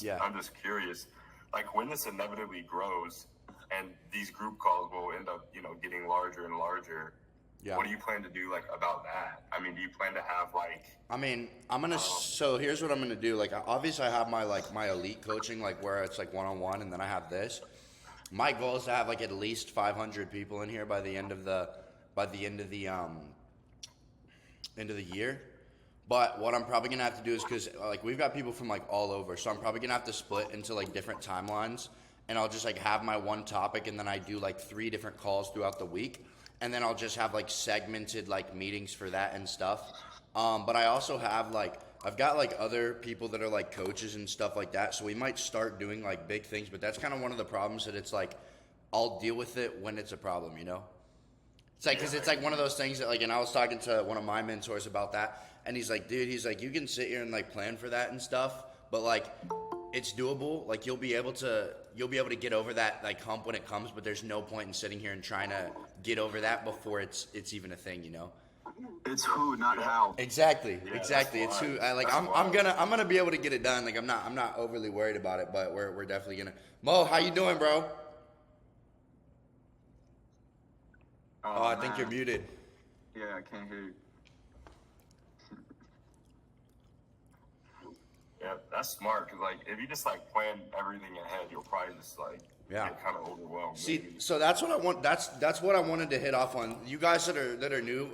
Yeah. I'm just curious, like when this inevitably grows and these group calls will end up, getting larger and larger. Yeah. What do you plan to do like about that? I mean, do you plan to have like? I mean, so here's what I'm gonna do. Like, obviously, I have my elite coaching, like where it's like 1-on-1, and then I have this. My goal is to have like at least 500 people in here by the end of the year. But what I'm probably gonna have to do is, because like we've got people from like all over, so I'm probably gonna have to split into like different timelines, and I'll just like have my one topic, and then I do like 3 different calls throughout the week, and then I'll just have like segmented like meetings for that and stuff. But I also have like I've got like other people that are like coaches and stuff like that, so we might start doing like big things. But that's kind of one of the problems, that it's like I'll deal with it when it's a problem, you know? It's like, because it's like one of those things that like, and I was talking to one of my mentors about that, and he's like, dude, he's like, you can sit here and like plan for that and stuff, but like it's doable. Like you'll be able to get over that like hump when it comes, but there's no point in sitting here and trying to get over that before it's even a thing, you know? It's who, not how. Exactly. Yeah, Exactly. It's who. I'm gonna be able to get it done. Like I'm not overly worried about it, but we're definitely gonna. Mo, how you doing, bro? Oh, I think you're muted. Yeah, I can't hear you. Yeah, that's smart. Cause like if you just like plan everything ahead, you'll probably just like get kind of overwhelmed. See, maybe. so that's what I want. That's what I wanted to hit off on. You guys that are new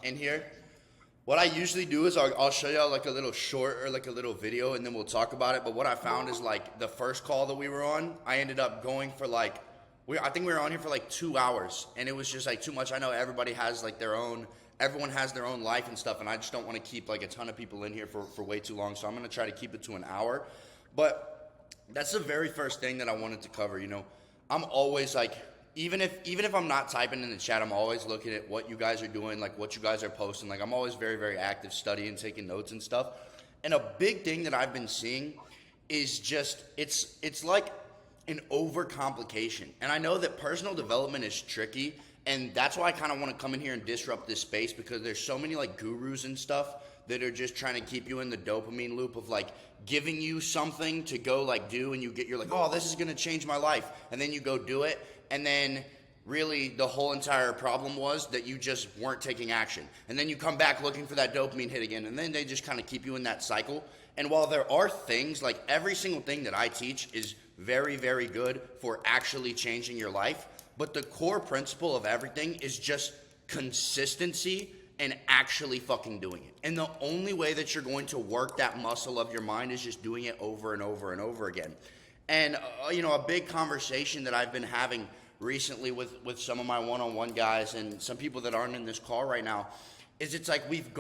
in here, what I usually do is I'll show y'all like a little short or like a little video, and then we'll talk about it. But what I found is like the first call that we were on, I ended up going for like I think we were on here for like 2 hours, and it was just like too much. I know everybody has like everyone has their own life and stuff, and I just don't want to keep like a ton of people in here for way too long. So I'm gonna try to keep it to an hour. But that's the very first thing that I wanted to cover. You know, I'm always like, even if I'm not typing in the chat, I'm always looking at what you guys are doing, like what you guys are posting. Like I'm always very, very active, studying, taking notes and stuff. And a big thing that I've been seeing is just it's like an overcomplication. And I know that personal development is tricky, and that's why I kind of want to come in here and disrupt this space, because there's so many like gurus and stuff that are just trying to keep you in the dopamine loop of like giving you something to go like do, and you're like, oh, this is going to change my life. And then you go do it. And then really the whole entire problem was that you just weren't taking action. And then you come back looking for that dopamine hit again. And then they just kind of keep you in that cycle. And while there are things, like every single thing that I teach is very, very good for actually changing your life, but the core principle of everything is just consistency and actually fucking doing it. And the only way that you're going to work that muscle of your mind is just doing it over and over and over again. And, a big conversation that I've been having recently with some of my one-on-one guys and some people that aren't in this call right now is it's like we've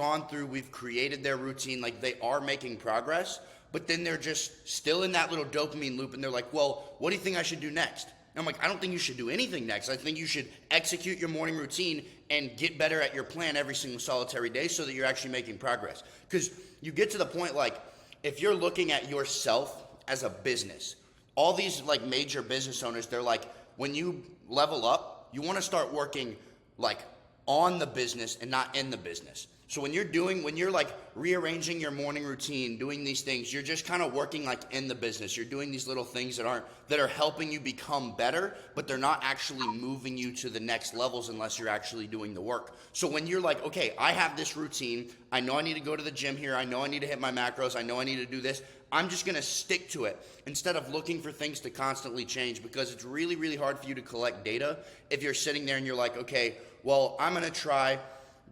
created their routine, like they are making progress, but then they're just still in that little dopamine loop, and they're like, well, what do you think I should do next? And I'm like, I don't think you should do anything next. I think you should execute your morning routine and get better at your plan every single solitary day so that you're actually making progress. Because you get to the point, like, if you're looking at yourself as a business, all these like major business owners, they're like, when you level up, you want to start working like on the business and not in the business. So when you're like rearranging your morning routine, doing these things, you're just kind of working like in the business. You're doing these little things that are helping you become better, but they're not actually moving you to the next levels unless you're actually doing the work. So when you're like, okay, I have this routine, I know I need to go to the gym here, I know I need to hit my macros, I know I need to do this, I'm just going to stick to it instead of looking for things to constantly change, because it's really, really hard for you to collect data if you're sitting there and you're like, okay, well, I'm going to try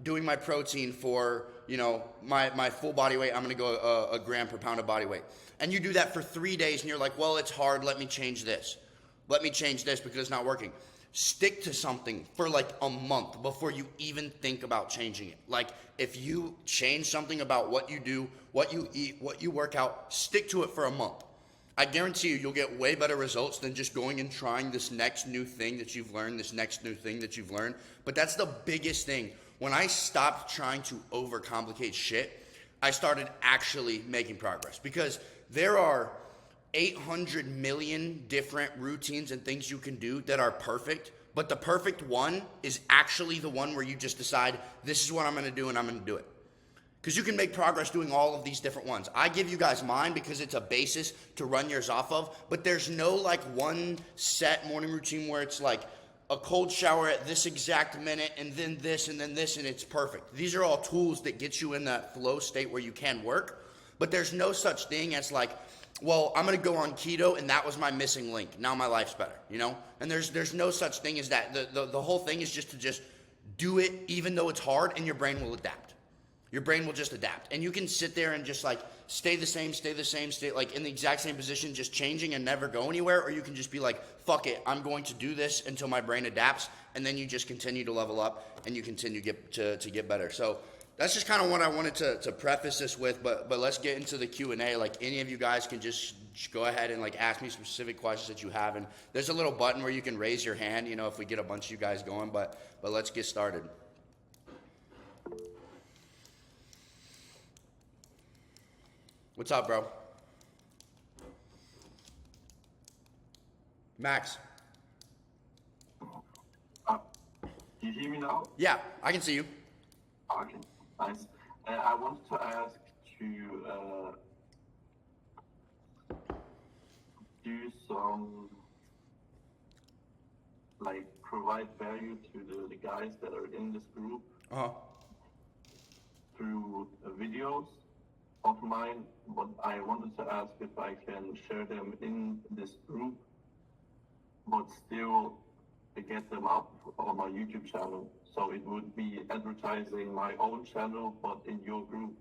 doing my protein for, my full body weight. I'm going to go a gram per pound of body weight. And you do that for 3 days and you're like, well, it's hard. Let me change this. Let me change this because it's not working. Stick to something for like a month before you even think about changing it. Like if you change something about what you do, what you eat, what you work out, stick to it for a month. I guarantee you'll get way better results than just going and trying this next new thing that you've learned, But that's the biggest thing. When I stopped trying to overcomplicate shit, I started actually making progress, because there are 800 million different routines and things you can do that are perfect, but the perfect one is actually the one where you just decide, this is what I'm going to do and I'm going to do it. Because you can make progress doing all of these different ones. I give you guys mine because it's a basis to run yours off of, but there's no like one set morning routine where it's like a cold shower at this exact minute and then this and then this and it's perfect. These are all tools that get you in that flow state where you can work, but there's no such thing as like, well, I'm gonna go on keto and that was my missing link. Now my life's better, you know? And there's no such thing as that. The whole thing is just to just do it even though it's hard, and your brain will adapt. Your brain will just adapt. And you can sit there and just like stay the same, stay like in the exact same position, just changing and never go anywhere. Or you can just be like, fuck it, I'm going to do this until my brain adapts. And then you just continue to level up and you continue to get better. So that's just kind of what I wanted to preface this with. But let's get into the Q&A. Like any of you guys can just go ahead and like ask me specific questions that you have. And there's a little button where you can raise your hand, you know, if we get a bunch of you guys going. But let's get started. What's up, bro? Max. You hear me now? Yeah, I can see you. Okay, nice. I wanted to ask to do some, like, provide value to the guys that are in this group through videos of mine, but I wanted to ask if I can share them in this group, but still get them up on my YouTube channel. So it would be advertising my own channel, but in your group.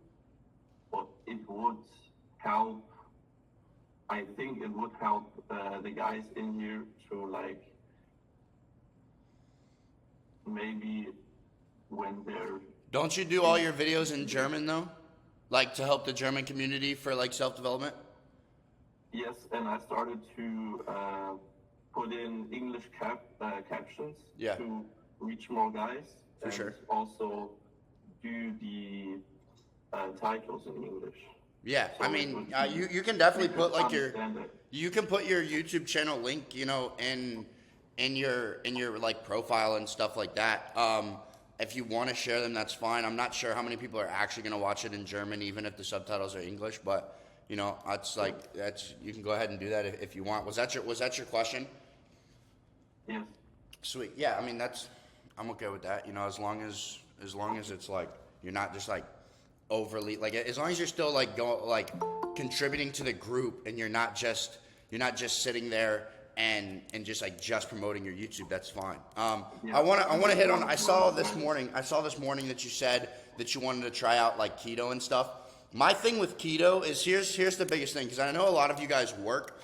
But it would help, I think it would help the guys in here to like, maybe when they're... Don't you do all your videos in German though? Like to help the German community for like self-development? Yes, and I started to put in English captions to reach more guys. For sure. Also do the titles in English. Yeah, So I mean, you can definitely put like you can put your YouTube channel link, you know, in your like profile and stuff like that. If you want to share them, that's fine. I'm not sure how many people are actually going to watch it in German, even if the subtitles are English. But you know, it's like you can go ahead and do that if you want. Was that your question? Yes. Sweet. Yeah. I mean, I'm okay with that. You know, as long as it's like you're not just like overly like, as long as you're still like contributing to the group and you're not just sitting there and just promoting your YouTube, that's fine. I want to hit on, I saw this morning that you said that you wanted to try out like keto and stuff. My thing with keto is here's the biggest thing, because I know a lot of you guys work.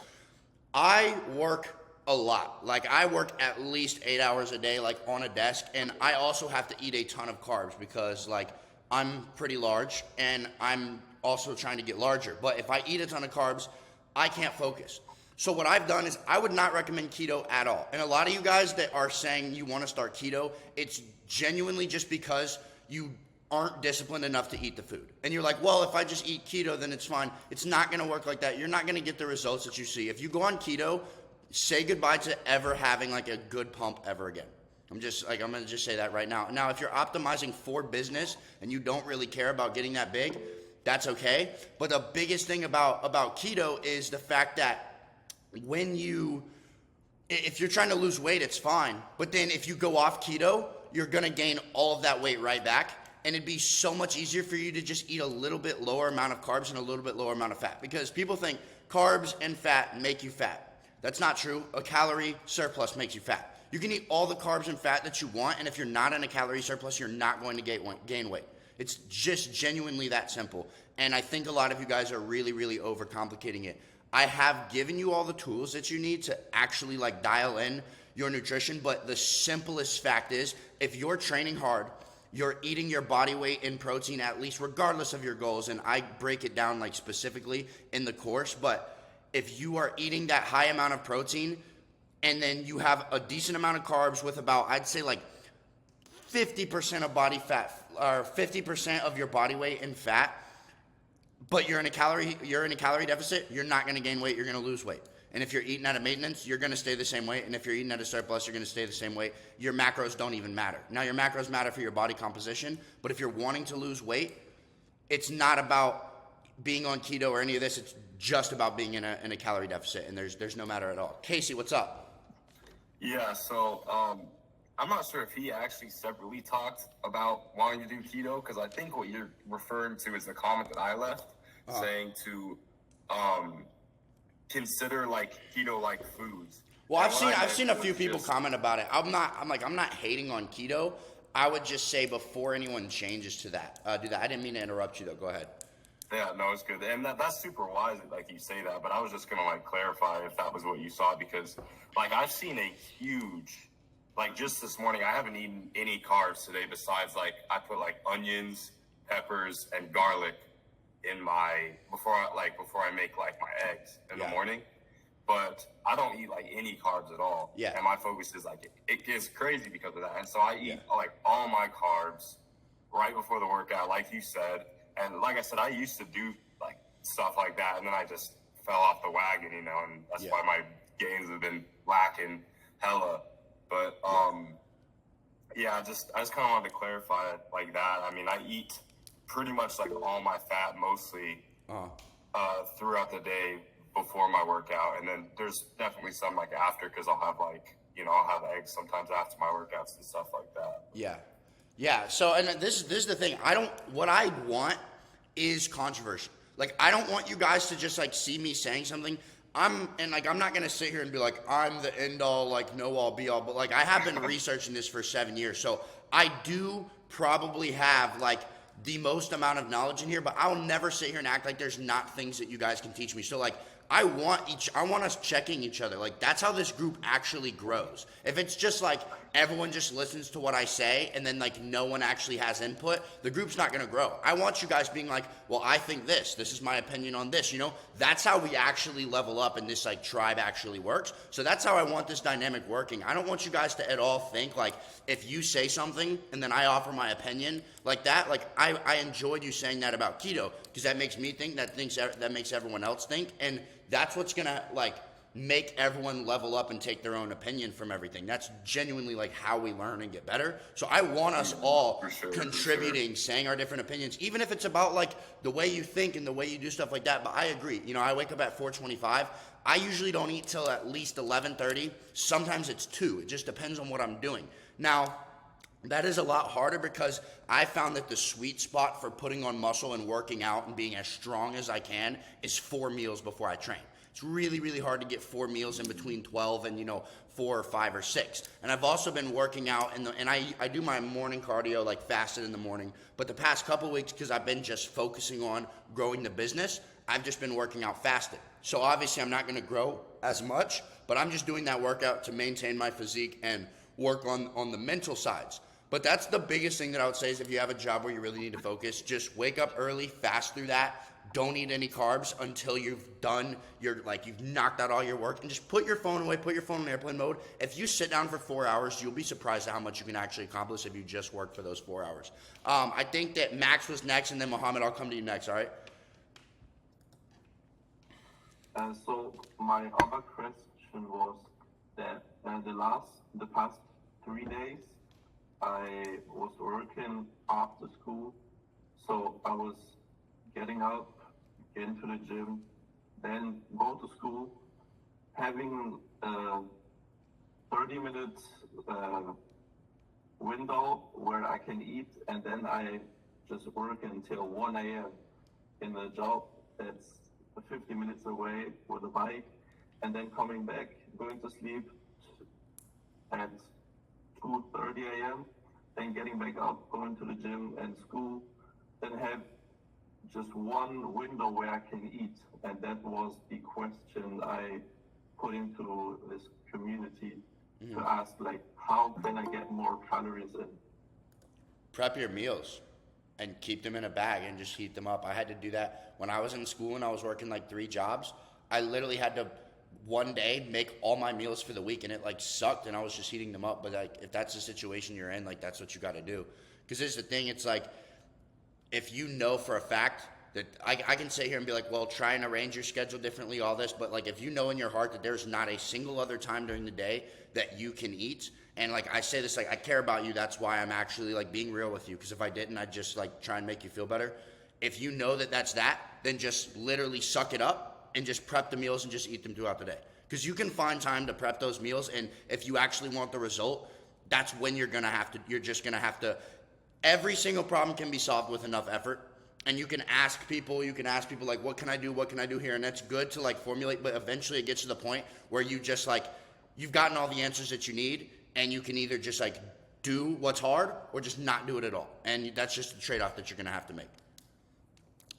I work a lot. Like I work at least 8 hours a day, like on a desk, and I also have to eat a ton of carbs because like I'm pretty large and I'm also trying to get larger. But if I eat a ton of carbs, I can't focus. So what I've done is I would not recommend keto at all. And a lot of you guys that are saying you want to start keto, it's genuinely just because you aren't disciplined enough to eat the food. And you're like, well, if I just eat keto, then it's fine. It's not going to work like that. You're not going to get the results that you see. If you go on keto, say goodbye to ever having like a good pump ever again. I'm going to just say that right now. Now, if you're optimizing for business and you don't really care about getting that big, that's okay. But the biggest thing about keto is the fact that if you're trying to lose weight, it's fine. But then if you go off keto, you're going to gain all of that weight right back. And it'd be so much easier for you to just eat a little bit lower amount of carbs and a little bit lower amount of fat. Because people think carbs and fat make you fat. That's not true. A calorie surplus makes you fat. You can eat all the carbs and fat that you want, and if you're not in a calorie surplus, you're not going to gain weight. It's just genuinely that simple. And I think a lot of you guys are really, really overcomplicating it. I have given you all the tools that you need to actually like dial in your nutrition, but the simplest fact is if you're training hard, you're eating your body weight in protein, at least regardless of your goals, and I break it down like specifically in the course, but if you are eating that high amount of protein and then you have a decent amount of carbs with about, I'd say like 50% of body fat or 50% of your body weight in fat, but you're in a calorie deficit, you're not going to gain weight, you're going to lose weight. And if you're eating at a maintenance, you're going to stay the same weight. And if you're eating at a surplus, you're going to stay the same weight. Your macros don't even matter. Now, your macros matter for your body composition, but if you're wanting to lose weight, it's not about being on keto or any of this. It's just about being in a calorie deficit, and there's no matter at all. Casey, what's up? Yeah, so I'm not sure if he actually separately talked about wanting to do keto, because I think what you're referring to is the comment that I left saying to consider like keto like foods. Well, And what I I've seen a meant few was people just- comment about it. I'm not hating on keto. I would just say before anyone changes to that, do that. I didn't mean to interrupt you though. Go ahead. Yeah, no, it's good, and that's super wise, like you say that. But I was just gonna like clarify if that was what you saw, because like I've seen a huge, like just this morning, I haven't eaten any carbs today besides like I put like onions, peppers, and garlic in my before I make like my eggs in the morning. But I don't eat like any carbs at all. Yeah. And my focus is like it gets crazy because of that. And so I eat like all my carbs right before the workout, like you said. And like I said, I used to do like stuff like that, and then I just fell off the wagon, you know, and that's why my gains have been lacking hella. But I just kind of wanted to clarify it like that. I mean, I eat pretty much like all my fat mostly throughout the day before my workout, and then there's definitely some like after, because I'll have like, you know, I'll have eggs sometimes after my workouts and stuff like that. Yeah. So, and this is the thing. What I want is controversy. Like, I don't want you guys to just like see me saying something. I'm not gonna sit here and be like, I'm the end all, like know all be all, but like I have been researching this for 7 years, so I do probably have like the most amount of knowledge in here, but I'll never sit here and act like there's not things that you guys can teach me. So like I want us checking each other. Like that's how this group actually grows. If it's just like everyone just listens to what I say and then like no one actually has input, the group's not gonna grow. I want you guys being like, well, I think this is my opinion on this, you know? That's how we actually level up and this like tribe actually works. So that's how I want this dynamic working. I don't want you guys to at all think like if you say something and then I offer my opinion like that, like I enjoyed you saying that about keto, because that makes me think, that makes everyone else think, and that's what's gonna like make everyone level up and take their own opinion from everything. That's genuinely like how we learn and get better. So I want us all contributing, saying our different opinions, even if it's about like the way you think and the way you do stuff like that. But I agree. You know, I wake up at 4:25. I usually don't eat till at least 11:30. Sometimes it's 2. It just depends on what I'm doing. Now, that is a lot harder because I found that the sweet spot for putting on muscle and working out and being as strong as I can is 4 meals before I train. It's really, really hard to get 4 meals in between 12 and, 4 or 5 or 6. And I've also been working out, and I do my morning cardio, like fasted in the morning. But the past couple weeks, because I've been just focusing on growing the business, I've just been working out fasted. So obviously I'm not going to grow as much, but I'm just doing that workout to maintain my physique and work on the mental sides. But that's the biggest thing that I would say is if you have a job where you really need to focus, just wake up early, fast through that. Don't eat any carbs until you've done you've knocked out all your work, and just put your phone away, put your phone in airplane mode. If you sit down for 4 hours, you'll be surprised at how much you can actually accomplish if you just work for those 4 hours. I think that Max was next, and then Mohammed, I'll come to you next, all right? So my other question was that the past 3 days, I was working after school, so I was getting up, getting to the gym, then go to school, having a 30 minutes window where I can eat, and then I just work until 1 a.m. in a job that's 50 minutes away with a bike, and then coming back, going to sleep at 2:30 a.m., then getting back up, going to the gym and school, then have just one window where I can eat. And that was the question I put into this community to ask, like, how can I get more calories in? Prep your meals and keep them in a bag and just heat them up. I had to do that when I was in school and I was working like 3 jobs. I literally had to one day make all my meals for the week, and it like sucked, and I was just heating them up. But like, if that's the situation you're in, like that's what you got to do. Because here's the thing, it's like, if you know for a fact that I can sit here and be like, well, try and arrange your schedule differently, all this, but like if you know in your heart that there's not a single other time during the day that you can eat, and like I say this, like I care about you, that's why I'm actually like being real with you, because if I didn't, I'd just like try and make you feel better. if you know that that's that, then just literally suck it up and just prep the meals and just eat them throughout the day. Because you can find time to prep those meals, and if you actually want the result, that's when you're just gonna have to, every single problem can be solved with enough effort. And you can ask people like, what can I do here? And that's good to like formulate, but eventually it gets to the point where you just like, you've gotten all the answers that you need, and you can either just like do what's hard or just not do it at all. And that's just a trade-off that you're gonna have to make.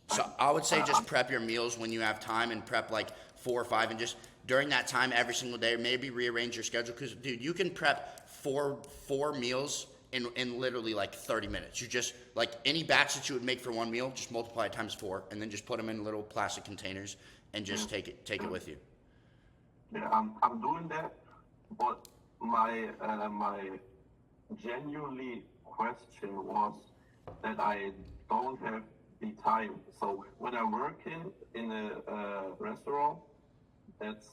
So I would say just prep your meals when you have time, and prep like 4 or 5, and just during that time every single day, maybe rearrange your schedule. Because dude, you can prep four meals in literally like 30 minutes. You just, like any batch that you would make for one meal, just multiply it times 4, and then just put them in little plastic containers and just take it with you. Yeah, I'm doing that, but my genuinely question was that I don't have the time. So when I'm working in a restaurant, that's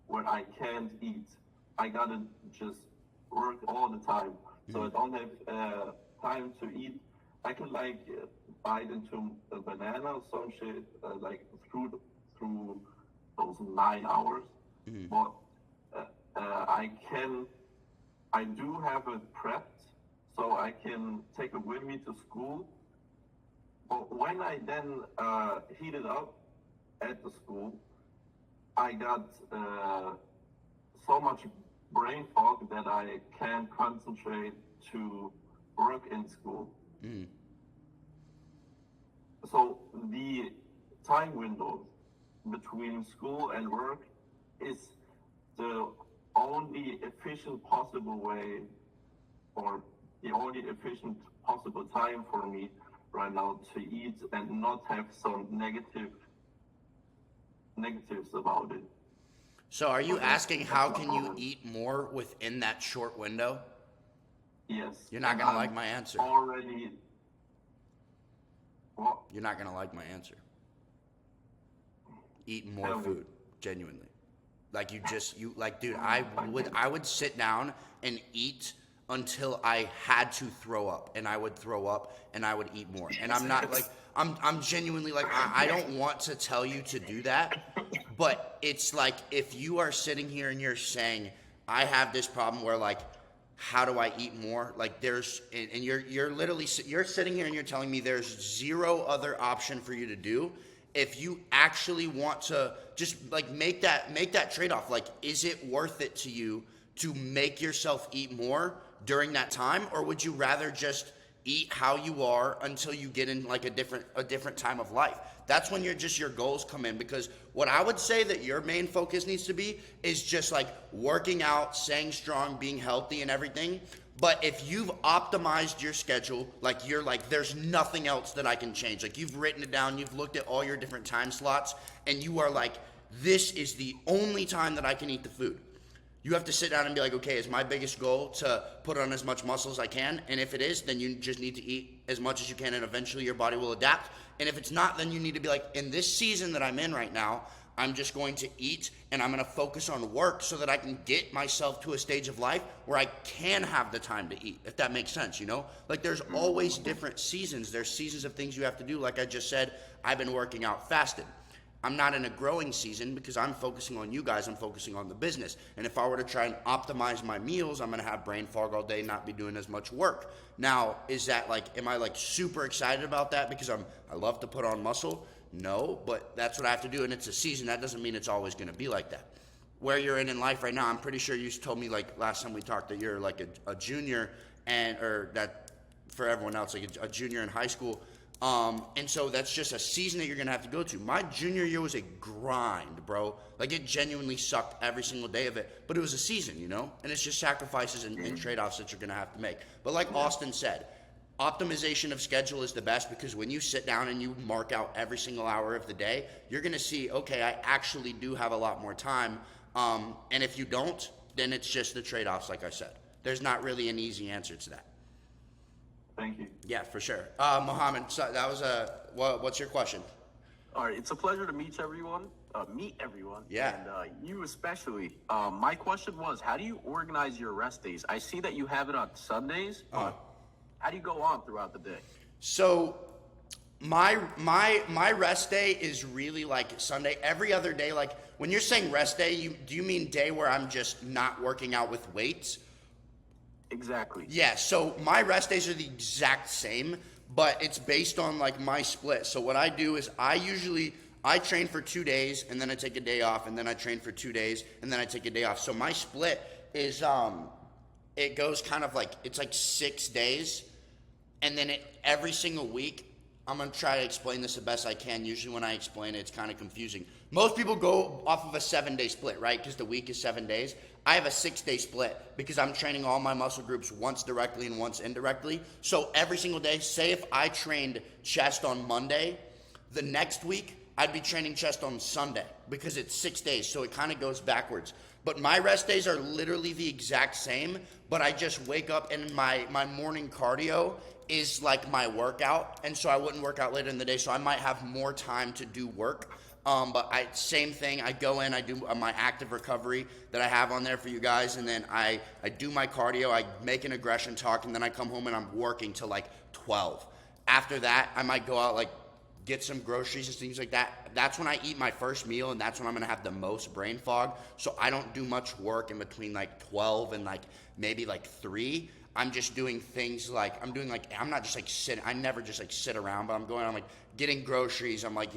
when I can't eat. I gotta just work all the time. So I don't have time to eat. I can like bite into a banana or some shit like through those 9 hours. But I do have it prepped, so I can take it with me to school. But when I then heat it up at the school, I got so much brain fog that I can't concentrate to work in school. So the time window between school and work is the only efficient possible way, or the only efficient possible time for me right now to eat and not have some negatives about it. So are you asking how can you eat more within that short window? Yes. You're not gonna like my answer. Already. What? You're not gonna like my answer. Eat more food, genuinely. Like dude, I would sit down and eat until I had to throw up, and I would throw up and I would eat more. And I'm not like, I'm genuinely like, I don't want to tell you to do that, but it's like, if you are sitting here and you're saying, I have this problem where like, how do I eat more? Like and you're literally, you're sitting here and you're telling me there's zero other option for you to do. If you actually want to just like make that trade-off, like, is it worth it to you to make yourself eat more during that time? Or would you rather just eat how you are until you get in like a different time of life? That's when your goals come in. Because what I would say that your main focus needs to be is just like working out, staying strong, being healthy and everything. But if you've optimized your schedule, like you're like, there's nothing else that I can change. Like you've written it down, you've looked at all your different time slots, and you are like, this is the only time that I can eat the food. You have to sit down and be like, okay, is my biggest goal to put on as much muscle as I can? And if it is, then you just need to eat as much as you can, and eventually your body will adapt. And if it's not, then you need to be like, in this season that I'm in right now, I'm just going to eat, and I'm going to focus on work so that I can get myself to a stage of life where I can have the time to eat, if that makes sense, you know? Like there's always different seasons. There's seasons of things you have to do. Like I just said, I've been working out fasted. I'm not in a growing season because I'm focusing on you guys. I'm focusing on the business. And if I were to try and optimize my meals, I'm going to have brain fog all day, not be doing as much work. Now, is that like, am I like super excited about that because I love to put on muscle? No, but that's what I have to do, and it's a season. That doesn't mean it's always going to be like that. Where you're in life right now, I'm pretty sure you told me like last time we talked that you're like a junior, or that for everyone else, like a junior in high school. And so that's just a season that you're going to have to go to. My junior year was a grind, bro. Like it genuinely sucked every single day of it, but it was a season, you know? And it's just sacrifices and trade-offs that you're going to have to make. But like Austin said, optimization of schedule is the best, because when you sit down and you mark out every single hour of the day, you're going to see, okay, I actually do have a lot more time. And if you don't, then it's just the trade-offs, like I said. There's not really an easy answer to that. Thank you. Yeah, for sure. Mohammed, so that was what's your question? All right, it's a pleasure to meet everyone. Yeah. And you especially. My question was, how do you organize your rest days? I see that you have it on Sundays, but how do you go on throughout the day? So My rest day is really like Sunday. Every other day, like when you're saying rest day, do you mean day where I'm just not working out with weights? Exactly. Yeah, so my rest days are the exact same, but it's based on like my split. So what I do is I train for 2 days and then I take a day off, and then I train for 2 days and then I take a day off. So my split is it goes kind of like, it's like 6 days, and then every single week, I'm going to try to explain this the best I can. Usually when I explain it, it's kind of confusing. Most people go off of a 7-day split, right? Because the week is 7 days. I have a 6-day split because I'm training all my muscle groups once directly and once indirectly. So every single day, say if I trained chest on Monday, the next week I'd be training chest on Sunday because it's 6 days. So it kind of goes backwards. But my rest days are literally the exact same, but I just wake up and my morning cardio is like my workout, and so I wouldn't work out later in the day, so I might have more time to do work. But same thing, I go in, I do my active recovery that I have on there for you guys, and then I do my cardio, I make an aggression talk, and then I come home and I'm working till like 12. After that, I might go out, like get some groceries and things like that. That's when I eat my first meal, and that's when I'm gonna have the most brain fog. So I don't do much work in between like 12 and like maybe like 3. I'm just doing things like, I'm not just like I never just like sit around, but I'm like getting groceries. I'm like,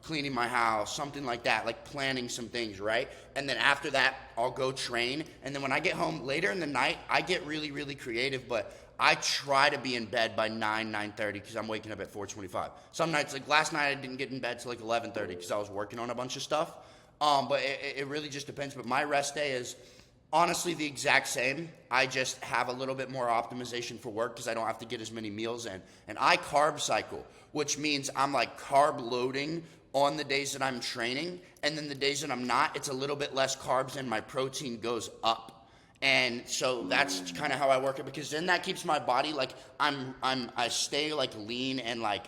cleaning my house, something like that, like planning some things, right? And then after that, I'll go train. And then when I get home later in the night, I get really, really creative, but I try to be in bed by 9:30 because I'm waking up at 4:25. Some nights, like last night, I didn't get in bed till like 11:30 because I was working on a bunch of stuff. But it really just depends. But my rest day is honestly the exact same. I just have a little bit more optimization for work because I don't have to get as many meals in. And I carb cycle, which means I'm like carb loading on the days that I'm training, and then the days that I'm not, it's a little bit less carbs and my protein goes up. And so that's kind of how I work it, because then that keeps my body like I stay like lean and like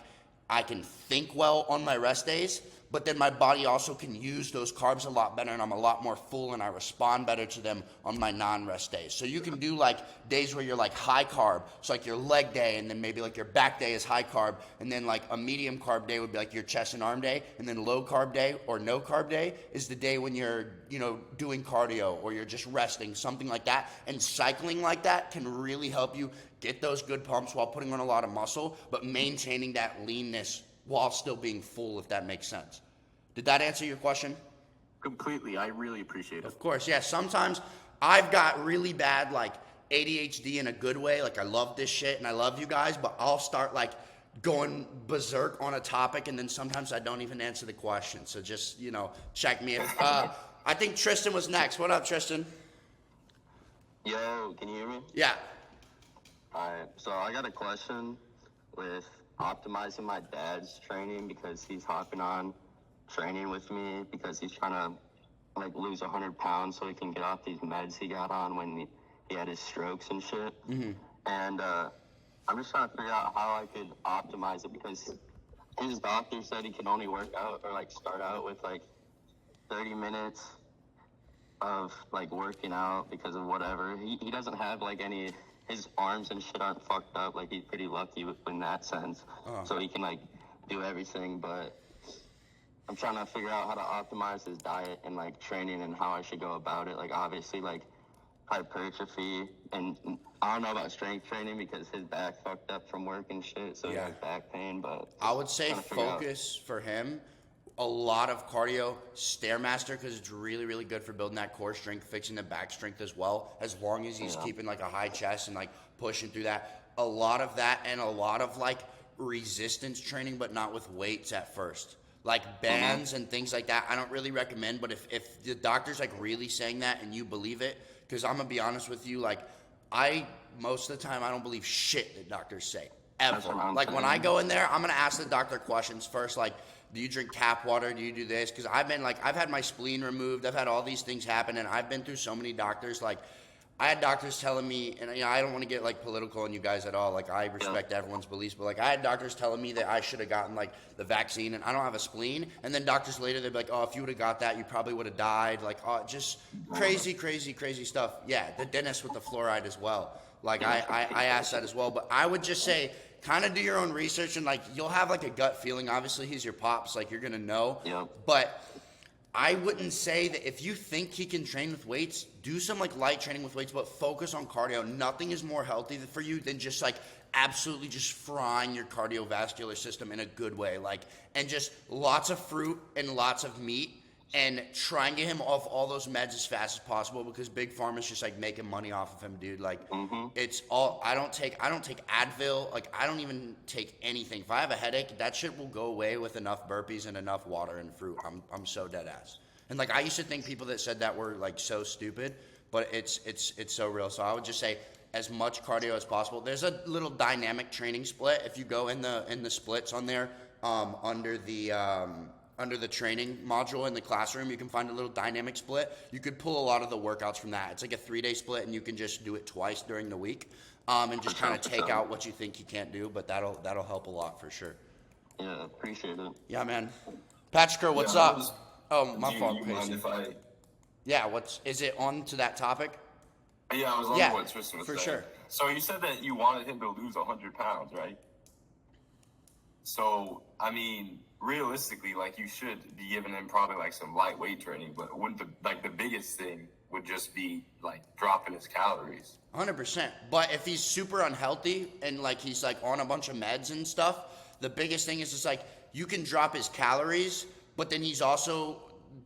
I can think well on my rest days, but then my body also can use those carbs a lot better, and I'm a lot more full and I respond better to them on my non-rest days. So you can do like days where you're like high carb, so like your leg day, and then maybe like your back day is high carb, and then like a medium carb day would be like your chest and arm day, and then low carb day or no carb day is the day when you're, doing cardio or you're just resting, something like that. And cycling like that can really help you get those good pumps while putting on a lot of muscle, but maintaining that leanness while still being full, if that makes sense. Did that answer your question? Completely. I really appreciate it. Of course, yeah. Sometimes I've got really bad like ADHD in a good way. Like I love this shit and I love you guys, but I'll start like going berserk on a topic, and then sometimes I don't even answer the question. So just, check me. I think Tristan was next. What up, Tristan? Yo, can you hear me? Yeah. Alright, so I got a question with optimizing my dad's training, because he's hopping on training with me because he's trying to like lose 100 pounds so he can get off these meds he got on when he had his strokes and shit. Mm-hmm. And I'm just trying to figure out how I could optimize it, because his doctor said he can only work out or like start out with like 30 minutes of like working out because of whatever. He doesn't have like any, his arms and shit aren't fucked up. Like he's pretty lucky in that sense. So he can like do everything, but I'm trying to figure out how to optimize his diet and like training and how I should go about it. Like obviously like hypertrophy, and I don't know about strength training because his back fucked up from work and shit, so he has back pain. But I would say focus for him, a lot of cardio, Stairmaster, because it's really, really good for building that core strength, fixing the back strength as well, as long as he's keeping like a high chest and like pushing through that. A lot of that, and a lot of like resistance training, but not with weights at first. Like bands and things like that, I don't really recommend. But if the doctor's like really saying that and you believe it, because I'm gonna be honest with you, like most of the time I don't believe shit that doctors say ever. Like when I go in there, I'm gonna ask the doctor questions first, like, do you drink tap water? Do you do this? Because I've had my spleen removed, I've had all these things happen, and I've been through so many doctors. Like I had doctors telling me, and I don't want to get like political on you guys at all. Like I respect everyone's beliefs, but like I had doctors telling me that I should have gotten like the vaccine, and I don't have a spleen. And then doctors later, they'd be like, oh, if you would have got that, you probably would have died. Like, oh, just crazy, crazy, crazy stuff. Yeah, the dentist with the fluoride as well. Like I asked that as well. But I would just say, kind of do your own research, and like you'll have like a gut feeling. Obviously, he's your pops, like you're gonna know. Yep. But I wouldn't say that if you think he can train with weights, do some like light training with weights, but focus on cardio. Nothing is more healthy for you than just like absolutely just frying your cardiovascular system in a good way. Like, and just lots of fruit and lots of meat, and try and get him off all those meds as fast as possible, because Big Pharma's just like making money off of him, dude. Like, it's all, I don't take Advil, like I don't even take anything. If I have a headache, that shit will go away with enough burpees and enough water and fruit. I'm so dead ass. And like, I used to think people that said that were like so stupid, but it's so real. So I would just say as much cardio as possible. There's a little dynamic training split. If you go in the splits on there, under the training module in the classroom, you can find a little dynamic split. You could pull a lot of the workouts from that. It's like a 3-day split, and you can just do it twice during the week, and just kind of take out what you think you can't do. But that'll help a lot for sure. Yeah, appreciate it. Yeah, man. Patrick, what's up? My fault. Do you mind if I? Yeah, is it on to that topic? Yeah, I was on what Tristan was for saying. sure. So you said that you wanted him to lose 100 pounds, right? So, I mean, realistically, like, you should be giving him probably like some lightweight training, but wouldn't the biggest thing would just be like dropping his calories. 100%. But if he's super unhealthy and like he's like on a bunch of meds and stuff, the biggest thing is just like you can drop his calories, but then he's also,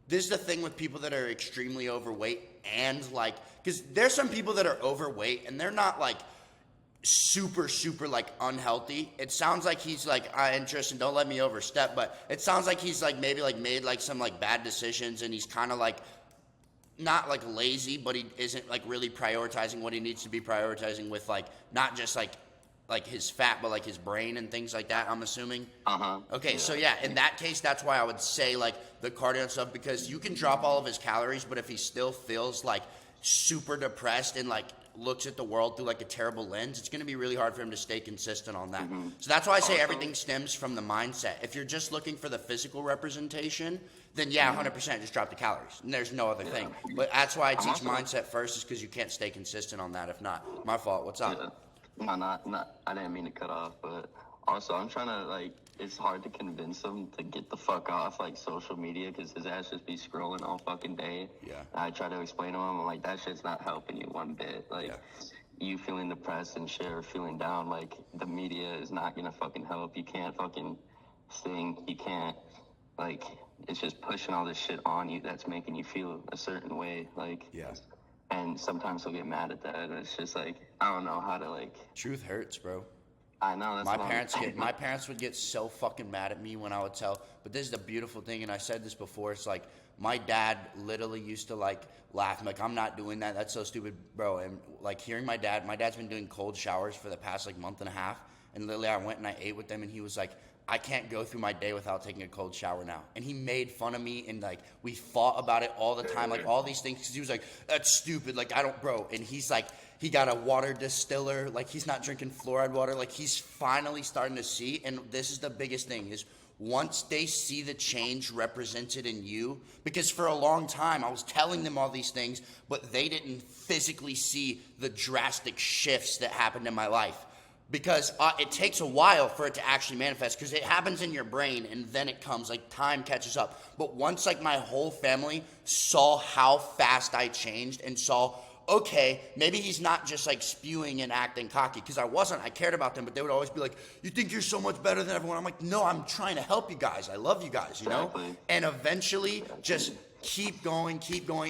this is the thing with people that are extremely overweight, and like, because there's some people that are overweight and they're not like super like unhealthy. It sounds like he's like, and Tristan, don't let me overstep, but it sounds like he's like maybe like made like some like bad decisions, and he's kind of like not like lazy, but he isn't like really prioritizing what he needs to be prioritizing with like not just like his fat, but like his brain and things like that, I'm assuming. Okay, so yeah, in that case, that's why I would say like the cardio and stuff, because you can drop all of his calories, but if he still feels like super depressed and like looks at the world through like a terrible lens, it's going to be really hard for him to stay consistent on that. So that's why I say everything stems from the mindset. If you're just looking for the physical representation, then yeah, 100% just drop the calories, and there's no other thing. But that's why I teach mindset first, is because you can't stay consistent on that if not. My fault. What's up? Yeah. No, not. I didn't mean to cut off, but also I'm trying to like. It's hard to convince him to get the fuck off like social media, because his ass just be scrolling all fucking day. Yeah. And I try to explain to him, I'm like, that shit's not helping you one bit. Like, you feeling depressed and shit, or feeling down, like the media is not gonna fucking help. You can't fucking sing. You can't like. It's just pushing all this shit on you that's making you feel a certain way. Like. Yeah. And sometimes he'll get mad at that, and it's just like, I don't know how to like. Truth hurts, bro. I know, that's my parents would get so fucking mad at me when I would tell, but this is the beautiful thing, and I said this before, it's like my dad literally used to like laugh. I'm like, I'm not doing that, that's so stupid, bro. And like hearing my dad's been doing cold showers for the past like month and a half, and literally I went and I ate with them, and he was like, I can't go through my day without taking a cold shower now. And he made fun of me, and like we fought about it all the time, like all these things, because he was like, that's stupid, like I don't, bro. And he's like, he got a water distiller, like he's not drinking fluoride water, like he's finally starting to see. And this is the biggest thing, is once they see the change represented in you, because for a long time I was telling them all these things, but they didn't physically see the drastic shifts that happened in my life. Because it takes a while for it to actually manifest, because it happens in your brain and then it comes, like time catches up. But once like my whole family saw how fast I changed and saw, okay, maybe he's not just like spewing and acting cocky, because I wasn't. I cared about them, but they would always be like, you think you're so much better than everyone. I'm like, no, I'm trying to help you guys. I love you guys, you know? And eventually just keep going.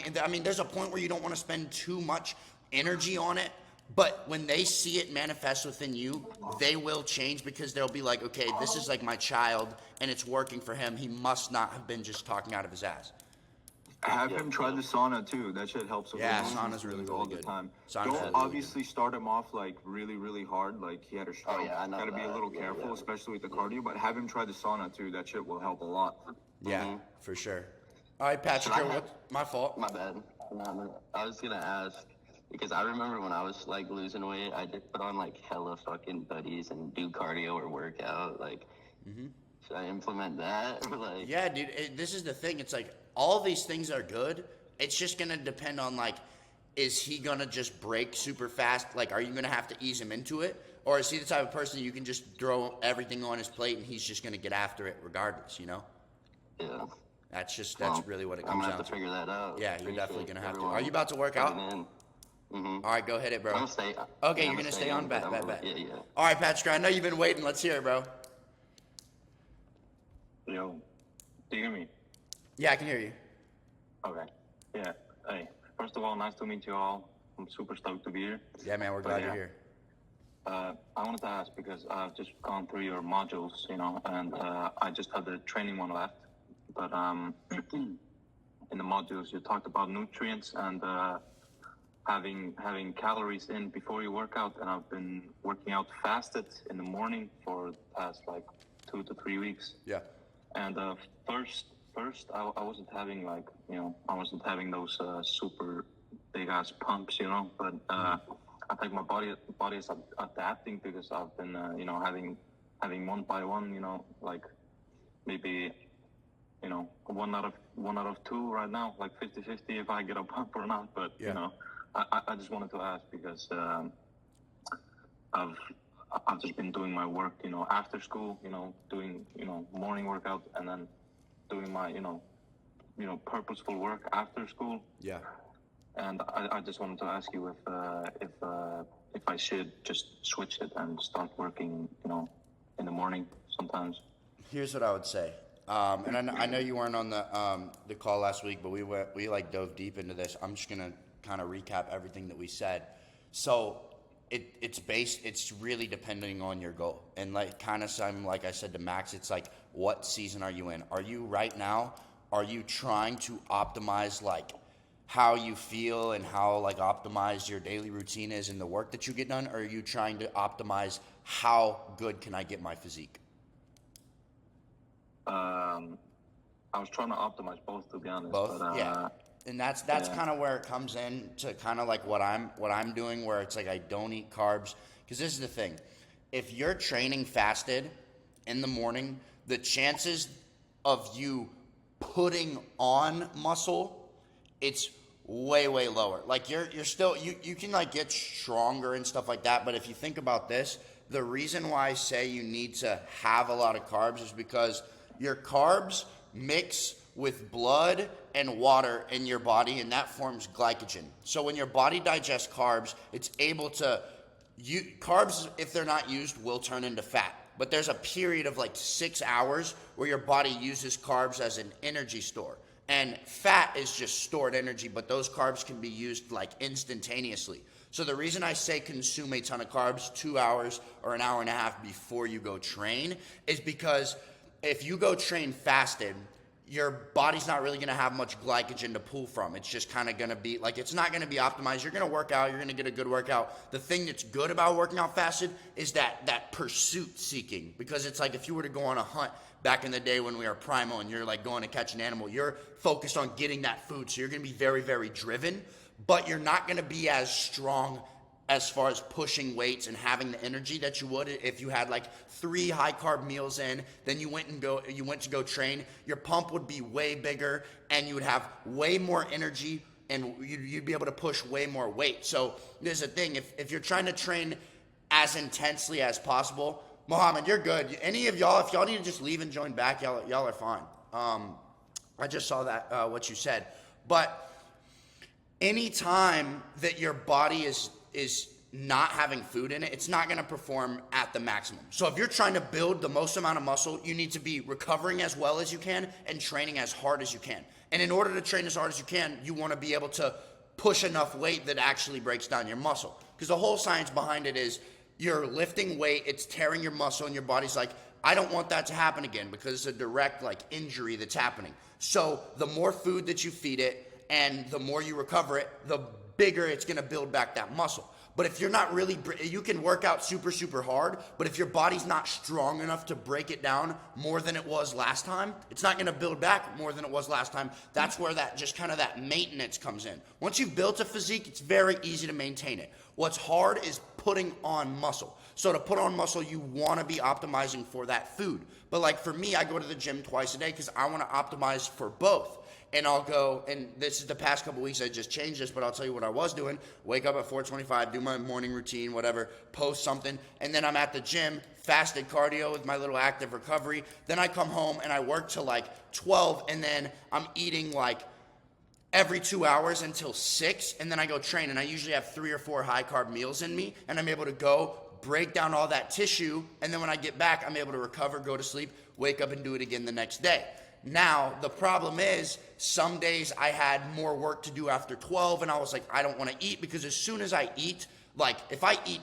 And I mean, there's a point where you don't want to spend too much energy on it. But when they see it manifest within you, they will change, because they'll be like, okay, this is like my child, and it's working for him. He must not have been just talking out of his ass. Have him try the sauna too. That shit helps him. Yeah, sauna's really all good. the time. Sauna's Don't really obviously start him off like really hard, like he had a stroke. I know Gotta be a that. little careful, especially with the cardio. But have him try the sauna too. That shit will help a lot. Yeah, for sure. All right, Patrick, my fault. My bad. No, I was gonna ask, because I remember when I was like losing weight, I just put on like hella fucking buddies and do cardio or workout. Like, should I implement that? Like, Yeah, dude, this is the thing. It's like all these things are good. It's just going to depend on like, is he going to just break super fast? Like, are you going to have to ease him into it? Or is he the type of person you can just throw everything on his plate and he's just going to get after it regardless, you know? Yeah. That's Well, really what it I'm comes gonna down have to figure that out. Yeah, you're definitely Appreciate going to have to. everyone Are you about to work out? checking in. Mm-hmm. All right, go hit it, bro. I'm gonna stay. Okay, yeah, you're I'm going to stay on? in, but Bet. Yeah. All right, Patrick, I know you've been waiting. Let's hear it, bro. Yo, do you hear me? Yeah, I can hear you. Okay. Yeah. Hey, first of all, nice to meet you all. I'm super stoked to be here. Yeah, man, we're glad you're here. I wanted to ask because I've just gone through your modules, you know, and I just had the training one left. But in the modules, you talked about nutrients and having calories in before you work out. And I've been working out fasted in the morning for the past like 2 to 3 weeks. Yeah. And first, I wasn't having like, you know, I wasn't having those super big ass pumps, you know. But I think my body is adapting because I've been, you know, having one by one, you know, like maybe, you know, one out of two right now, like 50-50 if I get a pump or not. But Yeah. you know, I just wanted to ask because I've just been doing my work, you know, after school, you know, doing, you know, morning workout and then doing my, you know, purposeful work after school. Yeah. And I just wanted to ask you if I should just switch it and start working, you know, in the morning sometimes. Here's what I would say. And I know you weren't on the call last week, but we like dove deep into this. I'm just gonna kind of recap everything that we said. So it's really depending on your goal. And like kind of like I said to Max, it's like, what season are you in? Are you right now? Are you trying to optimize like how you feel and how like optimized your daily routine is in the work that you get done? Or are you trying to optimize how good can I get my physique? I was trying to optimize both, to be honest. Both, but, yeah. And that's kind of where it comes in to kind of like what I'm doing, where it's like I don't eat carbs. Because this is the thing. If you're training fasted in the morning, the chances of you putting on muscle, it's way lower. Like you're still you can like get stronger and stuff like that, but if you think about this, the reason why I say you need to have a lot of carbs is because your carbs mix with blood and water in your body, and that forms glycogen. So when your body digests carbs, it's able to carbs, if they're not used, will turn into fat. But there's a period of like 6 hours where your body uses carbs as an energy store. And fat is just stored energy, but those carbs can be used like instantaneously. So the reason I say consume a ton of carbs 2 hours or an hour and a half before you go train is because if you go train fasted, your body's not really going to have much glycogen to pull from. It's just kind of going to be like, it's not going to be optimized. You're going to work out. You're going to get a good workout. The thing that's good about working out fasted is that pursuit seeking, because it's like if you were to go on a hunt back in the day when we were primal and you're like going to catch an animal, you're focused on getting that food. So you're going to be very driven, but you're not going to be as strong as far as pushing weights and having the energy that you would if you had like 3 high carb meals in, then you went to go train. Your pump would be way bigger and you would have way more energy and you'd be able to push way more weight. So there's a thing, if you're trying to train as intensely as possible, Mohammed, you're good. Any of y'all, if y'all need to just leave and join back, y'all are fine. I just saw that, what you said. But anytime that your body is not having food in it, it's not going to perform at the maximum. So if you're trying to build the most amount of muscle, you need to be recovering as well as you can and training as hard as you can. And in order to train as hard as you can, you want to be able to push enough weight that actually breaks down your muscle. Because the whole science behind it is you're lifting weight, it's tearing your muscle, and your body's like, I don't want that to happen again because it's a direct like injury that's happening. So the more food that you feed it and the more you recover it, the bigger it's going to build back that muscle. But if you're not really, you can work out super hard, but if your body's not strong enough to break it down more than it was last time, it's not going to build back more than it was last time. That's where that just kind of that maintenance comes in. Once you've built a physique, it's very easy to maintain it. What's hard is putting on muscle. So to put on muscle, you want to be optimizing for that food. But like for me, I go to the gym twice a day because I want to optimize for both. and I'll go, and this is the past couple weeks, I just changed this, but I'll tell you what I was doing. Wake up at 4:25, do my morning routine, whatever, post something, and then I'm at the gym, fasted cardio with my little active recovery. Then I come home and I work till like 12, and then I'm eating like every 2 hours until 6, and then I go train, and I usually have 3 or 4 high-carb meals in me, and I'm able to go break down all that tissue, and then when I get back, I'm able to recover, go to sleep, wake up, and do it again the next day. Now, the problem is, some days I had more work to do after 12, and I was like, I don't want to eat, because as soon as I eat, like, if I eat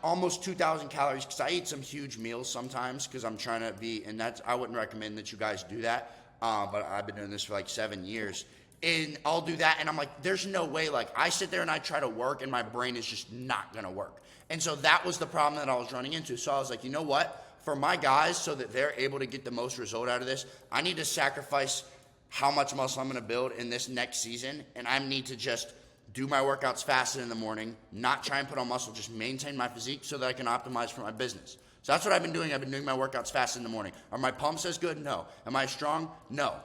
almost 2,000 calories, because I eat some huge meals sometimes, because I'm trying to be, and that's, I wouldn't recommend that you guys do that, but I've been doing this for like 7 years, and I'll do that, and I'm like, there's no way, like, I sit there and I try to work, and my brain is just not going to work. And so that was the problem that I was running into. So I was like, you know what? For my guys, so that they're able to get the most result out of this, I need to sacrifice how much muscle I'm going to build in this next season, and I need to just do my workouts fasted in the morning, not try and put on muscle, just maintain my physique so that I can optimize for my business. So that's what I've been doing. I've been doing my workouts fasted in the morning. Are my pumps as good? No. Am I strong? No.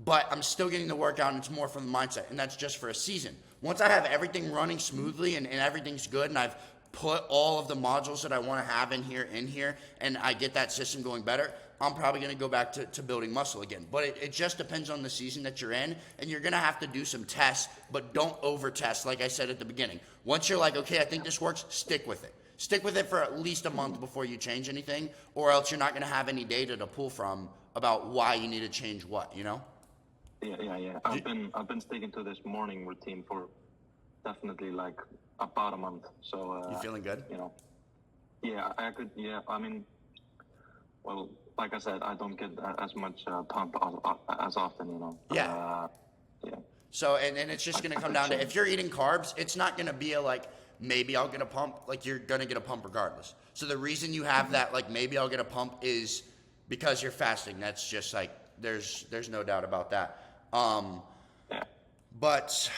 But I'm still getting the workout, and it's more from the mindset, and that's just for a season. Once I have everything running smoothly and everything's good, and I've put all of the modules that I want to have in here, and I get that system going better, I'm probably going to go back to building muscle again. But it just depends on the season that you're in, and you're going to have to do some tests, but don't over-test, like I said at the beginning. Once you're like, okay, I think this works, stick with it. Stick with it for at least a month before you change anything, or else you're not going to have any data to pull from about why you need to change what, you know? Yeah. I've been sticking to this morning routine for definitely like about a month. So You feeling good? You know, yeah, I could. Yeah, I mean, well, like I said, I don't get as much pump as often. You know. Yeah. Yeah. So and it's just gonna come down to, if you're eating carbs, it's not gonna be a like, maybe I'll get a pump. Like, you're gonna get a pump regardless. So the reason you have that, like, maybe I'll get a pump, is because you're fasting. That's just like, there's no doubt about that. Yeah. But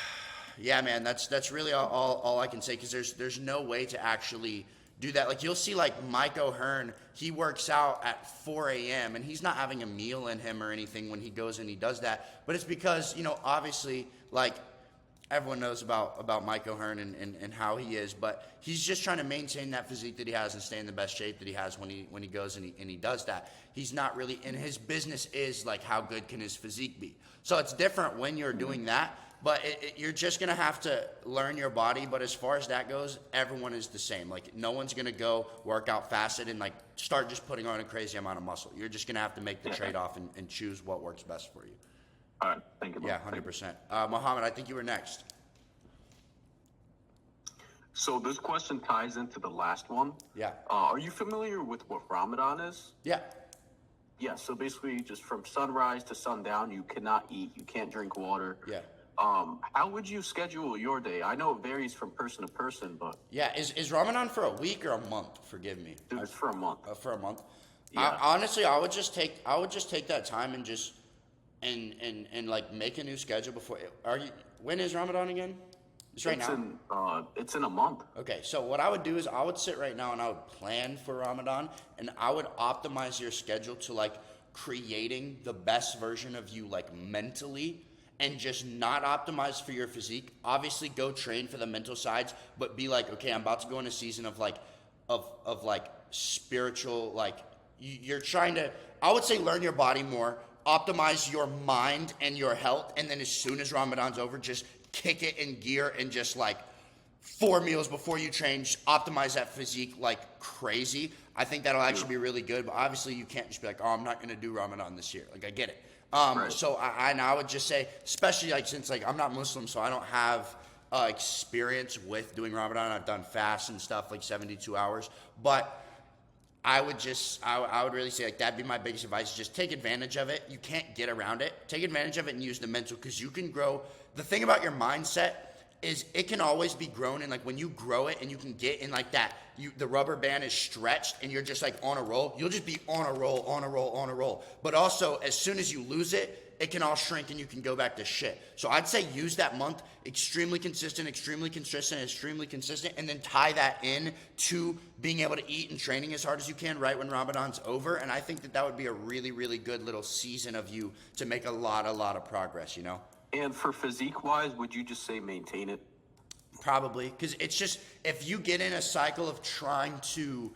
yeah, man, that's really all I can say, because there's no way to actually do that. Like, you'll see like Mike O'Hearn, he works out at 4 a.m. and he's not having a meal in him or anything when he goes and he does that. But it's because, you know, obviously, like, everyone knows about Mike O'Hearn and how he is, but he's just trying to maintain that physique that he has and stay in the best shape that he has when he goes and he does that. He's not really, and his business is like, how good can his physique be? So it's different when you're doing that, but you're just going to have to learn your body. But as far as that goes, everyone is the same. Like, no one's going to go work out fasted and like start just putting on a crazy amount of muscle. You're just going to have to make the trade-off and choose what works best for you. All right. Thank you. Yeah, 100%. Mohammed, I think you were next. So this question ties into the last one. Yeah. Are you familiar with what Ramadan is? Yeah. Yeah, so basically just from sunrise to sundown, you cannot eat, you can't drink water. Yeah. How would you schedule your day? I know it varies from person to person, but Yeah, is Ramadan for a week or a month? Forgive me. dude, it's for a month. For a month. Yeah. Honestly, I would just take that time and just and like make a new schedule before. When is Ramadan again? It's right now. It's in a month. Okay, so what I would do is I would sit right now and I would plan for Ramadan, and I would optimize your schedule to like creating the best version of you, like mentally, and just not optimize for your physique. Obviously, go train for the mental sides, but be like, okay, I'm about to go in a season of like spiritual, like you're trying to, I would say, learn your body more, optimize your mind and your health, and then as soon as Ramadan's over, just kick it in gear and just like 4 meals before you train, just optimize that physique like crazy. I think that'll actually be really good, but obviously you can't just be like, oh, I'm not going to do Ramadan this year. Like, I get it. Right. So I would just say, especially like since like I'm not Muslim, so I don't have experience with doing Ramadan. I've done fasts and stuff like 72 hours, but I would really say, like, that'd be my biggest advice. Just take advantage of it. You can't get around it. Take advantage of it and use the mental, because you can grow. The thing about your mindset is it can always be grown, and like when you grow it and you can get in like that, the rubber band is stretched and you're just like on a roll, you'll just be on a roll. But also, as soon as you lose it, it can all shrink and you can go back to shit. So I'd say use that month extremely consistent, and then tie that in to being able to eat and training as hard as you can right when Ramadan's over. And I think that would be a really, really good little season of you to make a lot of progress, you know? And for physique-wise, would you just say maintain it? Probably, because it's just, if you get in a cycle of trying to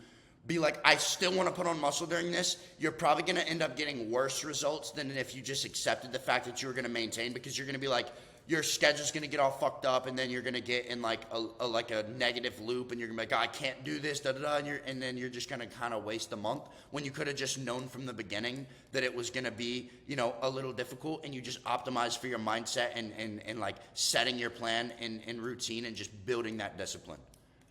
be like, I still want to put on muscle during this, you're probably going to end up getting worse results than if you just accepted the fact that you were going to maintain, because you're going to be like, your schedule's going to get all fucked up, and then you're going to get in like a negative loop, and you're going to be like, oh, I can't do this, and then you're just going to kind of waste a month when you could have just known from the beginning that it was going to be, you know, a little difficult, and you just optimize for your mindset and like setting your plan and routine and just building that discipline.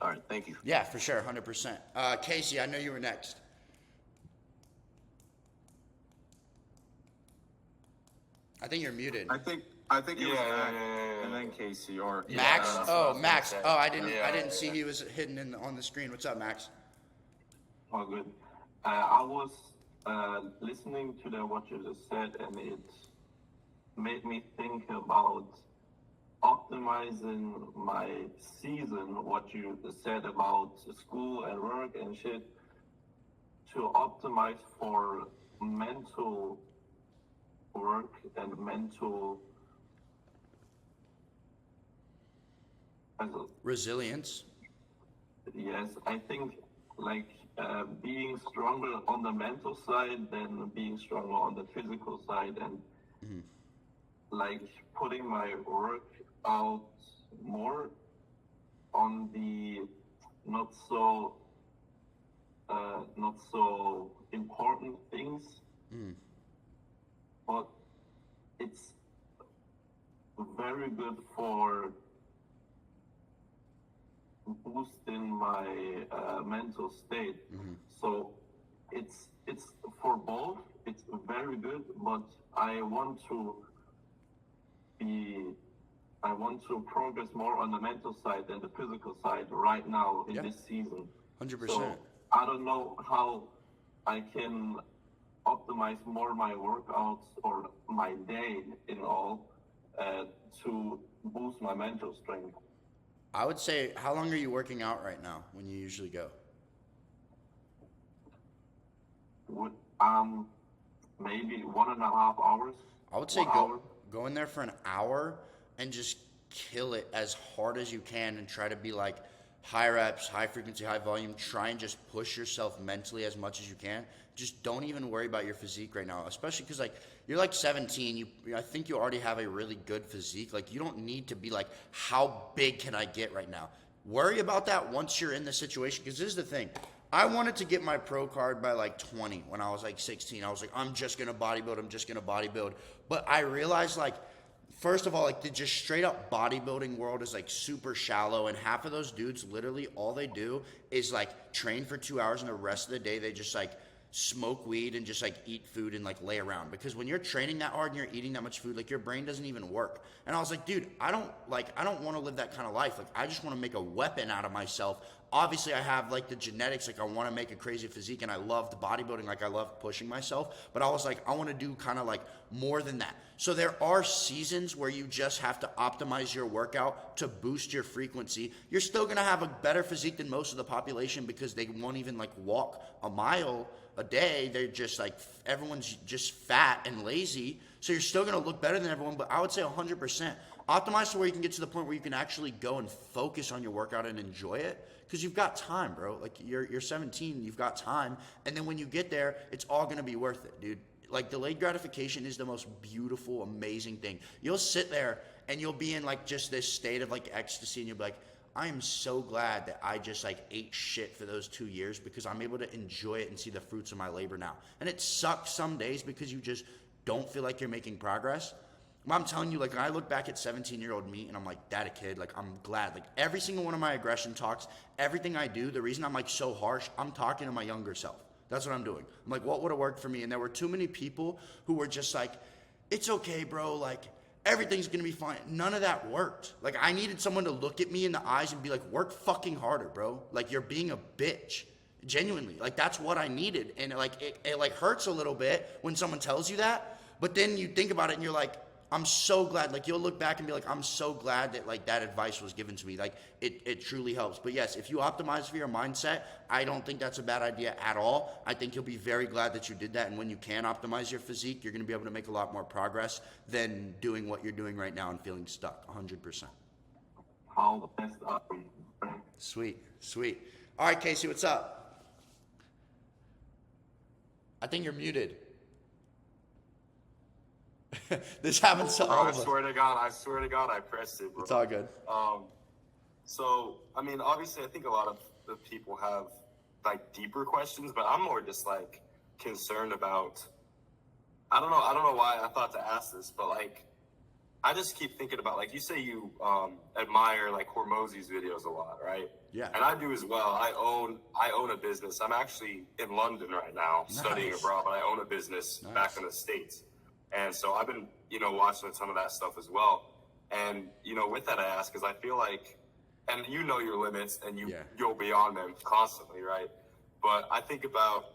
All right, thank you. Yeah, for sure, 100%. Casey, I know you were next. I think you're muted. I think it was Mac, and then Casey, or Max? that's what I Oh, was Max. gonna say. Oh, I didn't Yeah. see he was hidden on the screen. What's up, Max? Oh, good. I was listening to what you just said, and it made me think about optimizing my season. What you said about school and work and shit, to optimize for mental work and mental Resilience. Yes, I think like being stronger on the mental side than being stronger on the physical side, and like putting my work out more on the not so important things, but it's very good for boosting my mental state. So it's for both. It's very good, but I want to progress more on the mental side than the physical side right now in this season. 100%. So I don't know how I can optimize more my workouts or my day in all to boost my mental strength. I would say, how long are you working out right now when you usually go? Maybe 1.5 hours. I would say go in there for an hour and just kill it as hard as you can and try to be like high reps, high frequency, high volume. Try and just push yourself mentally as much as you can. Just don't even worry about your physique right now, especially because like you're like 17. I think you already have a really good physique. Like you don't need to be like, how big can I get right now? Worry about that once you're in the situation, because this is the thing. I wanted to get my pro card by like 20 when I was like 16. I was like, I'm just going to bodybuild. But I realized like, first of all, like the just straight up bodybuilding world is like super shallow, and half of those dudes, literally all they do is like train for 2 hours, and the rest of the day they just like smoke weed and just like eat food and like lay around. Because when you're training that hard and you're eating that much food, like your brain doesn't even work. And I was like, dude, I don't want to live that kind of life. Like I just want to make a weapon out of myself. Obviously I have like the genetics, like I want to make a crazy physique, and I loved bodybuilding, like I love pushing myself, but I was like, I want to do kind of like more than that. So there are seasons where you just have to optimize your workout to boost your frequency. You're still going to have a better physique than most of the population because they won't even like walk a mile a day. They're just like, everyone's just fat and lazy. So you're still going to look better than everyone, but I would say 100%. Optimize to where you can get to the point where you can actually go and focus on your workout and enjoy it, because you've got time, bro. Like you're 17, you've got time, and then when you get there, it's all gonna be worth it, dude. Like delayed gratification is the most beautiful, amazing thing. You'll sit there and you'll be in like just this state of like ecstasy, and you'll be like, I am so glad that I just like ate shit for those 2 years, because I'm able to enjoy it and see the fruits of my labor now. And it sucks some days because you just don't feel like you're making progress. I'm telling you, like, I look back at 17-year-old me, and I'm like, that a kid, like, I'm glad. Like, every single one of my aggression talks, everything I do, the reason I'm, like, so harsh, I'm talking to my younger self. That's what I'm doing. I'm like, what would have worked for me? And there were too many people who were just like, it's okay, bro, like, everything's gonna be fine. None of that worked. Like, I needed someone to look at me in the eyes and be like, work fucking harder, bro. Like, you're being a bitch. Genuinely. Like, that's what I needed. And, like, it like, hurts a little bit when someone tells you that. But then you think about it and you're like, I'm so glad. Like, you'll look back and be like, I'm so glad that like that advice was given to me. Like, it truly helps. But yes, if you optimize for your mindset, I don't think that's a bad idea at all. I think you'll be very glad that you did that. And when you can optimize your physique, you're going to be able to make a lot more progress than doing what you're doing right now and feeling stuck 100%. How the best are you? Sweet. All right, Casey, what's up? I think you're muted. This happens to all of us. I swear to God, I pressed it, bro. It's all good. So, I mean, obviously, I think a lot of the people have like deeper questions, but I'm more just like concerned about. I don't know why I thought to ask this, but like, I just keep thinking about, like, you say you admire like Hormozy's videos a lot, right? Yeah. And I do as well. I own a business. I'm actually in London right now, studying abroad, but I own a business back in the States. And so I've been, watching some of that stuff as well. And, with that I ask, because I feel like, and you know your limits and you go beyond them constantly, right? But I think about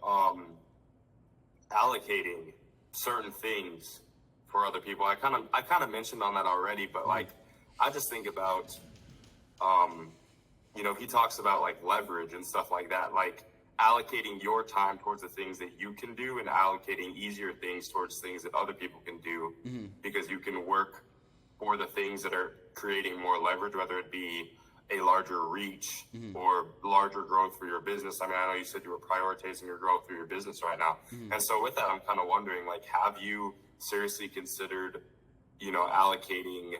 allocating certain things for other people. I kind of mentioned on that already, but like, I just think about, he talks about like leverage and stuff like that, like allocating your time towards the things that you can do and allocating easier things towards things that other people can do, because you can work for the things that are creating more leverage, whether it be a larger reach or larger growth for your business. I mean, I know you said you were prioritizing your growth for your business right now. And so with that, I'm kind of wondering, like, have you seriously considered, allocating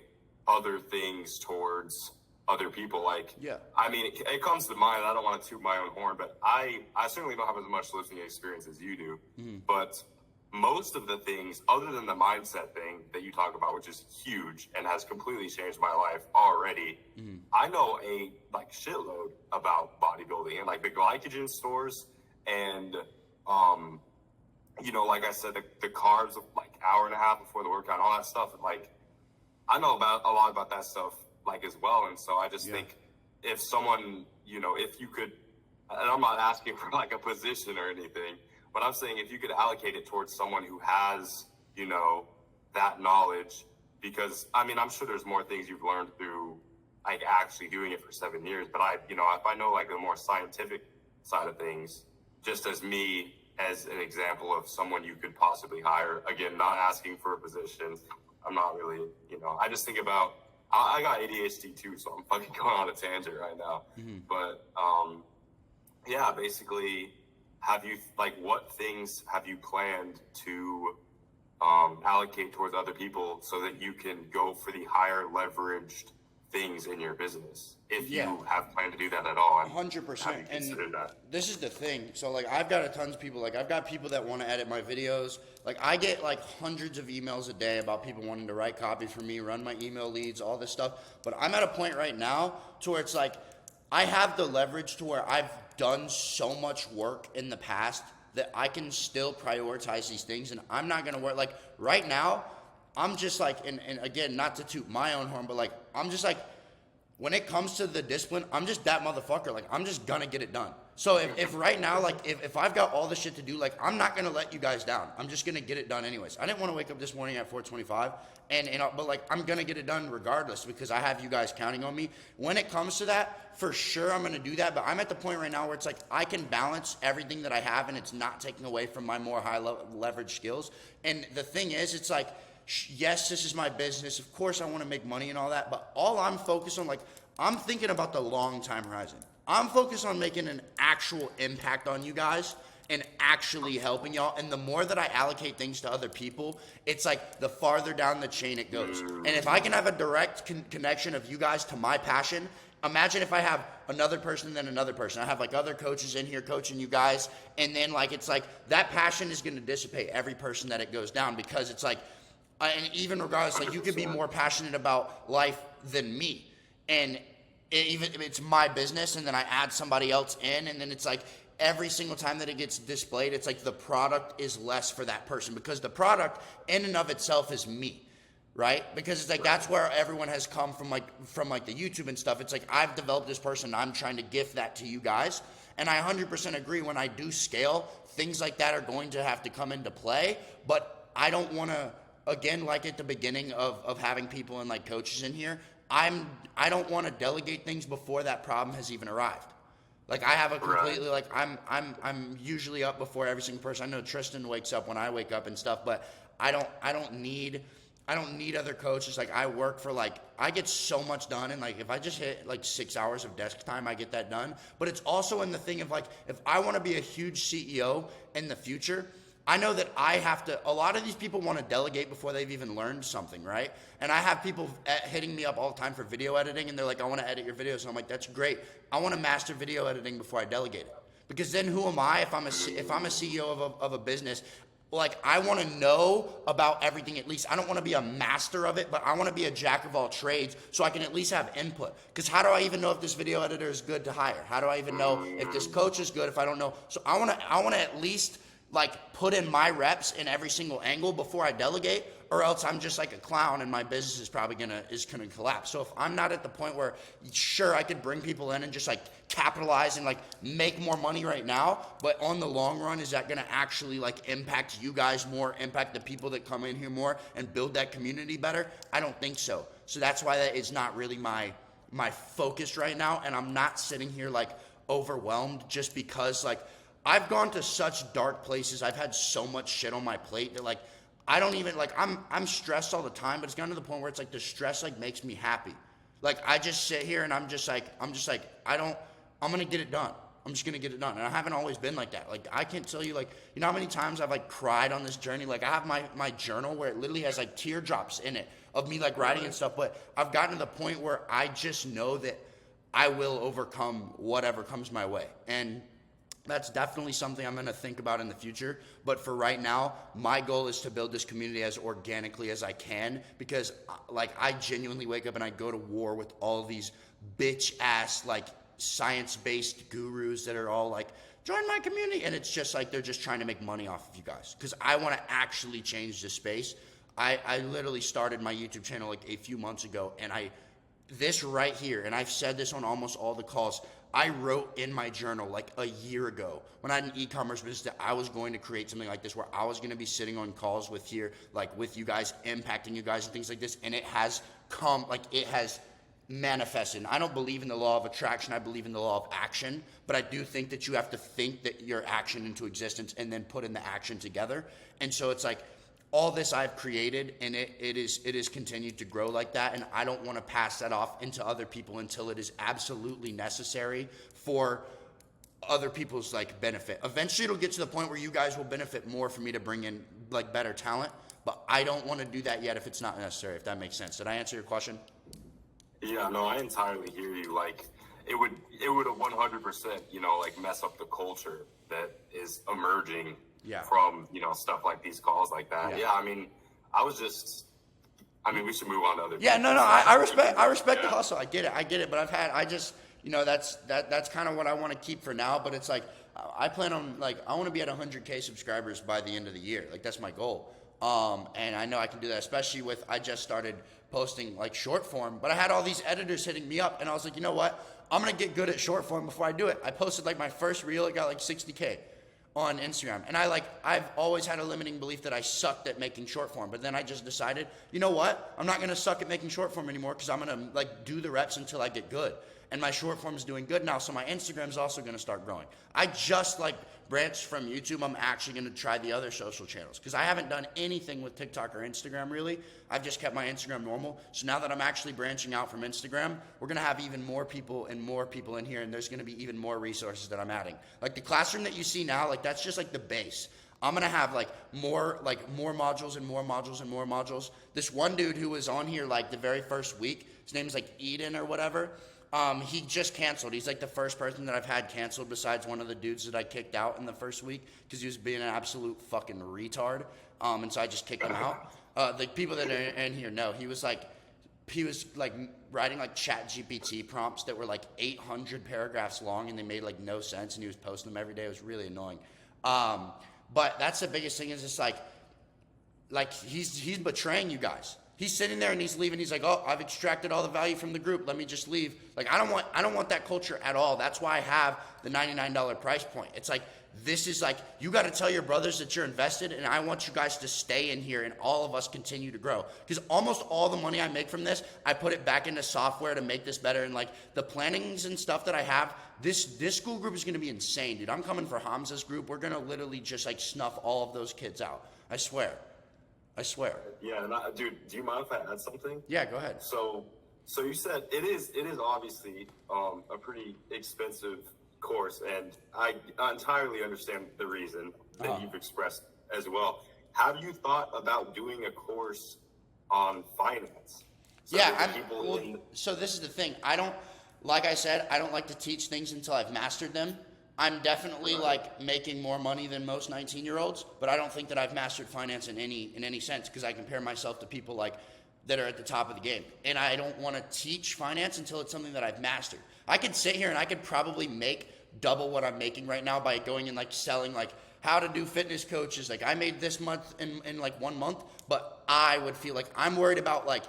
other things towards other people? Like, I mean, it comes to mind. I don't want to toot my own horn, but I certainly don't have as much lifting experience as you do. But most of the things, other than the mindset thing that you talk about, which is huge and has completely changed my life already, I know a shitload about bodybuilding and like the glycogen stores and like I said, the carbs of like hour and a half before the workout, all that stuff. Like, I know about a lot about that stuff like as well. And so I just think if someone, if you could, and I'm not asking for like a position or anything, but I'm saying if you could allocate it towards someone who has, that knowledge, because I mean, I'm sure there's more things you've learned through like actually doing it for 7 years. But if I know like the more scientific side of things, just as me as an example of someone you could possibly hire, again, not asking for a position. I'm not really, I just think about, I got ADHD too, so I'm fucking going on a tangent right now. But basically, what things have you planned to allocate towards other people so that you can go for the higher leveraged things in your business, if you have planned to do that at all? 100%. And this is the thing. So like, I've got a tons of people. Like, I've got people that want to edit my videos. Like, I get like hundreds of emails a day about people wanting to write copy for me, run my email leads, all this stuff. But I'm at a point right now to where it's like, I have the leverage to where I've done so much work in the past that I can still prioritize these things, and I'm not gonna work. Like, right now, I'm just like, and again, not to toot my own horn, but like, I'm just like, when it comes to the discipline, I'm just that motherfucker. Like, I'm just gonna get it done. So if right now, like, if I've got all the shit to do, like, I'm not gonna let you guys down. I'm just gonna get it done anyways. I didn't want to wake up this morning at 4:25, but like, I'm gonna get it done regardless because I have you guys counting on me. When it comes to that, for sure, I'm gonna do that. But I'm at the point right now where it's like, I can balance everything that I have, and it's not taking away from my more high leverage skills. And the thing is, it's like, yes, this is my business. Of course, I want to make money and all that. But all I'm focused on, like, I'm thinking about the long time horizon. I'm focused on making an actual impact on you guys and actually helping y'all. And the more that I allocate things to other people, it's like the farther down the chain it goes. And if I can have a direct connection of you guys to my passion, imagine if I have another person, then another person. I have like other coaches in here coaching you guys. And then like, it's like that passion is going to dissipate every person that it goes down, because it's like, and even regardless, like, you could be more passionate about life than me. And it's my business, and then I add somebody else in, and then it's like every single time that it gets displayed, it's like the product is less for that person, because the product in and of itself is me, right? Because it's like, that's where everyone has come from the YouTube and stuff. It's like, I've developed this person, I'm trying to gift that to you guys. And I 100% agree, when I do scale, things like that are going to have to come into play. But I don't want to, again, like at the beginning of having people and like coaches in here, I don't want to delegate things before that problem has even arrived. Like I have a completely like I'm usually up before every single person. I know Tristan wakes up when I wake up and stuff, but I don't need other coaches. Like I work for I get so much done, and like if I just hit like 6 hours of desk time, I get that done. But it's also in the thing of like if I want to be a huge CEO in the future, I know that I have to, a lot of these people want to delegate before they've even learned something, right? And I have people hitting me up all the time for video editing, and they're like, I want to edit your videos. And I'm like, that's great. I want to master video editing before I delegate it. Because then who am I if I'm a CEO of a business? Like, I want to know about everything at least. I don't want to be a master of it, but I want to be a jack of all trades so I can at least have input. Because how do I even know if this video editor is good to hire? How do I even know if this coach is good if I don't know? So I want to at least like put in my reps in every single angle before I delegate, or else I'm just like a clown and my business is probably gonna collapse. So if I'm not at the point where, sure, I could bring people in and just like capitalize and like make more money right now, but on the long run, is that gonna actually like impact you guys more, impact the people that come in here more, and build that community better? I don't think so. So that's why that is not really my focus right now, and I'm not sitting here like overwhelmed just because like I've gone to such dark places. I've had so much shit on my plate that like I don't even like I'm stressed all the time, but it's gotten to the point where it's like the stress like makes me happy. Like I just sit here and I'm just like I'm gonna get it done. I'm just gonna get it done. And I haven't always been like that. Like I can't tell you like, you know how many times I've like cried on this journey? Like I have my journal where it literally has like teardrops in it of me like writing and stuff, but I've gotten to the point where I just know that I will overcome whatever comes my way. And that's definitely something I'm going to think about in the future. But for right now, my goal is to build this community as organically as I can, because like I genuinely wake up and I go to war with all these bitch ass like science-based gurus that are all like, join my community. And it's just like, they're just trying to make money off of you guys. Because I want to actually change this space. I literally started my YouTube channel like a few months ago, and this right here, and I've said this on almost all the calls, I wrote in my journal like a year ago when I had an e-commerce business that I was going to create something like this, where I was going to be sitting on calls with you guys, impacting you guys and things like this. And it has come, like it has manifested. I don't believe in the law of attraction. I believe in the law of action, but I do think that you have to think that your action into existence and then put in the action together. And so it's like, all this I've created, and it is continued to grow like that, and I don't want to pass that off into other people until it is absolutely necessary for other people's like benefit. Eventually it'll get to the point where you guys will benefit more for me to bring in like better talent, but I don't want to do that yet if it's not necessary, if that makes sense. Did I answer your question? Yeah, no, I entirely hear you. Like it would 100%, you know, like mess up the culture that is emerging from, you know, stuff like these calls like that. Yeah, I mean, we should move on to other Yeah, people. no, I respect the hustle. I get it, but I just, you know, that's kind of what I want to keep for now, but it's like, I plan on, like, I want to be at 100K subscribers by the end of the year. Like, that's my goal. And I know I can do that, especially with, I just started posting, like, short form, but I had all these editors hitting me up, and I was like, you know what? I'm going to get good at short form before I do it. I posted, like, my first reel, it got, like, 60K. On Instagram. And I've always had a limiting belief that I sucked at making short form, but then I just decided, you know what? I'm not going to suck at making short form anymore, because I'm going to like do the reps until I get good. And my short form is doing good now, so my Instagram is also going to start growing. I just like branched from YouTube. I'm actually going to try the other social channels, because I haven't done anything with TikTok or Instagram really. I've just kept my Instagram normal. So now that I'm actually branching out from Instagram, we're going to have even more people in here, and there's going to be even more resources that I'm adding. Like the classroom that you see now, like that's just like the base. I'm going to have like more modules and more modules and more modules. This one dude who was on here like the very first week, his name is like Eden or whatever. He just canceled. He's like the first person that I've had canceled besides one of the dudes that I kicked out in the first week because he was being an absolute fucking retard. And so I just kicked him out. The people that are in here know he was like writing like ChatGPT prompts that were like 800 paragraphs long, and they made like no sense, and he was posting them every day. It was really annoying. But that's the biggest thing, is just like he's betraying you guys. He's sitting there and he's leaving. He's like, oh, I've extracted all the value from the group. Let me just leave. Like, I don't want that culture at all. That's why I have the $99 price point. It's like, this is like, you got to tell your brothers that you're invested, and I want you guys to stay in here and all of us continue to grow. Because almost all the money I make from this, I put it back into software to make this better. And like the plannings and stuff that I have, this school group is going to be insane, dude. I'm coming for Hamza's group. We're going to literally just like snuff all of those kids out. I swear. Yeah, and dude, do you mind if I add something? Yeah, go ahead. So you said it is obviously a pretty expensive course, and I entirely understand the reason that you've expressed as well. Have you thought about doing a course on finance? So this is the thing. Like I said, I don't like to teach things until I've mastered them. I'm definitely like making more money than most 19-year-olds, but I don't think that I've mastered finance in any sense, because I compare myself to people like that are at the top of the game. And I don't want to teach finance until it's something that I've mastered. I could sit here and I could probably make double what I'm making right now by going and like selling like how to do fitness coaches. Like I made this month in like 1 month, but I would feel like I'm worried about like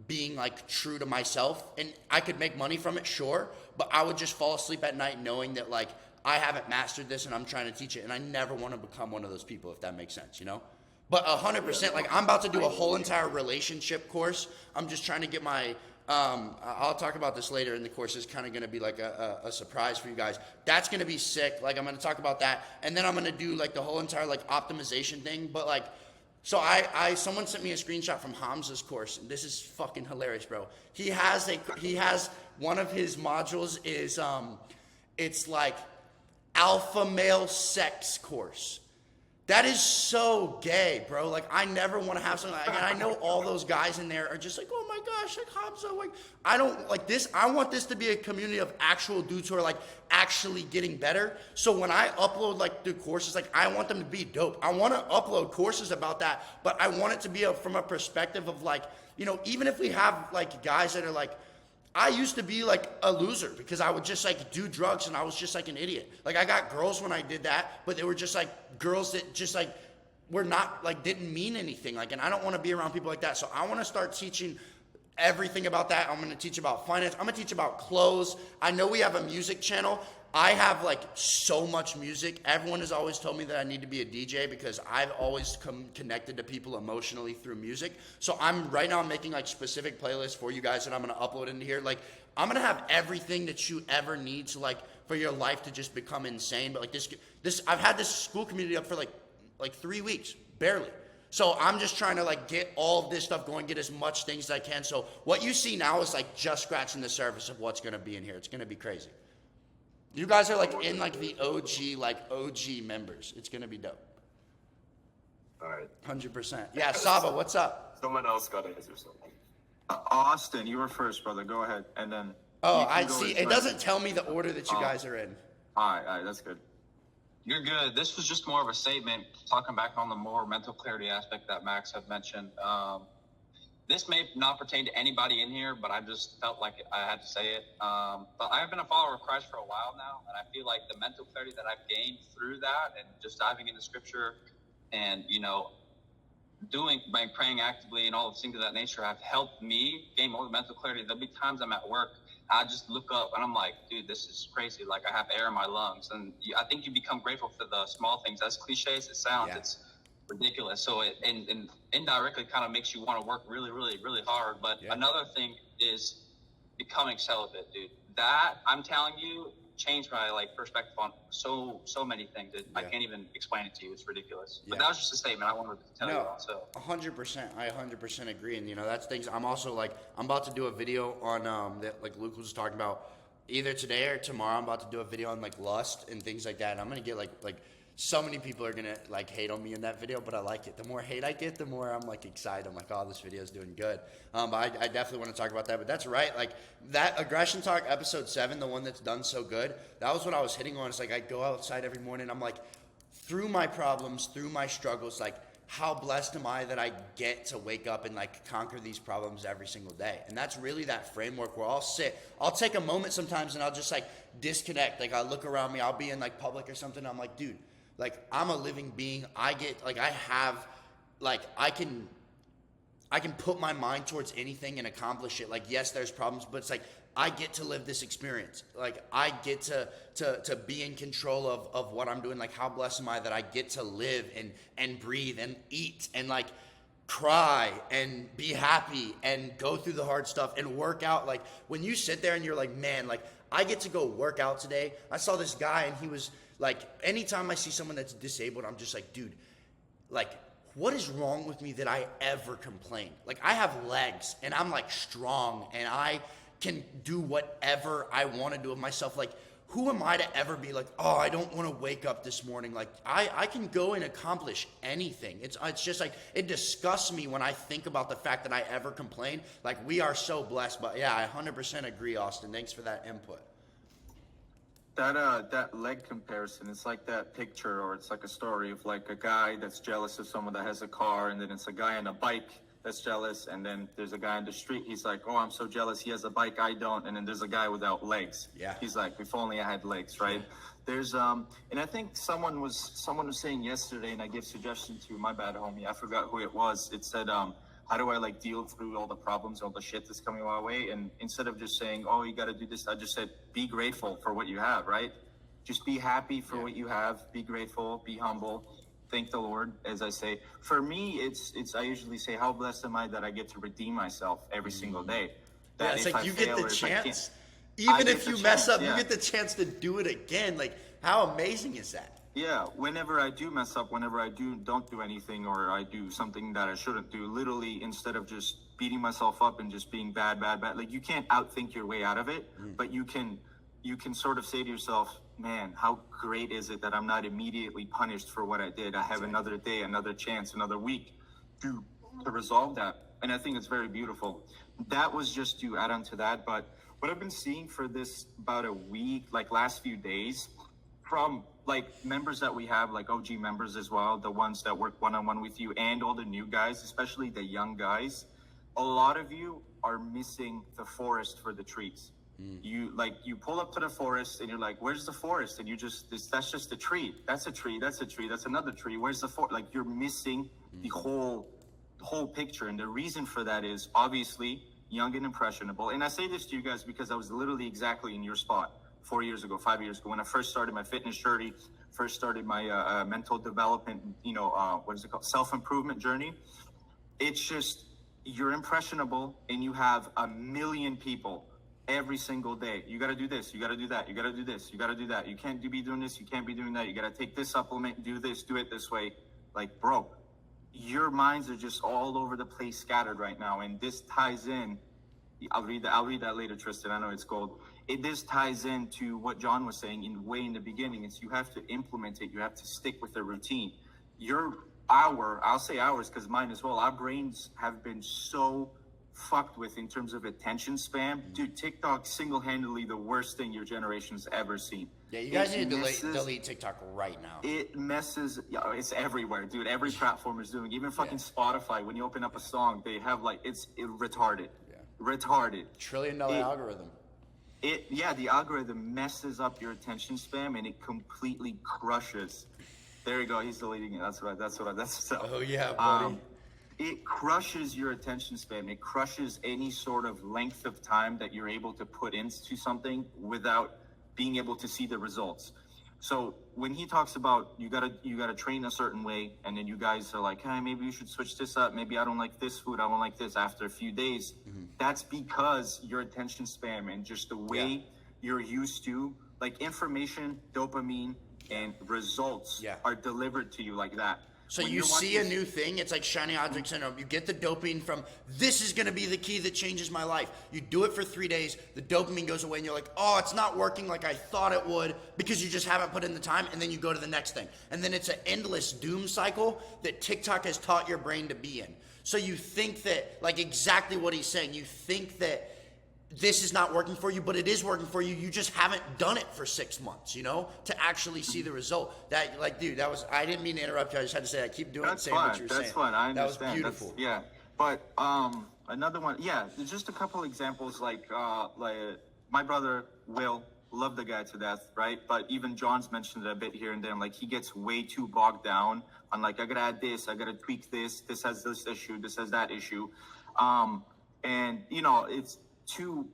being like true to myself, and I could make money from it, sure, but I would just fall asleep at night knowing that like I haven't mastered this and I'm trying to teach it, and I never want to become one of those people, if that makes sense, you know? But 100%, like I'm about to do a whole entire relationship course. I'm just trying to get my, I'll talk about this later in the course. It's kind of going to be like a surprise for you guys. That's going to be sick. Like I'm going to talk about that. And then I'm going to do like the whole entire like optimization thing. But like, so someone sent me a screenshot from Hamza's course, and this is fucking hilarious, bro. He has one of his modules is, it's like alpha male sex course. That is so gay, bro. Like, I never want to have something like, and I know all those guys in there are just like, oh my gosh, like Hamza, like, I don't like this. I want this to be a community of actual dudes who are like actually getting better. So when I upload like the courses, like I want them to be dope. I want to upload courses about that, but I want it to be from a perspective of like, you know, even if we have like guys that are like, I used to be like a loser because I would just like do drugs and I was just like an idiot. Like I got girls when I did that, but they were just like girls that just like were not like didn't mean anything. Like, and I don't want to be around people like that. So I want to start teaching everything about that. I'm going to teach about finance. I'm going to teach about clothes. I know we have a music channel. I have like so much music. Everyone has always told me that I need to be a DJ because I've always connected to people emotionally through music. So I'm making like specific playlists for you guys that I'm going to upload into here. Like I'm going to have everything that you ever need to like for your life to just become insane. But like this, I've had this school community up for like 3 weeks, barely. So I'm just trying to like get all of this stuff going, get as much things as I can. So what you see now is like just scratching the surface of what's going to be in here. It's going to be crazy. You guys are like in like the OG members. It's gonna be dope. All right. 100%. Yeah, Saba, what's up? Someone else got to answer something. Austin, you were first, brother. Go ahead, and then. Oh, I see. It doesn't tell me the order that you guys are in. All right, that's good. You're good. This was just more of a statement, talking back on the more mental clarity aspect that Max had mentioned. This may not pertain to anybody in here, but I just felt like I had to say it. But I've been a follower of Christ for a while now, and I feel like the mental clarity that I've gained through that and just diving into Scripture and, you know, by praying actively and all the things of that nature have helped me gain more mental clarity. There'll be times I'm at work, I just look up and I'm like, dude, this is crazy. Like I have air in my lungs. And I think you become grateful for the small things. As cliche as it sounds, it's ridiculous. So it and indirectly kind of makes you want to work really, really, really hard. But another thing is becoming celibate, dude. That, I'm telling you, changed my like perspective on so many things that I can't even explain it to you. It's ridiculous. But that was just a statement I wanted to tell you about. So 100%. I 100% agree. And you know, that's things I'm also like, I'm about to do a video on that like Luke was talking about either today or tomorrow. I'm about to do a video on like lust and things like that. And I'm gonna get like so many people are gonna like hate on me in that video, but I like it. The more hate I get, the more I'm like excited. I'm like, oh, this video is doing good. But I definitely want to talk about that. But that's right, like that Aggression Talk episode 7, the one that's done so good. That was what I was hitting on. It's like I go outside every morning. I'm like, through my problems, through my struggles, like how blessed am I that I get to wake up and like conquer these problems every single day. And that's really that framework where I'll take a moment sometimes and I'll just like disconnect. Like I'll look around me, I'll be in like public or something. I'm like, dude, like I'm a living being. I I can put my mind towards anything and accomplish it. Like, yes, there's problems, but it's like I get to live this experience. Like, I get to be in control of what I'm doing. Like, how blessed am I that I get to live and breathe and eat and like cry and be happy and go through the hard stuff and work out. Like, when you sit there and you're like, man, like, I get to go work out today. I saw this guy and he was like, anytime I see someone that's disabled, I'm just like, dude, like, what is wrong with me that I ever complain? Like, I have legs and I'm like strong and I can do whatever I want to do with myself. Like, who am I to ever be like, oh, I don't want to wake up this morning? Like, I can go and accomplish anything. It's just like, it disgusts me when I think about the fact that I ever complain. Like, we are so blessed. But yeah, I 100% agree, Austin. Thanks for that input. That leg comparison, it's like that picture, or it's like a story of like a guy that's jealous of someone that has a car, and then it's a guy on a bike that's jealous, and then there's a guy on the street, he's like, oh, I'm so jealous, he has a bike, I don't, and then there's a guy without legs. Yeah. He's like, if only I had legs, right? There's and I think someone was saying yesterday, and I gave suggestion to my bad homie, I forgot who it was. It said, how do I like deal through all the problems, all the shit that's coming my way? And instead of just saying, oh, you got to do this, I just said, be grateful for what you have, right? Just be happy for what you have. Be grateful, be humble, thank the Lord, as I say. For me, it's I usually say, how blessed am I that I get to redeem myself every single day? Yeah, That it's if like I you fail get or the if I chance. can't- I Even get if the you mess chance, up, yeah. you get the chance to do it again. Like, how amazing is that? Yeah, whenever I do mess up, whenever I don't do anything, or I do something that I shouldn't do, literally, instead of just beating myself up and just being bad, like, you can't outthink your way out of it, but you can sort of say to yourself, man, how great is it that I'm not immediately punished for what I did? I have another day, another chance, another week to resolve that. And I think it's very beautiful. That was just to add on to that. But what I've been seeing for this about a week, like last few days, from like members that we have, like OG members as well, the ones that work one-on-one with you, and all the new guys, especially the young guys, a lot of you are missing the forest for the trees. You pull up to the forest and you're like, where's the forest? And that's just a tree. That's a tree. That's a tree. That's another tree. Where's the forest? Like, you're missing the whole picture. And the reason for that is obviously young and impressionable. And I say this to you guys because I was literally exactly in your spot 4 years ago, 5 years ago, when I first started my fitness journey, first started my mental development, what is it called? Self-improvement journey. It's just, you're impressionable and you have a million people every single day. You got to do this. You got to do that. You got to do this. You got to do that. You can't be doing this. You can't be doing that. You got to take this supplement, do this, do it this way. Like, bro, your minds are just all over the place, scattered right now. And this ties in. I'll read that later, Tristan. I know it's gold. This ties into what John was saying in the beginning. Is you have to implement it. You have to stick with the routine. I'll say ours because mine as well. Our brains have been so fucked with in terms of attention span. Dude, TikTok single-handedly the worst thing your generation's ever seen. Yeah, you guys need to delete TikTok right now. It messes. It's everywhere, dude. Every platform is doing. Even fucking Spotify. When you open up a song, they have like it's retarded. Yeah. Retarded. $1 trillion algorithm. The algorithm messes up your attention span and it completely crushes. There you go. He's deleting it. That's right. Oh yeah, buddy. It crushes your attention span. It crushes any sort of length of time that you're able to put into something without being able to see the results. So when he talks about you gotta train a certain way, and then you guys are like, hey, maybe you should switch this up. Maybe I don't like this food. I don't like this. After a few days, that's because your attention span and just the way you're used to, like, information, dopamine, and results are delivered to you like that. So you see a new thing, it's like shiny object syndrome. You get the dopamine from, this is going to be the key that changes my life. You do it for 3 days, the dopamine goes away, and you're like, oh, it's not working like I thought it would, because you just haven't put in the time, and then you go to the next thing. And then it's an endless doom cycle that TikTok has taught your brain to be in. So you think that, like exactly what he's saying, you think that this is not working for you, but it is working for you. You just haven't done it for 6 months, to actually see the result. That, like, dude, I didn't mean to interrupt you. I just had to say, I keep doing That's saying fine. what you're saying. That's fine. I understand. That was beautiful. But another one, there's just a couple examples, like my brother Will, love the guy to death, right? But even John's mentioned it a bit here and there. Like, he gets way too bogged down on, like, I gotta add this, I gotta tweak this, this has this issue, this has that issue. And, you know, it's too,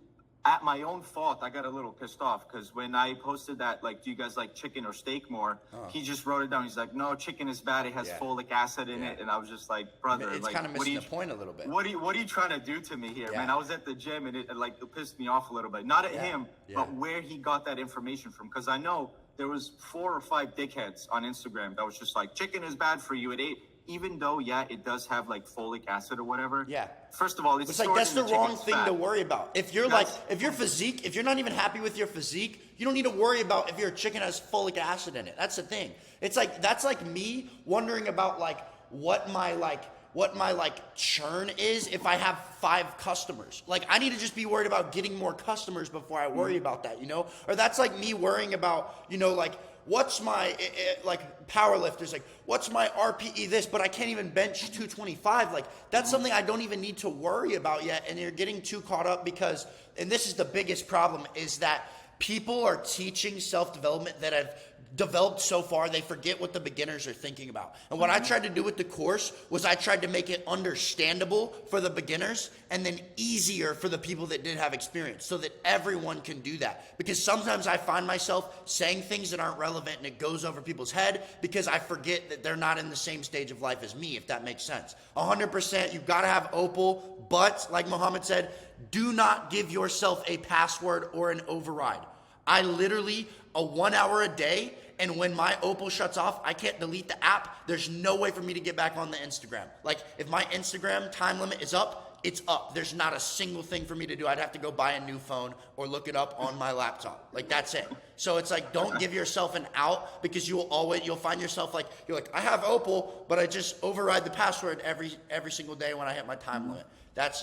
at my own fault, I got a little pissed off because when I posted that, like, do you guys like chicken or steak more? He just wrote it down. He's like, no, chicken is bad. It has folic acid in it. And I was just like, brother, It's like, kind of missing the point a little bit. What are you trying to do to me here, man? I was at the gym and it like it pissed me off a little bit. Not at him, but where he got that information from. Because I know there was 4 or 5 dickheads on Instagram that was just like, chicken is bad for you. It ate. Even though, it does have like folic acid or whatever. Yeah. First of all, it's like that's the wrong thing to worry about. If you're if your physique, if you're not even happy with your physique, you don't need to worry about if your chicken has folic acid in it. That's the thing. It's like that's like me wondering about like what my churn is if I have 5 customers. Like, I need to just be worried about getting more customers before I worry about that, you know? Or that's like me worrying about, you know, like, what's my, like, power lifters, like, what's my RPE this, but I can't even bench 225. Like, that's something I don't even need to worry about yet, and you're getting too caught up because, and this is the biggest problem, is that people are teaching self-development that have developed so far, they forget what the beginners are thinking about. And what I tried to do with the course was I tried to make it understandable for the beginners and then easier for the people that did have experience so that everyone can do that. Because sometimes I find myself saying things that aren't relevant and it goes over people's head because I forget that they're not in the same stage of life as me, if that makes sense. 100%, you've got to have Opal, but like Muhammad said, do not give yourself a password or an override. I literally, 1 hour a day, and when my Opal shuts off, I can't delete the app. There's no way for me to get back on the Instagram. Like, if my Instagram time limit is up, it's up. There's not a single thing for me to do. I'd have to go buy a new phone or look it up on my laptop. Like, that's it. So it's like, don't give yourself an out because you'll find yourself like, you're like, I have Opal, but I just override the password every single day when I hit my time limit.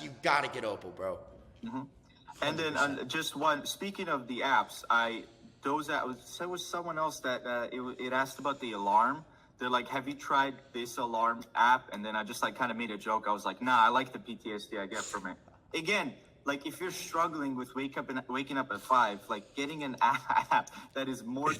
You gotta get Opal, bro. And then just one, speaking of the apps, there was someone else that it asked about the alarm. They're like, have you tried this alarm app? And then I just like kind of made a joke. I was like, nah, I like the PTSD I get from it. Again, like if you're struggling with waking up at 5, like getting an app that is more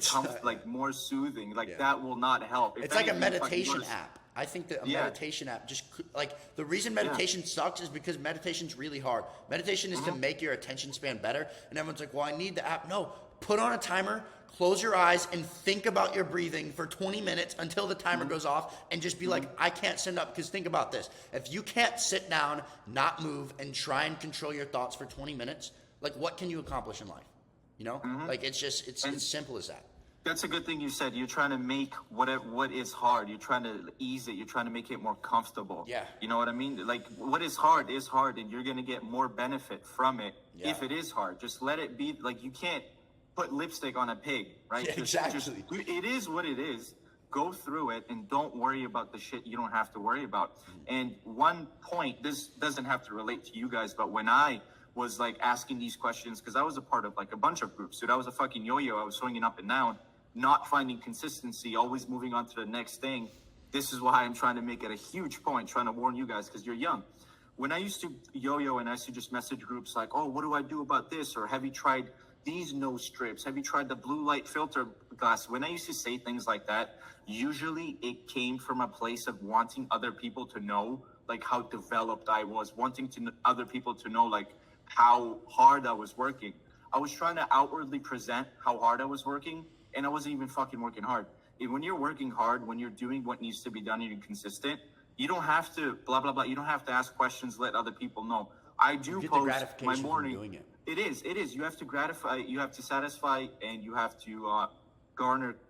like more soothing, like that will not help. It's like a meditation app. I think that a meditation app just like the reason meditation sucks is because meditation's really hard. Meditation is to make your attention span better. And everyone's like, well, I need the app. No, put on a timer, close your eyes and think about your breathing for 20 minutes until the timer goes off and just be like, I can't stand up. Because think about this. If you can't sit down, not move and try and control your thoughts for 20 minutes, like what can you accomplish in life? You know, like it's as simple as that. That's a good thing you said. You're trying to make what is hard. You're trying to ease it. You're trying to make it more comfortable. Yeah. You know what I mean? Like what is hard, and you're gonna get more benefit from it if it is hard. Just let it be. Like you can't put lipstick on a pig, right? Yeah, exactly. It is what it is. Go through it and don't worry about the shit you don't have to worry about. And one point, this doesn't have to relate to you guys, but when I was like asking these questions, because I was a part of like a bunch of groups, dude, I was a fucking yo-yo. I was swinging up and down, not finding consistency, always moving on to the next thing. This is why I'm trying to make it a huge point, trying to warn you guys, because you're young. When I used to yo-yo and I used to just message groups like, oh, what do I do about this? Or have you tried these nose strips? Have you tried the blue light filter glass? When I used to say things like that, usually it came from a place of wanting other people to know like how developed I was, wanting other people to know like how hard I was working. I was trying to outwardly present how hard I was working, and I wasn't even fucking working hard. When you're working hard, when you're doing what needs to be done and you're consistent, you don't have to blah, blah, blah. You don't have to ask questions, let other people know. I do post my morning. Doing it. It is. You have to gratify, you have to satisfy, and you have to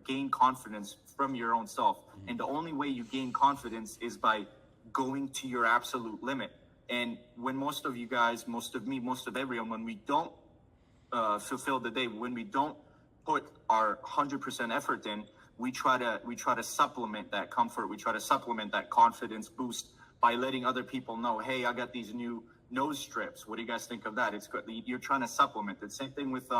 gain confidence from your own self. Mm-hmm. And the only way you gain confidence is by going to your absolute limit. And when most of you guys, most of me, most of everyone, when we don't fulfill the day, when we don't put our 100% effort in, we try to supplement that comfort. We try to supplement that confidence boost by letting other people know, hey, I got these new nose strips. What do you guys think of that? It's good. You're trying to supplement it. Same thing with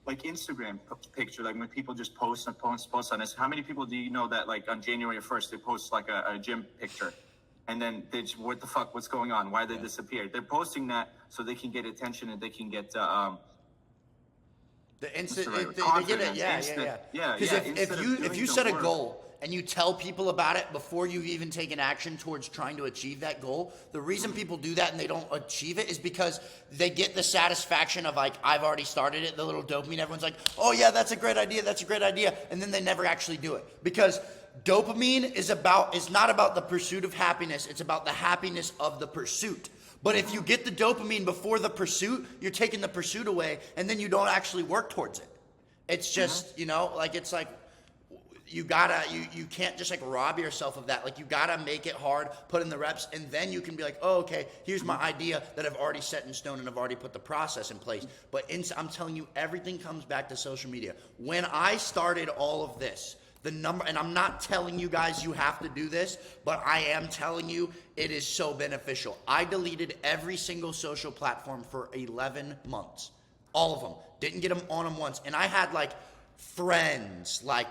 like Instagram picture. Like when people just post on this. How many people do you know that like on January 1st they post like a gym picture, and then they just, what the fuck? What's going on? Why did they disappear? They're posting that so they can get attention and they can get The instant, What's the right they word? get it, Confidence, yeah. instant- Because yeah, if instead of you doing the set a work. goal and you tell people about it before you've even taken action towards trying to achieve that goal, the reason people do that and they don't achieve it is because they get the satisfaction of like, I've already started it, the little dopamine. Everyone's like, oh yeah, that's a great idea, and then they never actually do it. Because dopamine is not about the pursuit of happiness, it's about the happiness of the pursuit. But if you get the dopamine before the pursuit, you're taking the pursuit away, and then you don't actually work towards it. It's just, it's like you can't just like rob yourself of that. Like you gotta make it hard, put in the reps, and then you can be like, oh, okay, here's my idea that I've already set in stone and I've already put the process in place. But I'm telling you, everything comes back to social media. When I started all of this, and I'm not telling you guys you have to do this, but I am telling you it is so beneficial. I deleted every single social platform for 11 months. All of them. Didn't get them on them once. And I had like friends, I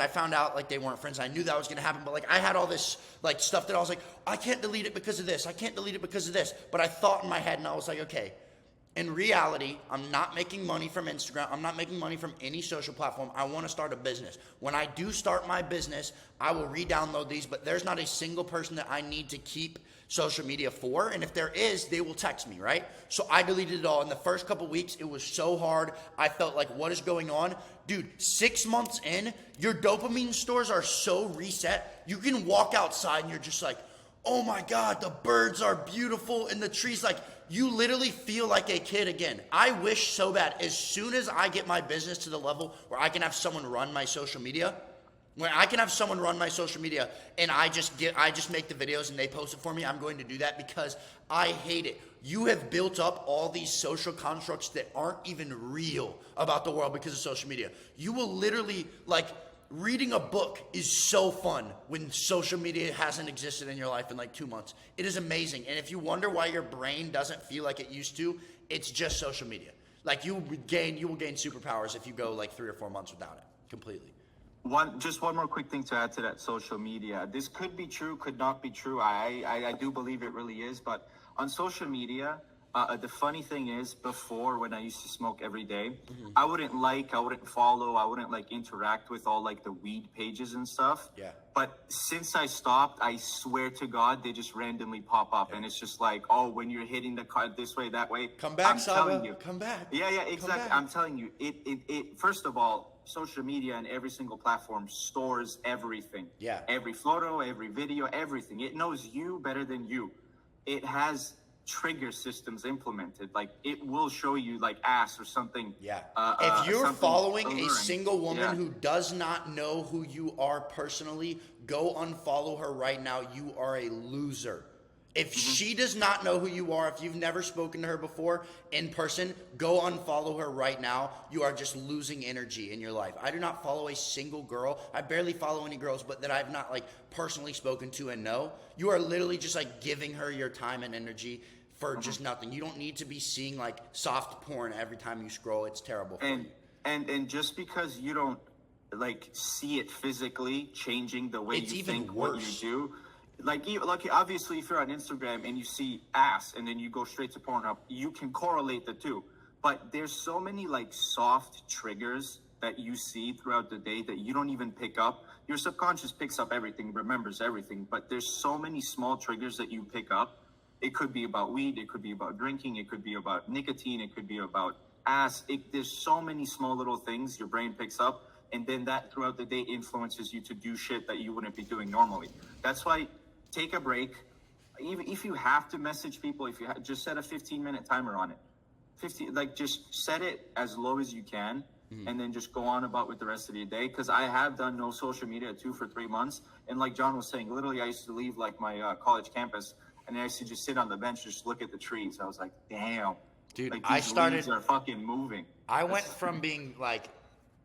found out like they weren't friends. I knew that was going to happen, but like I had all this like stuff that I was like, I can't delete it because of this. I can't delete it because of this. But I thought in my head and I was like, okay, in reality, I'm not making money from Instagram. I'm not making money from any social platform. I want to start a business. When I do start my business, I will re-download these, but there's not a single person that I need to keep social media for. And if there is, they will text me, right? So I deleted it all. In the first couple weeks, it was so hard. I felt like, what is going on? Dude, 6 months in, your dopamine stores are so reset. You can walk outside and you're just like, oh my God, the birds are beautiful and the trees, like, you literally feel like a kid again. I wish so bad, as soon as I get my business to the level where I can have someone run my social media, and I just make the videos and they post it for me, I'm going to do that because I hate it. You have built up all these social constructs that aren't even real about the world because of social media. You will literally, like, reading a book is so fun when social media hasn't existed in your life in like 2 months. It is amazing. And if you wonder why your brain doesn't feel like it used to, it's just social media. Like you will gain superpowers if you go like 3 or 4 months without it completely. One more quick thing to add to that social media. This could be true, could not be true. I do believe it really is. But on social media, the funny thing is, before when I used to smoke every day, I wouldn't follow, I wouldn't like interact with all like the weed pages and stuff. Yeah. But since I stopped, I swear to God, they just randomly pop up, and it's just like, oh, when you're hitting the card this way, that way. Come back, Saba. Come back. Yeah, exactly. I'm telling you, it. First of all, social media and every single platform stores everything. Yeah. Every photo, every video, everything. It knows you better than you. It has trigger systems implemented. Like it will show you like ass or something. Yeah. If you're following alluring. a single woman who does not know who you are personally, go unfollow her right now. You are a loser. If she does not know who you are, if you've never spoken to her before in person, go unfollow her right now. You are just losing energy in your life. I do not follow a single girl. I barely follow any girls, but that I've not like personally spoken to and know. You are literally just like giving her your time and energy for just nothing. You don't need to be seeing like soft porn every time you scroll. It's terrible. And just because you don't like see it physically changing the way you think worse. What you do. Like obviously, if you're on Instagram and you see ass and then you go straight to Pornhub, you can correlate the two. But there's so many like soft triggers that you see throughout the day that you don't even pick up. Your subconscious picks up everything, remembers everything. But there's so many small triggers that you pick up. It could be about weed. It could be about drinking. It could be about nicotine. It could be about ass. There's so many small little things your brain picks up. And then that throughout the day influences you to do shit that you wouldn't be doing normally. That's why take a break. Even if you have to message people, if you just set a 15-minute timer on it. Just set it as low as you can, and then just go on about with the rest of your day. Because I have done no social media for 3 months, and like John was saying, literally I used to leave like my college campus, and I used to just sit on the bench, just look at the trees. I was like, damn, dude, like, these leaves are fucking moving. I went from being like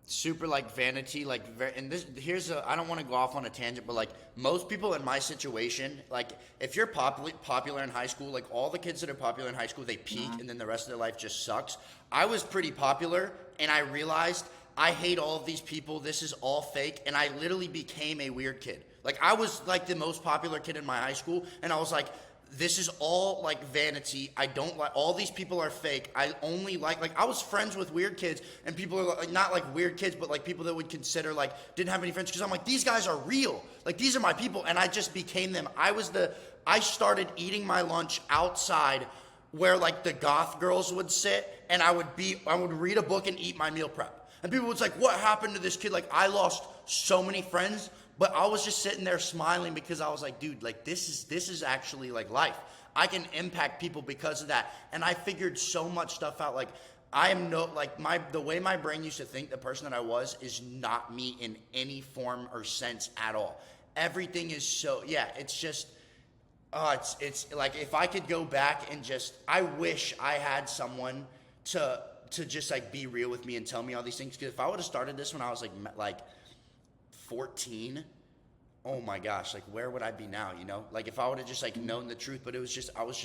super like vanity, like and I don't want to go off on a tangent, but like most people in my situation, like if you're popular in high school, like all the kids that are popular in high school, they peak and then the rest of their life just sucks. I was pretty popular and I realized I hate all of these people. This is all fake. And I literally became a weird kid. Like I was like the most popular kid in my high school, and I was like, this is all like vanity. I don't like, all these people are fake. I only like I was friends with weird kids, and people are like, not like weird kids, but like people that would consider like didn't have any friends, because I'm like, these guys are real. Like, these are my people, and I just became them. I started eating my lunch outside where like the goth girls would sit, and I would read a book and eat my meal prep. And people was like, what happened to this kid? Like, I lost so many friends, but I was just sitting there smiling because I was like, dude, like this is actually like life. I can impact people because of that. And I figured so much stuff out. Like, I am the way my brain used to think, the person that I was is not me in any form or sense at all. Everything is so, it's just, it's like, if I could go back and just, I wish I had someone to just like be real with me and tell me all these things. Because if I would have started this when I was like 14, oh my gosh, like where would I be now? You know, like if I would have just like known the truth. But it was just, I was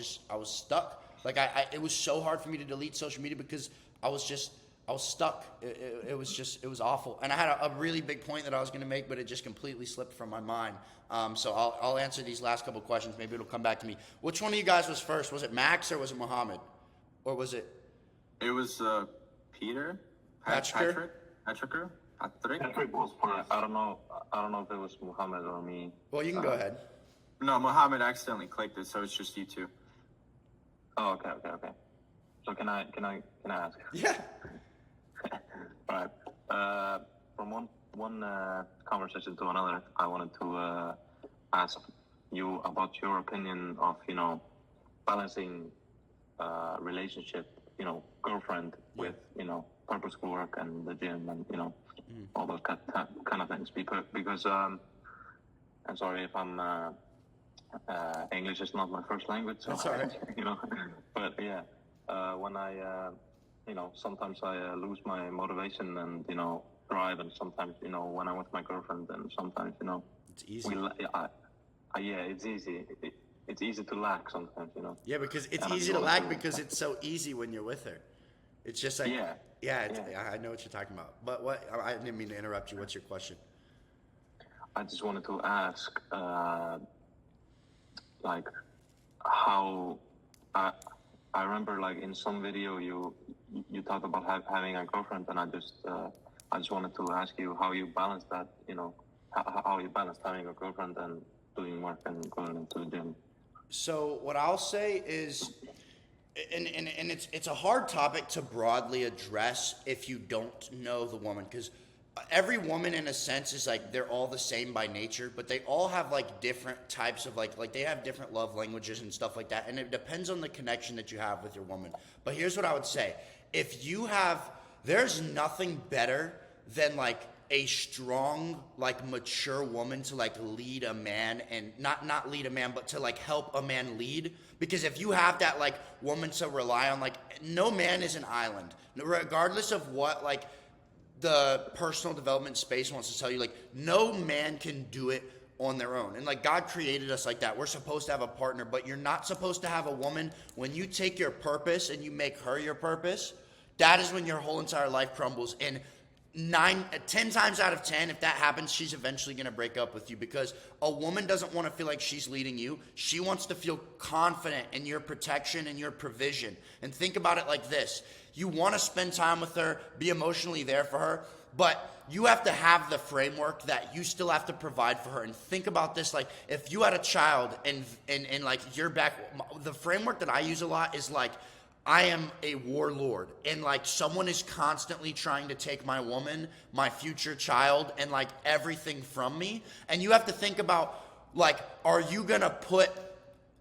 stuck. Like it was so hard for me to delete social media because I was stuck. It was awful. And I had a really big point that I was going to make, but it just completely slipped from my mind. So I'll answer these last couple questions. Maybe it'll come back to me. Which one of you guys was first? Was it Max or was it Muhammad? Or was it? It was Peter. Patricker? Patricker. Patrick was first. I don't know if it was Muhammad or me. Well, you can go ahead. No, Muhammad accidentally clicked it, so it's just you two. Oh, okay. So can I ask? Yeah. All right. From one conversation to another, I wanted to ask you about your opinion of balancing relationship, girlfriend with purpose work and the gym and all those kind of things. Because I'm sorry if I'm English is not my first language, so that's all right. But yeah, when I sometimes I lose my motivation and drive, and sometimes when I'm with my girlfriend, and sometimes it's easy. It's easy. It's easy to lack sometimes, Yeah, because it's easy to lack because it's so easy when you're with her. It's just like I know what you're talking about. But what, I didn't mean to interrupt you. What's your question? I just wanted to ask, like, how I remember, like, in some video you talked about having a girlfriend, and I just wanted to ask you how you balance that, how you balance having a girlfriend and doing work and going into the gym. So what I'll say is, and it's a hard topic to broadly address if you don't know the woman, because every woman in a sense is like, they're all the same by nature, but they all have like different types of like they have different love languages and stuff like that, and it depends on the connection that you have with your woman. But here's what I would say: there's nothing better than like a strong, like mature woman to like lead a man, and not lead a man, but to like help a man lead. Because if you have that like woman to rely on, like no man is an island, regardless of what like the personal development space wants to tell you. Like no man can do it on their own, and like God created us like that. We're supposed to have a partner, but you're not supposed to have a woman. When you take your purpose and you make her your purpose, that is when your whole entire life crumbles. And 10 times out of 10, if that happens, she's eventually going to break up with you, because a woman doesn't want to feel like she's leading you. She wants to feel confident in your protection and your provision. And think about it like this: you want to spend time with her, be emotionally there for her, but you have to have the framework that you still have to provide for her. And think about this: like if you had a child and like you're back, the framework that I use a lot is like, I am a warlord, and like someone is constantly trying to take my woman, my future child, and like everything from me. And you have to think about, like, are you gonna put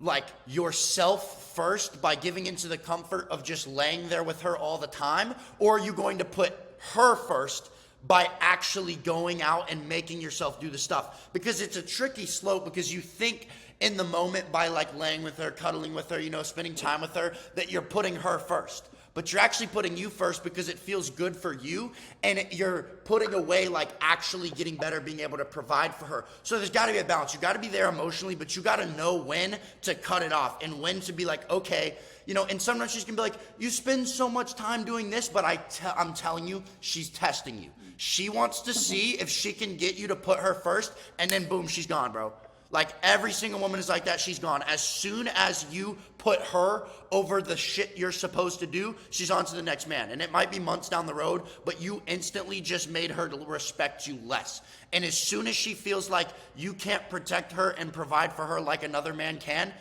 like yourself first by giving into the comfort of just laying there with her all the time? Or are you going to put her first by actually going out and making yourself do the stuff? Because it's a tricky slope, because you think in the moment by like laying with her, cuddling with her, spending time with her, that you're putting her first. But you're actually putting you first because it feels good for you, and you're putting away like actually getting better, being able to provide for her. So there's got to be a balance. You got to be there emotionally, but you got to know when to cut it off and when to be like, okay, and sometimes she's gonna be like, you spend so much time doing this, but I'm telling you, she's testing you. She wants to see if she can get you to put her first, and then boom, she's gone, bro. Like, every single woman is like that. She's gone. As soon as you put her over the shit you're supposed to do, she's on to the next man. And it might be months down the road, but you instantly just made her to respect you less. And as soon as she feels like you can't protect her and provide for her like another man can,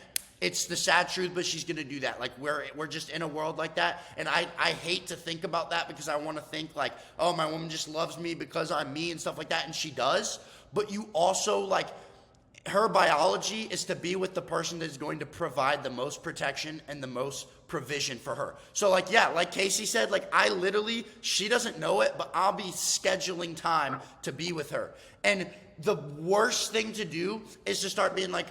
it's the sad truth, but she's going to do that. Like, we're just in a world like that. And I hate to think about that, because I want to think like, oh, my woman just loves me because I'm me and stuff like that. And she does. But you also, like, her biology is to be with the person that is going to provide the most protection and the most provision for her. So, like, yeah, like Casey said, like, I literally, she doesn't know it, but I'll be scheduling time to be with her. And the worst thing to do is to start being like,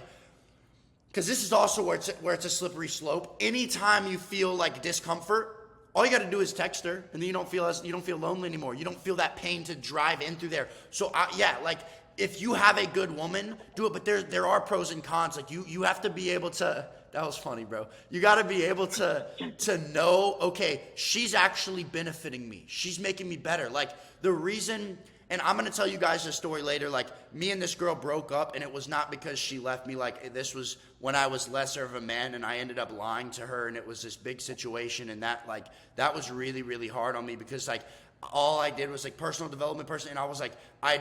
because this is also where it's a slippery slope. Anytime you feel like discomfort, all you got to do is text her, and then you don't feel lonely anymore. You don't feel that pain to drive in through there. So, yeah, like, if you have a good woman, do it. But there are pros and cons. Like, you have to be able to. That was funny, bro. You got to be able to know, okay, she's actually benefiting me. She's making me better. Like, the reason, and I'm going to tell you guys this story later. Like, me and this girl broke up, and it was not because she left me. Like, this was when I was lesser of a man, and I ended up lying to her, and it was this big situation. And that was really, really hard on me, because, like, all I did was, like, personal development person. And I was like, I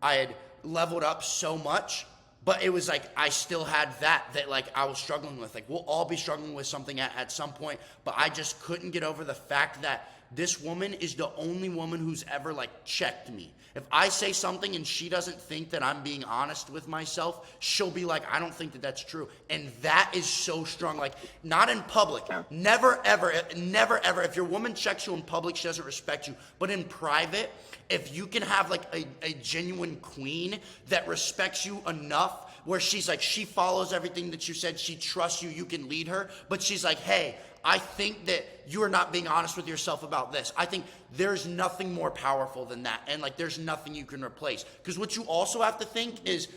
had leveled up so much, but it was like I still had that like I was struggling with. Like, we'll all be struggling with something at some point, but I just couldn't get over the fact that this woman is the only woman who's ever, like, checked me. If I say something and she doesn't think that I'm being honest with myself, she'll be like, I don't think that that's true. And that is so strong. Like, not in public. Never, ever. If your woman checks you in public, she doesn't respect you. But in private, if you can have, like, a genuine queen that respects you enough where she's like, she follows everything that you said, she trusts you, you can lead her, but she's like, hey, I think that you are not being honest with yourself about this. I think there's nothing more powerful than that. And, like, there's nothing you can replace. Because what you also have to think is,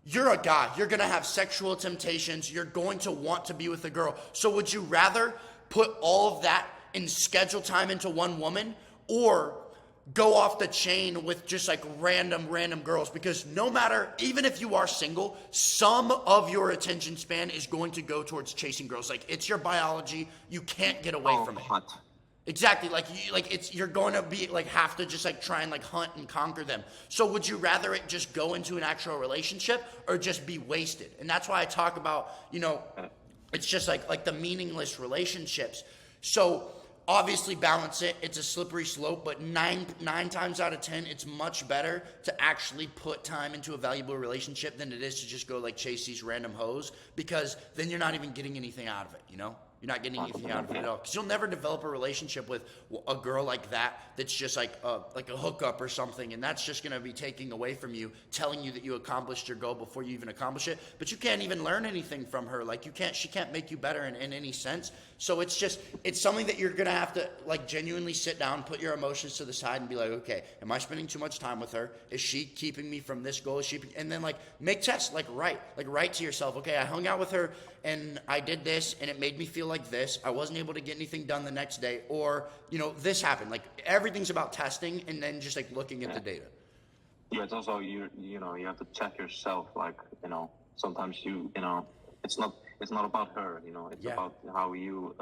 you're a guy. You're going to have sexual temptations. You're going to want to be with a girl. So would you rather put all of that and schedule time into one woman, or go off the chain with just, like, random girls? Because no matter, even if you are single, some of your attention span is going to go towards chasing girls. Like, it's your biology. You can't get away from it. Hunt. Exactly. You're going to be, like, have to just, like, try and, like, hunt and conquer them. So would you rather it just go into an actual relationship, or just be wasted? And that's why I talk about, it's just like the meaningless relationships. So obviously balance it. It's a slippery slope, but nine times out of 10, it's much better to actually put time into a valuable relationship than it is to just go, like, chase these random hoes, because then you're not even getting anything out of it, You're not getting anything out of it at all. Because you'll never develop a relationship with a girl like that that's just like a hookup or something, and that's just going to be taking away from you, telling you that you accomplished your goal before you even accomplish it. But you can't even learn anything from her. Like, she can't make you better in any sense. So it's something that you're going to have to, like, genuinely sit down, put your emotions to the side, and be like, okay, am I spending too much time with her? Is she keeping me from this goal? And then, like, make tests, write to yourself, okay, I hung out with her and I did this and it made me feel like this. I wasn't able to get anything done the next day, or, this happened. Like, everything's about testing and then just, like, looking at the data. Yeah, it's also you have to check yourself. Like, sometimes it's not about her. It's about how you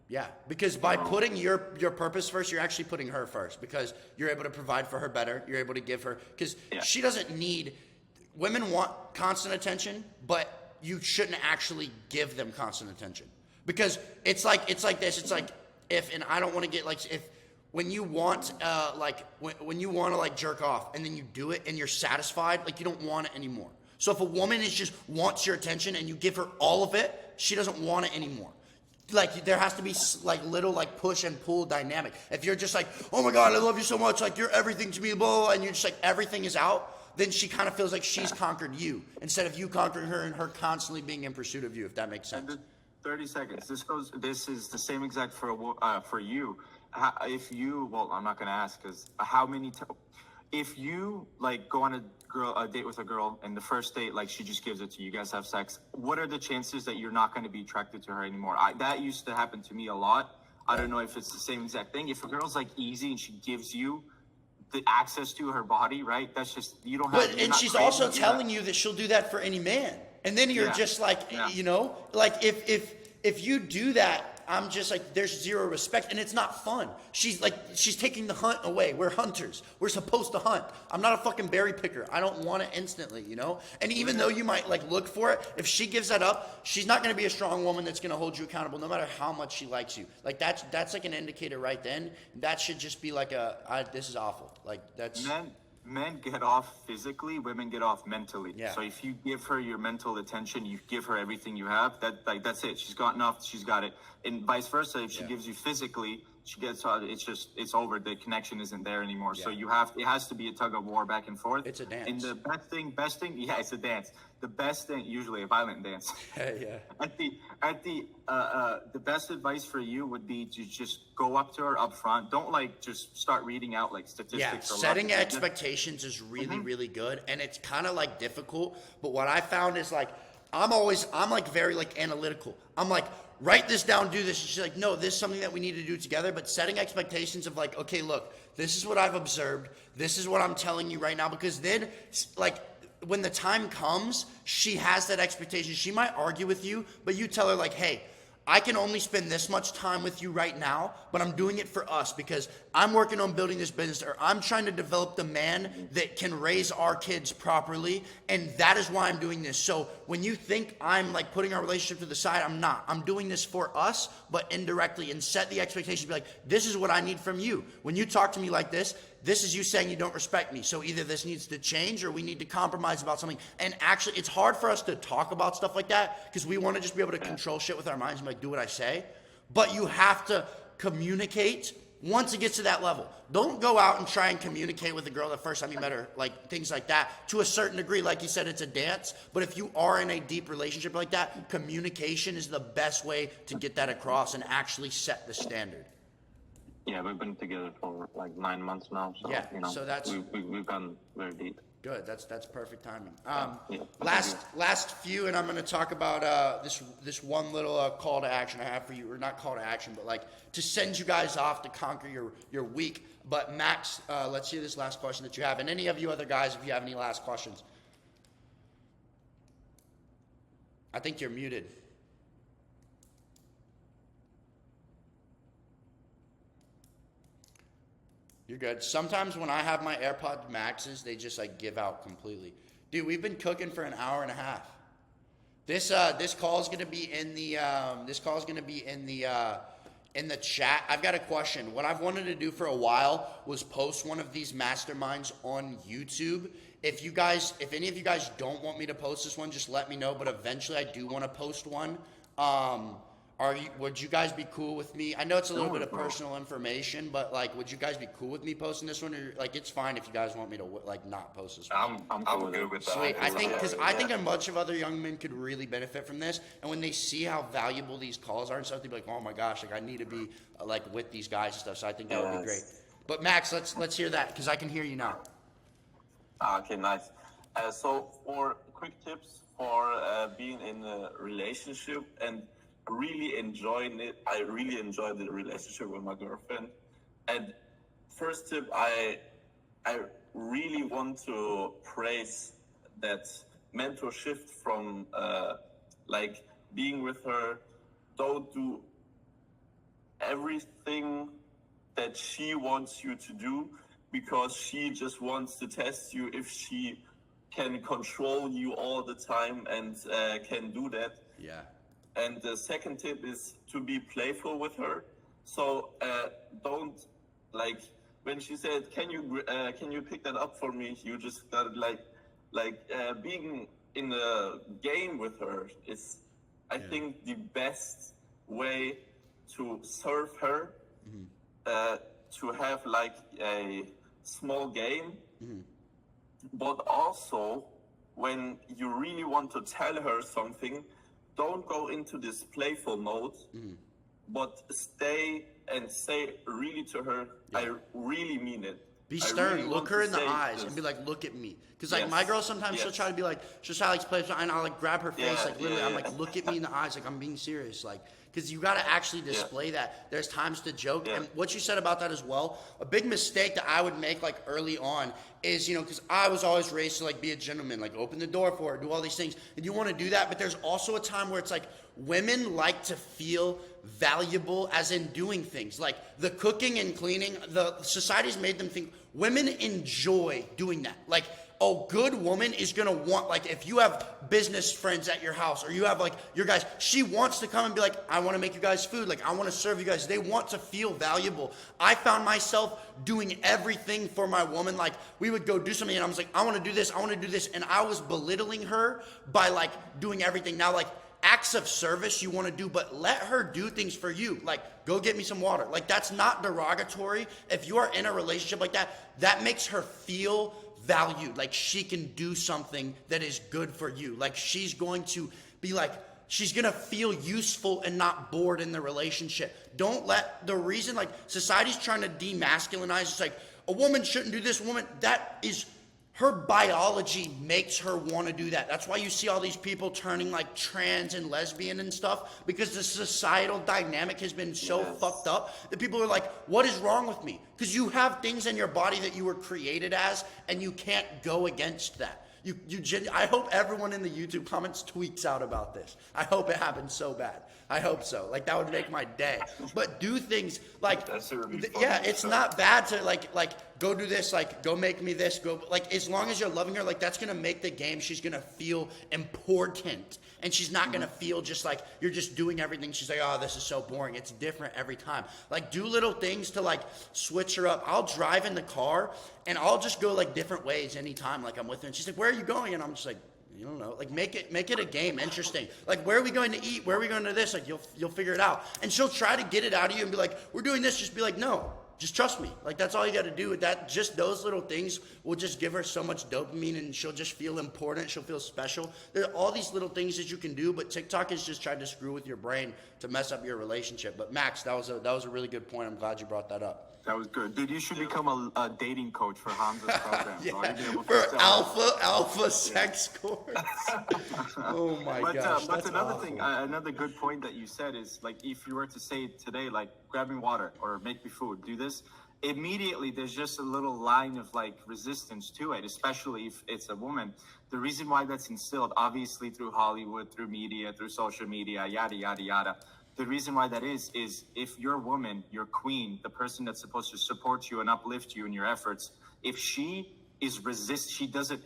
Yeah, because by putting your purpose first, you're actually putting her first, because you're able to provide for her better. You're able to give her, because she doesn't need. Women want constant attention, but you shouldn't actually give them constant attention, because it's like this. It's like and I don't want to get, like, when you want when you want to, like, jerk off and then you do it and you're satisfied, like, you don't want it anymore. So if a woman just wants your attention and you give her all of it, she doesn't want it anymore. Like, there has to be, like, little, like, push and pull dynamic. If you're just like, oh my God, I love you so much, like, you're everything to me, blah, blah, and you're just like, everything is out, then she kind of feels like she's conquered you, instead of you conquering her and her constantly being in pursuit of you, if that makes sense. 30 seconds. This is the same exact for you. If you, well, I'm not going to ask, because if you, like, go on a date with a girl, and the first date, like, she just gives it to you, you guys have sex, what are the chances that you're not going to be attracted to her anymore? That used to happen to me a lot. I don't know if it's the same exact thing. If a girl's, like, easy and she gives you the access to her body, right? That's just, you don't have. But and she's also telling you that she'll do that for any man, and then you're just like, you know, like if you do that, I'm just like, there's zero respect, and it's not fun. She's taking the hunt away. We're hunters. We're supposed to hunt. I'm not a fucking berry picker. I don't want it instantly, you know? And even though you might like look for it, if she gives that up, she's not going to be a strong woman that's going to hold you accountable no matter how much she likes you. Like that's like an indicator right then. That should just be like this is awful. Like that's... Men get off physically, women get off mentally. Yeah. So if you give her your mental attention, you give her everything you have, that's it. She's got enough, she's got it. And vice versa, if she gives you physically, she gets it's over. The connection isn't there anymore. So it has to be a tug of war back and forth. It's a dance. And the best thing, yeah, it's a dance. The best thing, usually a violent dance. Yeah. The best advice for you would be to just go up to her up front. Don't like just start reading out like statistics. Yeah, setting expectations is really, really good, and it's kind of like difficult. But what I found is like I'm like very like analytical. I'm like, write this down, do this. And she's like, no, this is something that we need to do together. But setting expectations of like, okay, look, this is what I've observed. This is what I'm telling you right now, because then like, when the time comes, she has that expectation. She might argue with you, but you tell her like, hey, I can only spend this much time with you right now, but I'm doing it for us because I'm working on building this business, or I'm trying to develop the man that can raise our kids properly, and that is why I'm doing this. So when you think I'm like putting our relationship to the side, I'm not. I'm doing this for us, but indirectly, and set the expectation. Be like, this is what I need from you. When you talk to me like this is you saying you don't respect me. So either this needs to change or we need to compromise about something. And actually, it's hard for us to talk about stuff like that because we want to just be able to control shit with our minds and be like, do what I say. But you have to communicate once it gets to that level. Don't go out and try and communicate with a girl the first time you met her, like things like that. To a certain degree, like you said, it's a dance. But if you are in a deep relationship like that, communication is the best way to get that across and actually set the standard. Yeah, we've been together for like 9 months now, so Yeah, you know, so that's we've gone very deep. good. That's perfect timing. Yeah, Last few, and I'm going to talk about this one little call to action I have for you, or not call to action, but like to send you guys off to conquer your week. But Max, let's hear this last question that you have, and any of you other guys, if you have any last questions. I think you're muted. You're good. Sometimes when I have my AirPod Maxes, they just like give out completely. Dude, we've been cooking for an hour and a half. This call is gonna be in the in the chat. I've got a question. What I've wanted to do for a while was post one of these masterminds on YouTube. If any of you guys don't want me to post this one, just let me know. But eventually, I do want to post one. Would you guys be cool with me? I know it's a little bit of personal information, but like, would you guys be cool with me posting this one? Or like, it's fine if you guys want me to like not post this one. I'm good with that. Sweet. I think a bunch of other young men could really benefit from this, and when they see how valuable these calls are and stuff, they'll be like, oh my gosh, like I need to be like with these guys and stuff. So I think that would be great. But Max, let's hear that because I can hear you now. Okay, nice. So for quick tips for being in a relationship and really enjoying it. I really enjoyed the relationship with my girlfriend. And first tip, I really want to praise that mental shift from like being with her. Don't do everything that she wants you to do because she just wants to test you if she can control you all the time and can do that. Yeah. And the second tip is to be playful with her. So don't like when she said, "Can you pick that up for me?" You just got being in a game with her is, I think, the best way to serve her. To have like a small game, but also when you really want to tell her something. Don't go into this playful mode, but stay and say really to her, I really mean it. Be I stern. really Look want her to in the say eyes this. and be like, look at me. Because like Yes. my girl sometimes she'll Yes. try to be like, she'll try to like play, and I'll like grab her face Yeah, like literally. yeah, I'm yeah. like, look at me in the eyes, like I'm being serious, like. Because you got to actually display that. There's times to joke. Yeah. And what you said about that as well, a big mistake that I would make like early on is, you know, because I was always raised to like be a gentleman, like open the door for her, do all these things. And you want to do that. But there's also a time where it's like women like to feel valuable as in doing things. Like the cooking and cleaning, the society's made them think women enjoy doing that. Like, a good woman is gonna want, like, if you have business friends at your house or you have like your guys, she wants to come and be like, I want to make you guys food, like I want to serve you guys. They want to feel valuable. I found myself doing everything for my woman. Like we would go do something and I was like, I want to do this, I want to do this, and I was belittling her by like doing everything. Now like acts of service you want to do, but let her do things for you. Like go get me some water. Like that's not derogatory. If you are in a relationship like that, that makes her feel valued, like she can do something that is good for you. Like she's going to be like, she's gonna feel useful and not bored in the relationship. Don't let the reason like society's trying to demasculinize, it's like a woman shouldn't do this, woman, that is her biology makes her want to do that. That's why you see all these people turning like trans and lesbian and stuff, because the societal dynamic has been so fucked up that people are like, what is wrong with me? Because you have things in your body that you were created as, and you can't go against that. I hope everyone in the YouTube comments tweaks out about this. I hope it happens so bad. I hope so. Like that would make my day. But do things like, That's really funny. yeah, it's not bad to like go do this, like go make me this, go like as long as you're loving her, like that's gonna make the game. She's gonna feel important, and she's not gonna feel just like you're just doing everything. She's like, oh, this is so boring. It's different every time. Like do little things to like switch her up. I'll drive in the car and I'll just go like different ways anytime like I'm with her. And she's like, where are you going? And I'm just like, you don't know, like make it a game, interesting. Like where are we going to eat? Where are we going to this? Like you'll figure it out. And she'll try to get it out of you and be like, we're doing this. Just be like, no, just trust me. Like that's all you got to do with that. Just those little things will just give her so much dopamine, and she'll just feel important. She'll feel special. There are all these little things that you can do, but TikTok has just tried to screw with your brain to mess up your relationship. But Max, that was a really good point. I'm glad you brought that up. That was good. Dude, you should become a dating coach for Hamza's program. Yeah, bro. You'd be able to for sell. alpha sex course. Oh my gosh, But that's another awful. thing, another good point that you said is like if you were to say today, like grab me water or make me food, do this. Immediately, there's just a little line of like resistance to it, especially if it's a woman. The reason why that's instilled, obviously through Hollywood, through media, through social media, yada yada yada. The reason why that is if your woman, your queen, the person that's supposed to support you and uplift you in your efforts, if she is she doesn't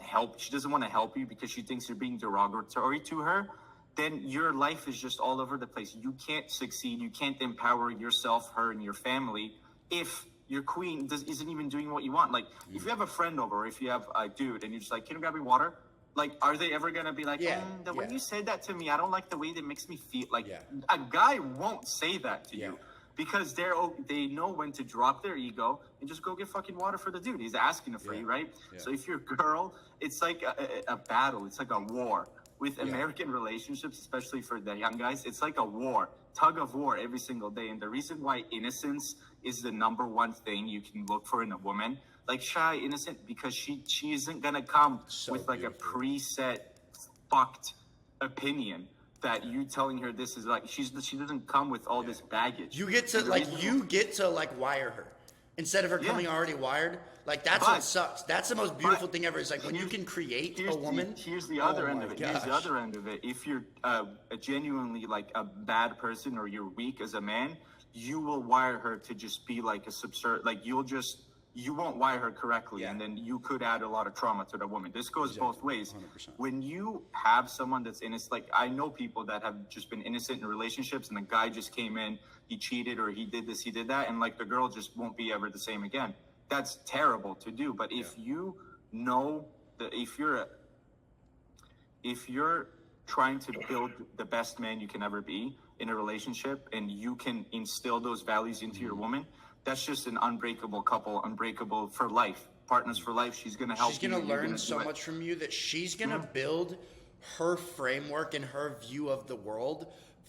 want to help you because she thinks you're being derogatory to her, then your life is just all over the place. You can't succeed. You can't empower yourself, her, and your family if your queen isn't even doing what you want. Like, if you have a friend over, or if you have a dude, and you're just like, can you grab me water? Like, are they ever gonna be like, the way you said that to me, I don't like the way that makes me feel. Like, a guy won't say that to you because they know when to drop their ego and just go get fucking water for the dude. He's asking it for you, right? Yeah. So if you're a girl, it's like a battle. It's like a war. With American relationships, especially for the young guys, it's like a war, tug of war every single day. And the reason why innocence is the number one thing you can look for in a woman, like shy, innocent, because she isn't gonna come with like a preset fucked opinion that you telling her this is like she doesn't come with all this baggage. You get to like wire her instead of her coming already wired. Like that's what sucks. That's the most beautiful thing ever. Is like when you can create a woman. Here's the other end of it. Here's the other end of it. If you're genuinely like a bad person or you're weak as a man, you will wire her to just be like a like you won't wire her correctly, and then you could add a lot of trauma to the woman. This goes both ways. 100%. When you have someone that's innocent, like I know people that have just been innocent in relationships, and the guy just came in, he cheated, or he did this, he did that, and like the girl just won't be ever the same again. That's terrible to do. But if you know that if you're trying to build the best man you can ever be in a relationship, and you can instill those values into your woman, that's just an unbreakable couple, unbreakable for life, partners for life. She's going to help you. She's going to learn so much from you that she's going to build her framework and her view of the world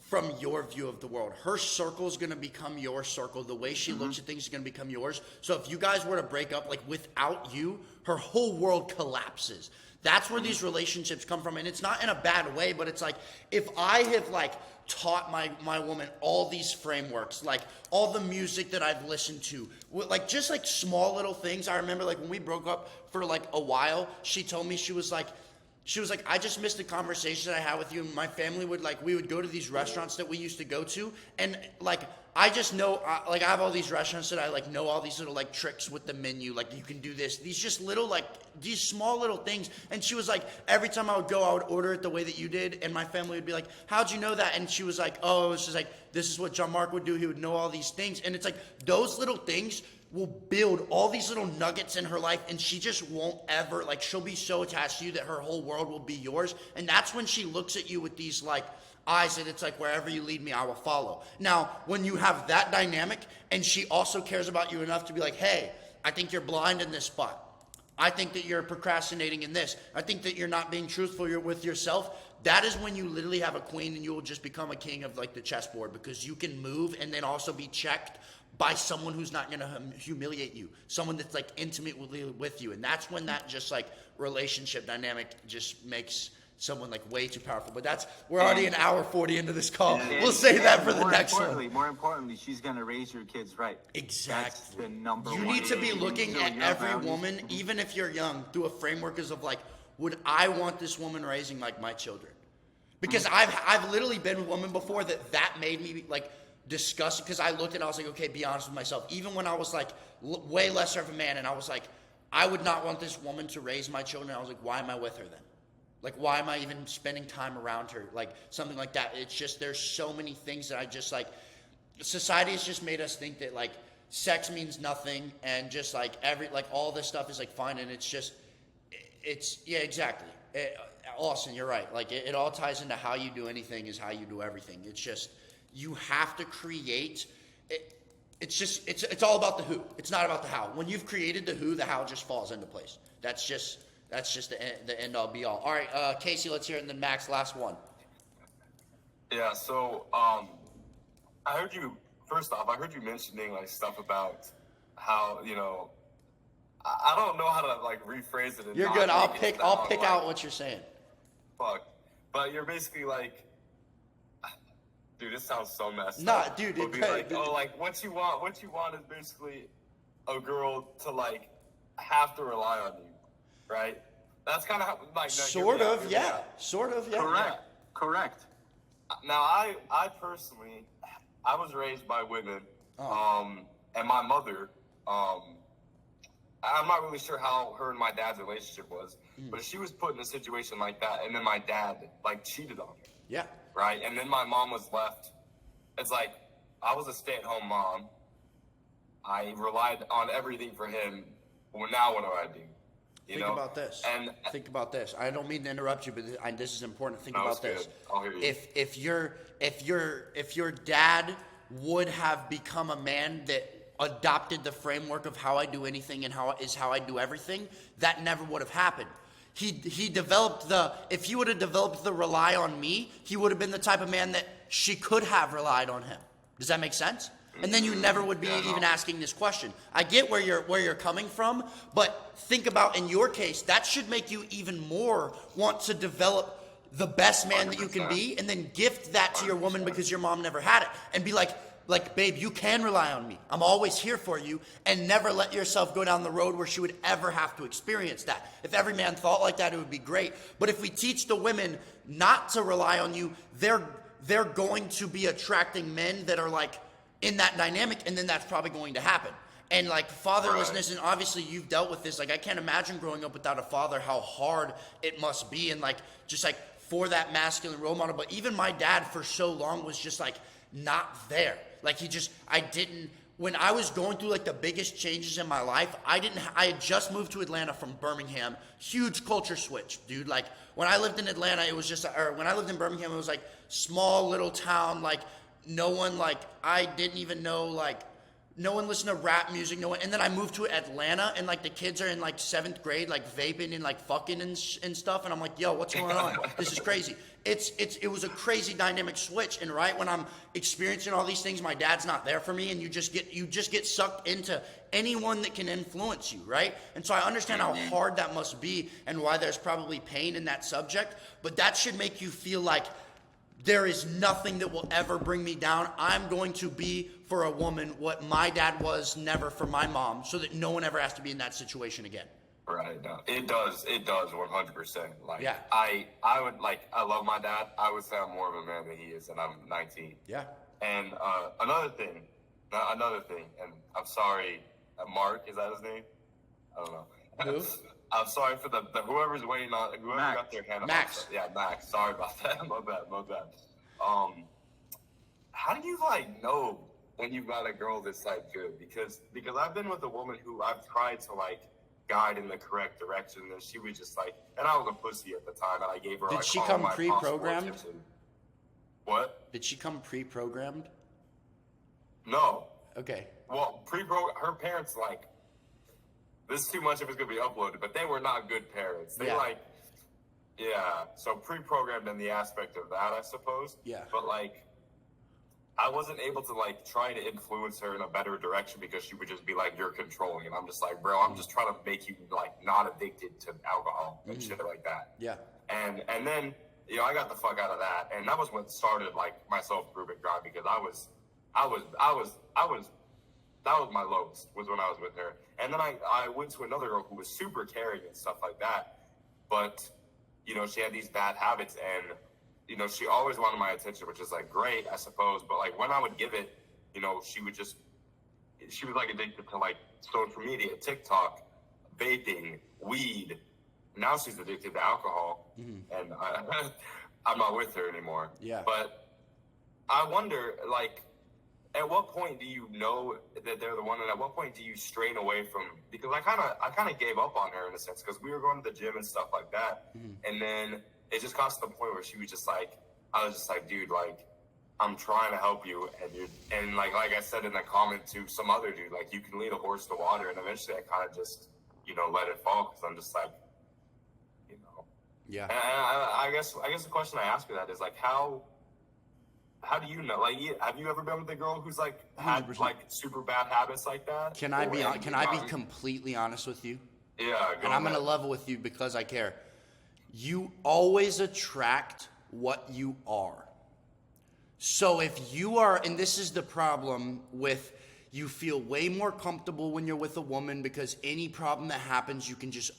from your view of the world. Her circle is going to become your circle. The way she looks at things is going to become yours. So if you guys were to break up, like without you, her whole world collapses. That's where these relationships come from. And it's not in a bad way, but it's like, if I have like taught my woman all these frameworks, like all the music that I've listened to, like just like small little things. I remember like when we broke up for like a while, she told me, she was like, I just missed the conversation I had with you. And my family would like, we would go to these restaurants that we used to go to. And like, I just know, like I have all these restaurants that I like know all these little like tricks with the menu. Like you can do this, these just little like, these small little things. And she was like, every time I would go, I would order it the way that you did. And my family would be like, how'd you know that? And she was like, oh, it was just like, this is what John Mark would do. He would know all these things. And it's like, those little things will build all these little nuggets in her life, and she just won't ever, like, she'll be so attached to you that her whole world will be yours. And that's when she looks at you with these like eyes, and it's like, wherever you lead me, I will follow. Now, when you have that dynamic, and she also cares about you enough to be like, hey, I think you're blind in this spot. I think that you're procrastinating in this. I think that you're not being truthful with yourself. That is when you literally have a queen, and you will just become a king of like the chessboard, because you can move and then also be checked by someone who's not going to humiliate you, someone that's like intimately with you. And that's when that just like relationship dynamic just makes someone like way too powerful. But that's, we're already an hour 40 into this call. We'll save that for the next one. More importantly, she's going to raise your kids right. Exactly. That's the number you one. You need to be looking at every woman, even if you're young, through a framework of like, would I want this woman raising like my children? Because I've literally been with a woman before that made me like disgusted, because I looked and I was like, okay, be honest with myself. Even when I was like way lesser of a man, and I was like, I would not want this woman to raise my children. I was like, why am I with her then? Like, why am I even spending time around her? Like, something like that. It's just, there's so many things that I just like, society has just made us think that like sex means nothing, and just like all this stuff is like fine, and it's just, yeah, exactly. Austin, you're right. Like, it all ties into how you do anything is how you do everything. It's just, you have to create it. It's all about the who. It's not about the how. When you've created the who, the how just falls into place. That's just the end all be all. All right, Casey, let's hear it, and then Max, last one. Yeah. So I heard you. First off, I heard you mentioning like stuff about how, you know, I don't know how to like rephrase it. You're good. I'll pick out what you're saying. Fuck. But you're basically like, dude, this sounds so messed nah, up. Dude, it be like, oh, like what you want is basically a girl to like have to rely on you, right? That's kind of how, like, sort of, yeah. Correct. Now, I personally, I was raised by women, and my mother, I'm not really sure how her and my dad's relationship was, but she was put in a situation like that, and then my dad like cheated on her. Yeah. Right, and then my mom was left. It's like, I was a stay-at-home mom. I relied on everything for him. Well, now what do I do? Think about this. Think about this. I don't mean to interrupt you, but this is important. Think about this. Good. I'll hear you. If your dad would have become a man that adopted the framework of how I do anything and how I do everything, that never would have happened. He developed if he would have developed the rely on me, he would have been the type of man that she could have relied on him. Does that make sense? And then you never would be even asking this question. I get where you're coming from, but think about, in your case, that should make you even more want to develop the best man that you can be, and then gift that to your woman because your mom never had it, and be like, babe, you can rely on me. I'm always here for you, and never let yourself go down the road where she would ever have to experience that. If every man thought like that, it would be great. But if we teach the women not to rely on you, they're going to be attracting men that are like in that dynamic, and then that's probably going to happen. And like fatherlessness, and obviously you've dealt with this. Like, I can't imagine growing up without a father, how hard it must be, and like just like for that masculine role model. But even my dad for so long was just like not there. Like when I was going through like the biggest changes in my life, I had just moved to Atlanta from Birmingham. Huge culture switch, dude. Like when I lived in Atlanta, it was when I lived in Birmingham, it was like small little town, like no one, like I didn't even know like No one listened to rap music. No one. And then I moved to Atlanta, and like the kids are in like 7th grade, like vaping and like fucking and stuff. And I'm like, yo, what's going on? This is crazy. It was a crazy dynamic switch. And right when I'm experiencing all these things, my dad's not there for me, and you just get sucked into anyone that can influence you, right? And so I understand how hard that must be, and why there's probably pain in that subject. But that should make you feel like there is nothing that will ever bring me down. I'm going to be for a woman what my dad was never for my mom, so that no one ever has to be in that situation again. Right. No, it does 100%. Like, yeah. I would, like, I love my dad. I would say I'm more of a man than he is, and I'm 19. Yeah. And another thing, and I'm sorry, Mark, is that his name? I don't know. Who? I'm sorry for the whoever's waiting on, whoever Max. got their hand up. Max. Yeah, Max. Sorry about that. My bad. How do you, like, know when you've got a girl that's, like, good? Because I've been with a woman who I've tried to, like, guide in the correct direction, and she was just like, and I was a pussy at the time, and I gave her, Did like, she all come my possible pre-programmed? tips and- What? Did she come pre-programmed? No. Okay. Well, her parents, like, this is too much if it's going to be uploaded, but they were not good parents. They, so pre-programmed in the aspect of that, I suppose. Yeah. But, like, I wasn't able to, like, try to influence her in a better direction, because she would just be like, you're controlling. And I'm just like, bro, I'm just trying to make you, like, not addicted to alcohol and shit like that. Yeah. And then, you know, I got the fuck out of that. And that was what started, like, my self-improvement grind, because that was my lowest, was when I was with her. And then I went to another girl who was super caring and stuff like that. But, you know, she had these bad habits, and, you know, she always wanted my attention, which is, like, great, I suppose. But, like, when I would give it, you know, she was, like, addicted to, like, social media, TikTok, vaping, weed. Now she's addicted to alcohol, and I'm not with her anymore. Yeah. But I wonder, like, at what point do you know that they're the one, and at what point do you strain away from? Because I kind of gave up on her in a sense, because we were going to the gym and stuff like that, and then it just got to the point where she was just like, I was just like, dude, like, I'm trying to help you, and like I said in the comment to some other dude, like, you can lead a horse to water, and eventually I kind of just, you know, let it fall, because I'm just like, you know. Yeah. And I guess the question I ask you that is, like, how do you know? Like, have you ever been with a girl who's, like, had 100%. like super bad habits like that? Can I be completely honest with you? Yeah. And I'm gonna level with you because I care. You always attract what you are. So if you are, and this is the problem with, you feel way more comfortable when you're with a woman, because any problem that happens, you can just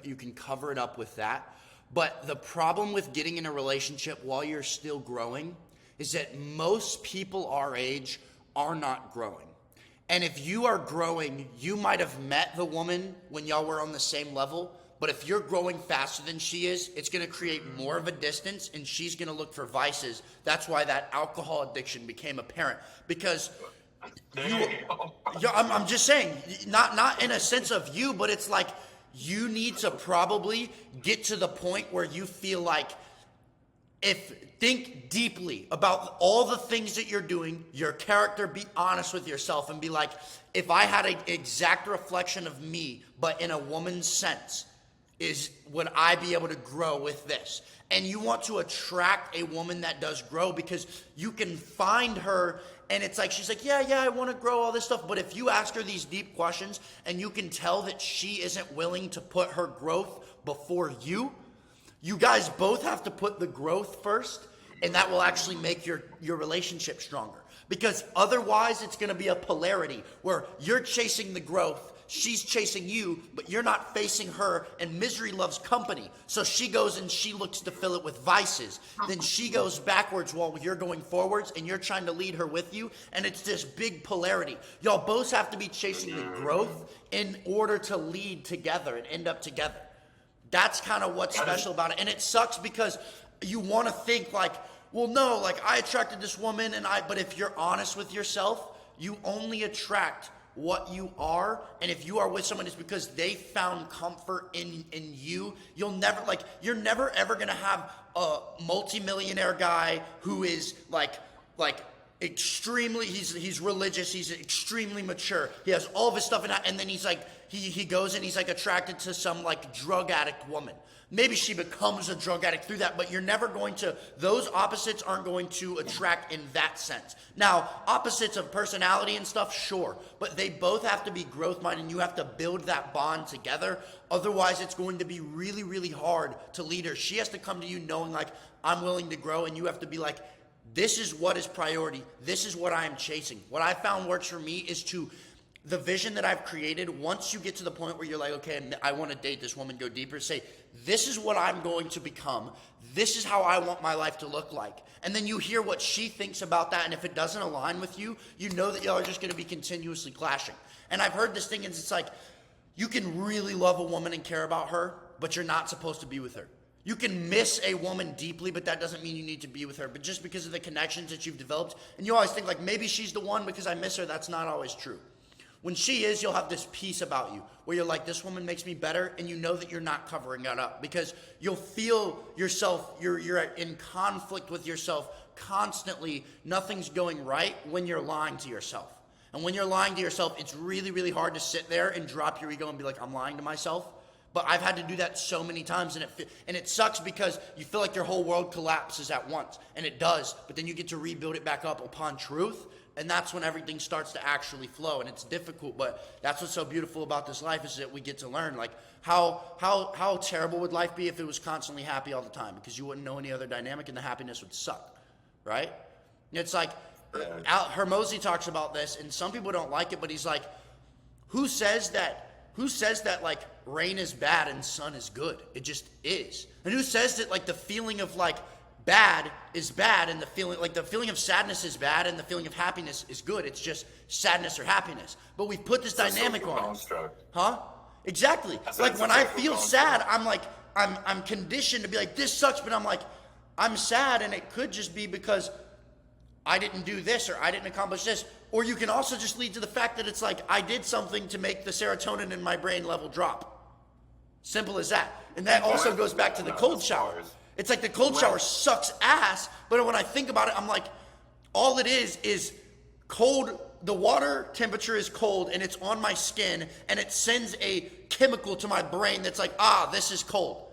you can cover it up with that. But the problem with getting in a relationship while you're still growing is that most people our age are not growing. And if you are growing, you might have met the woman when y'all were on the same level, but if you're growing faster than she is, it's gonna create more of a distance, and she's gonna look for vices. That's why that alcohol addiction became apparent, because I'm just saying, not in a sense of you, but it's like, you need to probably get to the point where you feel like, think deeply about all the things that you're doing, your character, be honest with yourself, and be like, if I had an exact reflection of me, but in a woman's sense, would I be able to grow with this? And you want to attract a woman that does grow, because you can find her and it's like, she's like, yeah, I want to grow, all this stuff. But if you ask her these deep questions and you can tell that she isn't willing to put her growth before you guys both have to put the growth first, and that will actually make your relationship stronger. Because otherwise it's going to be a polarity where you're chasing the growth, she's chasing you, but you're not facing her, and misery loves company. So she goes and she looks to fill it with vices. Then she goes backwards while you're going forwards, and you're trying to lead her with you, and it's this big polarity. Y'all both have to be chasing the growth in order to lead together and end up together. That's kind of what's special about it. And it sucks because you want to think like, well, no, like I attracted this woman, but if you're honest with yourself, you only attract what you are. And if you are with someone, it's because they found comfort in you. You're never ever gonna have a multimillionaire guy who is like extremely, he's religious, he's extremely mature. He has all of his stuff, and then he's like, he goes and he's like attracted to some like drug addict woman. Maybe she becomes a drug addict through that, but you're never going to, those opposites aren't going to attract in that sense. Now, opposites of personality and stuff, sure, but they both have to be growth minded, and you have to build that bond together. Otherwise, it's going to be really, really hard to lead her. She has to come to you knowing like, I'm willing to grow, and you have to be like, this is what is priority. This is what I am chasing. What I found works for me is the vision that I've created, once you get to the point where you're like, okay, I want to date this woman, go deeper, say, this is what I'm going to become. This is how I want my life to look like. And then you hear what she thinks about that, and if it doesn't align with you, you know that y'all are just going to be continuously clashing. And I've heard this thing, and it's like, you can really love a woman and care about her, but you're not supposed to be with her. You can miss a woman deeply, but that doesn't mean you need to be with her. But just because of the connections that you've developed, and you always think like, maybe she's the one because I miss her, that's not always true. When she is, you'll have this peace about you where you're like, this woman makes me better, and you know that you're not covering that up because you'll feel yourself, you're in conflict with yourself constantly. Nothing's going right when you're lying to yourself. And when you're lying to yourself, it's really, really hard to sit there and drop your ego and be like, I'm lying to myself. But I've had to do that so many times, and it sucks because you feel like your whole world collapses at once, and it does. But then you get to rebuild it back up upon truth, and that's when everything starts to actually flow. And it's difficult, but that's what's so beautiful about this life is that we get to learn. Like how terrible would life be if it was constantly happy all the time? Because you wouldn't know any other dynamic, and the happiness would suck, right? It's like Hermosi talks about this, and some people don't like it, but he's like, who says that like rain is bad and sun is good? It just is. And who says that like the feeling of like bad is bad and the feeling of sadness is bad and the feeling of happiness is good? It's just sadness or happiness. But we've put this dynamic on it. Huh? Exactly. Like when I feel sad, I'm like, I'm conditioned to be like, this sucks, but I'm like, I'm sad, and it could just be because I didn't do this or I didn't accomplish this. Or you can also just lead to the fact that it's like I did something to make the serotonin in my brain level drop. Simple as that. And that also goes back to the cold shower. It's like the cold shower sucks ass, but when I think about it, I'm like, all it is cold. The water temperature is cold, and it's on my skin, and it sends a chemical to my brain that's like, this is cold.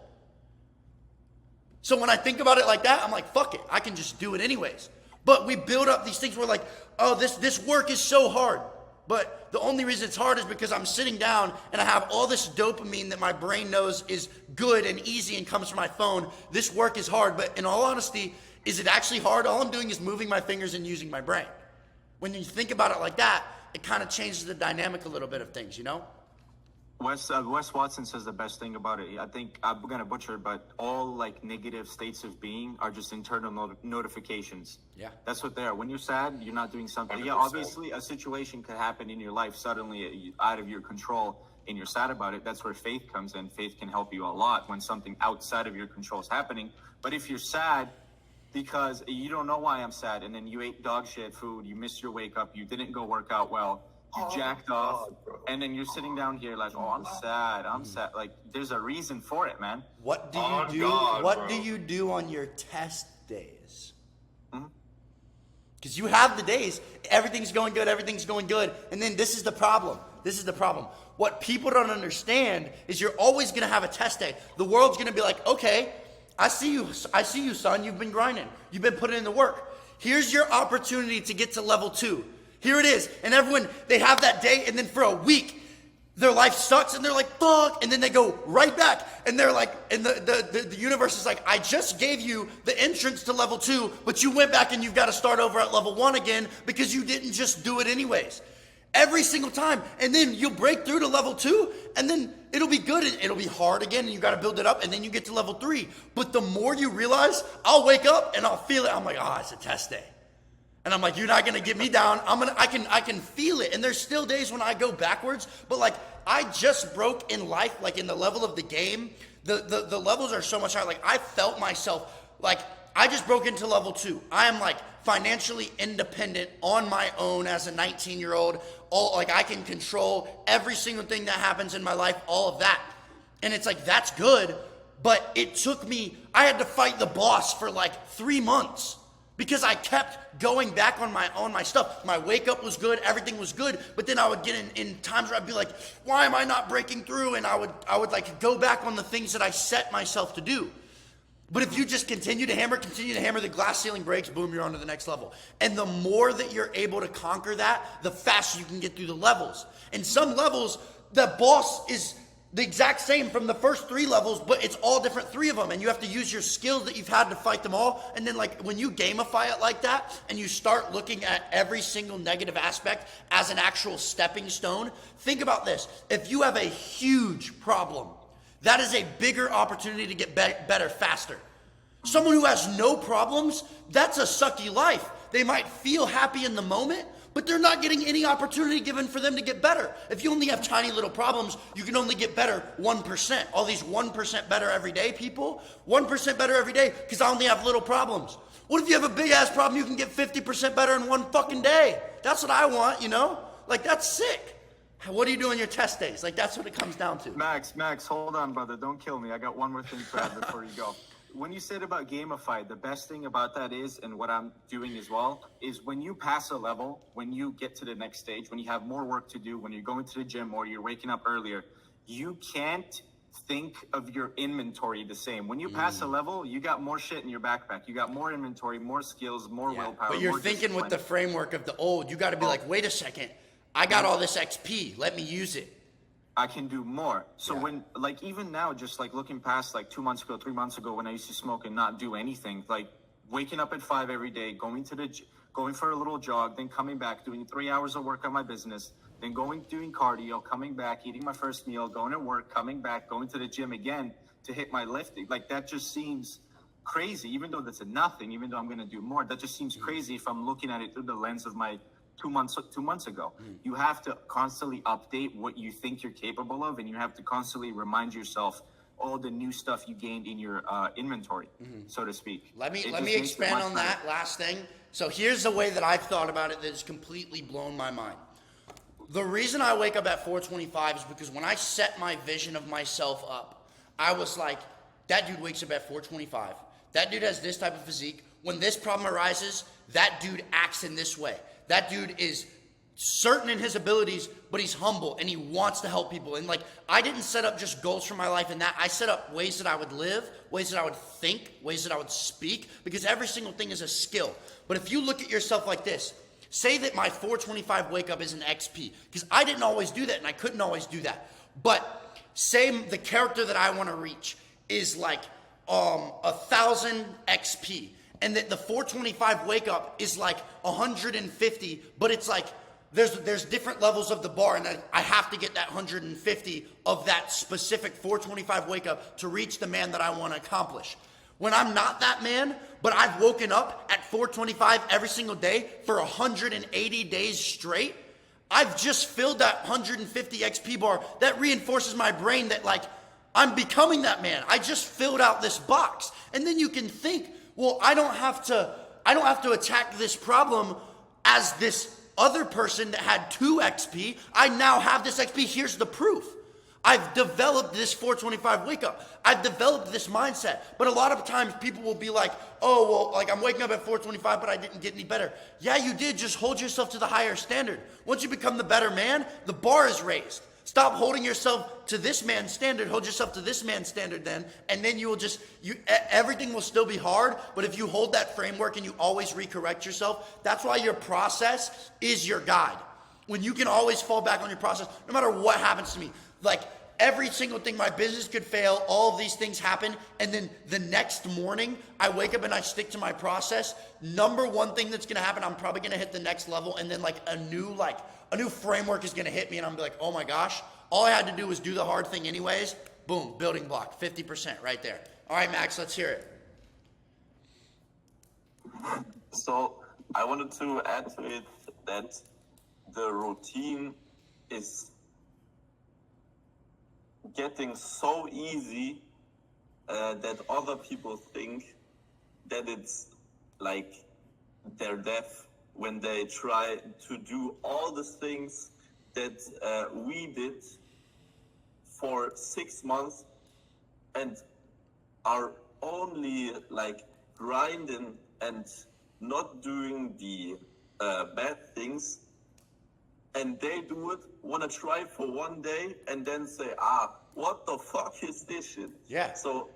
So when I think about it like that, I'm like, fuck it. I can just do it anyways. But we build up these things where like, oh, this work is so hard. But the only reason it's hard is because I'm sitting down and I have all this dopamine that my brain knows is good and easy and comes from my phone. This work is hard, but in all honesty, is it actually hard? All I'm doing is moving my fingers and using my brain. When you think about it like that, it kind of changes the dynamic a little bit of things, you know? Wes Watson says the best thing about it. I think I'm gonna butcher it, but all like negative states of being are just internal notifications. Yeah, that's what they are. When you're sad, you're not doing something. 100%. Yeah, obviously a situation could happen in your life suddenly out of your control, and you're sad about it. That's where faith comes in. Faith can help you a lot when something outside of your control is happening. But if you're sad because you don't know why I'm sad, and then you ate dog shit food, you missed your wake up, you didn't go work out well, you jacked off, and then you're sitting down here like, I'm sad. Like, there's a reason for it, man. What do you do? What do you do on your test days? Because you have the days, everything's going good, and then this is the problem. What people don't understand is you're always going to have a test day. The world's going to be like, okay, I see you, son. You've been grinding. You've been putting in the work. Here's your opportunity to get to level 2. Here it is. And everyone, they have that day, and then for a week, their life sucks, and they're like, fuck, and then they go right back, and they're like, and the universe is like, I just gave you the entrance to level 2, but you went back and you've got to start over at level 1 again because you didn't just do it anyways. Every single time. And then you'll break through to level 2, and then it'll be good, and it'll be hard again, and you got to build it up, and then you get to level 3. But the more you realize, I'll wake up, and I'll feel it. I'm like, it's a test day. And I'm like, you're not gonna get me down. I can feel it. And there's still days when I go backwards, but like I just broke in life, like in the level of the game. The levels are so much higher. Like I felt myself, like I just broke into level 2. I am like financially independent on my own as a 19-year-old. All like I can control every single thing that happens in my life, all of that. And it's like, that's good, but it took me, I had to fight the boss for like 3 months. because I kept going back on my stuff. My wake up was good, everything was good, but then I would get in times where I'd be like, why am I not breaking through? And I would like go back on the things that I set myself to do. But if you just continue to hammer, the glass ceiling breaks, boom, you're on to the next level. And the more that you're able to conquer that, the faster you can get through the levels. And some levels, the boss is the exact same from the first 3 levels, but it's all different 3 of them. And you have to use your skills that you've had to fight them all. And then like when you gamify it like that, and you start looking at every single negative aspect as an actual stepping stone, think about this. If you have a huge problem, that is a bigger opportunity to get better faster. Someone who has no problems, that's a sucky life. They might feel happy in the moment, but they're not getting any opportunity given for them to get better. If you only have tiny little problems, you can only get better 1%. All these 1% better every day people, 1% better every day because I only have little problems. What if you have a big ass problem, you can get 50% better in one fucking day? That's what I want, you know? Like, that's sick. What do you do on your test days? Like, that's what it comes down to. Max, hold on, brother. Don't kill me. I got one more thing to add before you go. When you said about gamify, the best thing about that is, and what I'm doing as well, is when you pass a level, when you get to the next stage, when you have more work to do, when you're going to the gym or you're waking up earlier, you can't think of your inventory the same. When you pass a level, you got more shit in your backpack. You got more inventory, more skills, more willpower. But you're more thinking with the discipline. framework of the old. You got to be like, wait a second. I got all this XP. Let me use it. I can do more. So when, like, even now, just like looking past like 2 months ago, 3 months ago, when I used to smoke and not do anything, like waking up at 5 every day, going for a little jog, then coming back, doing 3 hours of work on my business, then doing cardio, coming back, eating my first meal, going to work, coming back, going to the gym again to hit my lifting. Like, that just seems crazy, even though that's a nothing, even though I'm going to do more. That just seems crazy if I'm looking at it through the lens of my 2 months ago. You have to constantly update what you think you're capable of, and you have to constantly remind yourself all the new stuff you gained in your inventory, so to speak. Let me expand on that last thing. So here's the way that I've thought about it that's completely blown my mind. The reason I wake up at 4:25 is because when I set my vision of myself up, I was like, that dude wakes up at 4:25. That dude has this type of physique. When this problem arises, that dude acts in this way. That dude is certain in his abilities, but he's humble and he wants to help people. And like, I didn't set up just goals for my life and that. I set up ways that I would live, ways that I would think, ways that I would speak, because every single thing is a skill. But if you look at yourself like this, say that my 4:25 wake up is an XP, because I didn't always do that and I couldn't always do that. But say the character that I want to reach is like 1,000 XP. And that the 4:25 wake up is like 150, but it's like there's different levels of the bar, and I have to get that 150 of that specific 4:25 wake up to reach the man that I want to accomplish. When I'm not that man, but I've woken up at 4:25 every single day for 180 days straight, I've just filled that 150 XP bar. That reinforces my brain that like I'm becoming that man. I just filled out this box, and then you can think, well, I don't have to attack this problem as this other person that had 2 XP. I now have this XP. Here's the proof. I've developed this 4:25 wake up. I've developed this mindset. But a lot of times people will be like, oh, well, like I'm waking up at 4:25, but I didn't get any better. Yeah, you did. Just hold yourself to the higher standard. Once you become the better man, the bar is raised. Stop holding yourself to this man's standard. Hold yourself to this man's standard then. And then you will everything will still be hard. But if you hold that framework and you always recorrect yourself, that's why your process is your guide. When you can always fall back on your process, no matter what happens to me. Like every single thing, my business could fail. All of these things happen. And then the next morning, I wake up and I stick to my process. Number one thing that's going to happen, I'm probably going to hit the next level. And then like a new framework is going to hit me and I'm like, oh my gosh, all I had to do was do the hard thing anyways. Boom, building block, 50% right there. All right, Max, let's hear it. So I wanted to add to it that the routine is getting so easy that other people think that it's like they're deaf when they try to do all the things that we did for 6 months and are only like grinding and not doing the bad things, and they do it, want to try for one day, and then say, what the fuck is this shit? Yeah. So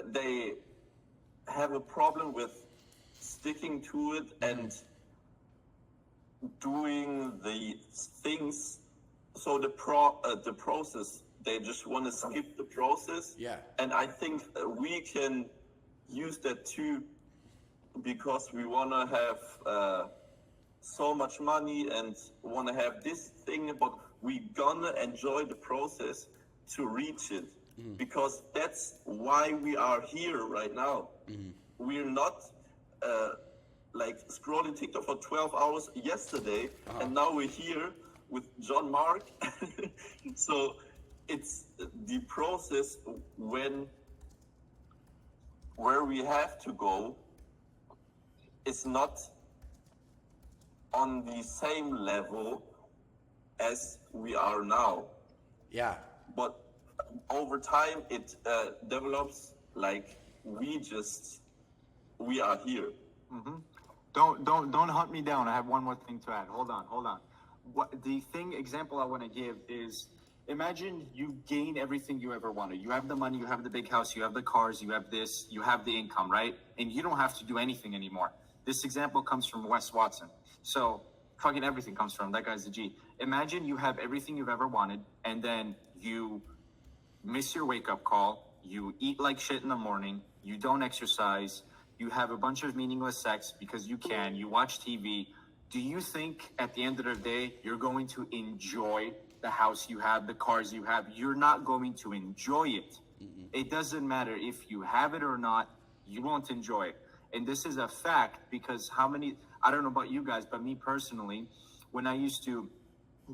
they have a problem with sticking to it and doing the things. So the process, they just want to skip the process. Yeah. And I think we can use that too, because we want to have so much money and want to have this thing, but we gonna enjoy the process to reach it, because that's why we are here right now. We're not like scrolling TikTok for 12 hours yesterday, and now we're here with John Mark. So it's the process where we have to go is not on the same level as we are now. Yeah. But over time, it develops like we are here. Don't hunt me down. I have one more thing to add. Hold on. What the example I want to give is, imagine you gain everything you ever wanted. You have the money, you have the big house, you have the cars, you have this, you have the income, right? And you don't have to do anything anymore. This example comes from Wes Watson. So fucking everything comes from that guy's a G. Imagine you have everything you've ever wanted, and then you miss your wake-up call, you eat like shit in the morning, you don't exercise, you have a bunch of meaningless sex because you can, you watch TV. Do you think at the end of the day, you're going to enjoy the house you have, the cars you have? You're not going to enjoy it. It doesn't matter if you have it or not, you won't enjoy it. And this is a fact, because I don't know about you guys, but me personally, when I used to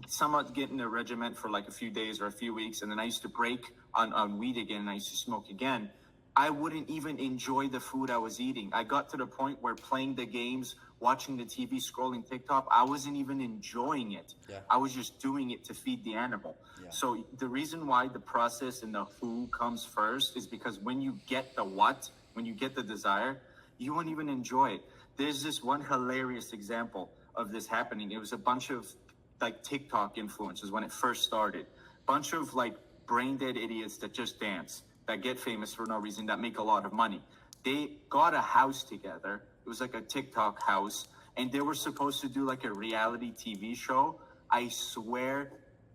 somewhat get in a regiment for like a few days or a few weeks, and then I used to break on weed again, and I used to smoke again, I wouldn't even enjoy the food I was eating. I got to the point where playing the games, watching the TV, scrolling TikTok, I wasn't even enjoying it. Yeah. I was just doing it to feed the animal. Yeah. So the reason why the process and the who comes first is because when you get the what, when you get the desire, you won't even enjoy it. There's this one hilarious example of this happening. It was a bunch of like TikTok influencers when it first started. Bunch of like brain dead idiots that just dance, that get famous for no reason, that make a lot of money. They got a house together. It was like a TikTok house, and they were supposed to do like a reality TV show. I swear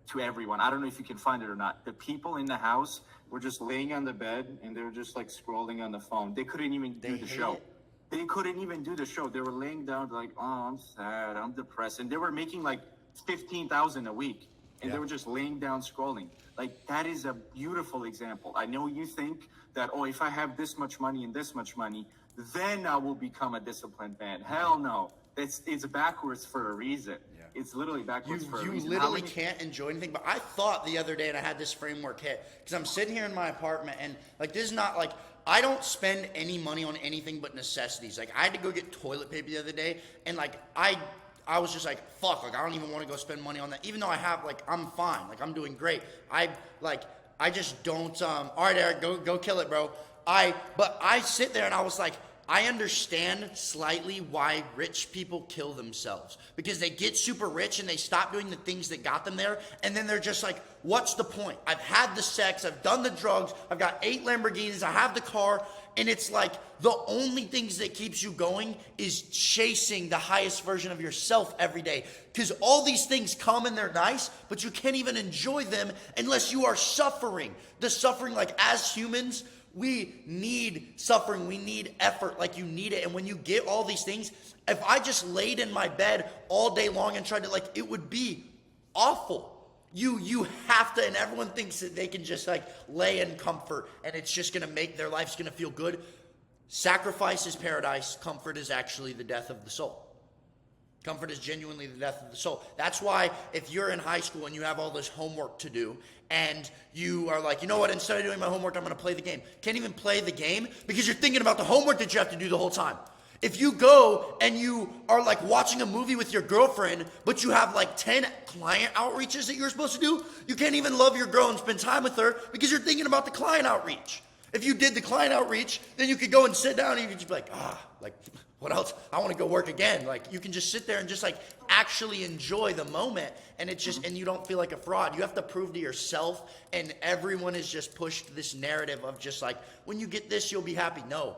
to everyone, I don't know if you can find it or not, the people in the house were just laying on the bed and they were just like scrolling on the phone. They couldn't even do the show. They couldn't even do the show. They were laying down like, oh, I'm sad, I'm depressed. And they were making like $15,000 a week. And they were just laying down scrolling. Like, that is a beautiful example. I know you think that, oh, if I have this much money and this much money, then I will become a disciplined man. Hell no. It's backwards for a reason. Yeah. It's literally backwards for a reason. You literally can't enjoy anything. But I thought the other day, and I had this framework hit, because I'm sitting here in my apartment, and like, this is not like, I don't spend any money on anything but necessities. Like, I had to go get toilet paper the other day, and like, I was just like, fuck, like, I don't even want to go spend money on that. Even though I have, like, I'm fine. Like, I'm doing great. I just don't, all right, Eric, go kill it, bro. But I sit there and I was like, I understand slightly why rich people kill themselves. Because they get super rich and they stop doing the things that got them there. And then they're just like, what's the point? I've had the sex, I've done the drugs, I've got 8 Lamborghinis, I have the car. And it's like the only things that keeps you going is chasing the highest version of yourself every day. Because all these things come and they're nice, but you can't even enjoy them unless you are suffering. The suffering, like, as humans, we need suffering, we need effort, like, you need it. And when you get all these things, if I just laid in my bed all day long and tried to, like, it would be awful. You have to, and everyone thinks that they can just like lay in comfort and it's just gonna make their life's gonna feel good. Sacrifice is paradise. Comfort is actually the death of the soul. Comfort is genuinely the death of the soul. That's why if you're in high school and you have all this homework to do and you are like, you know what, instead of doing my homework, I'm gonna play the game. Can't even play the game because you're thinking about the homework that you have to do the whole time. If you go and you are like watching a movie with your girlfriend, but you have like 10 client outreaches that you're supposed to do, you can't even love your girl and spend time with her because you're thinking about the client outreach. If you did the client outreach, then you could go and sit down and you could just be like, What else? I want to go work again. Like, you can just sit there and just like actually enjoy the moment, and it's just, and you don't feel like a fraud. You have to prove to yourself, and everyone has just pushed this narrative of just like, when you get this, you'll be happy. No.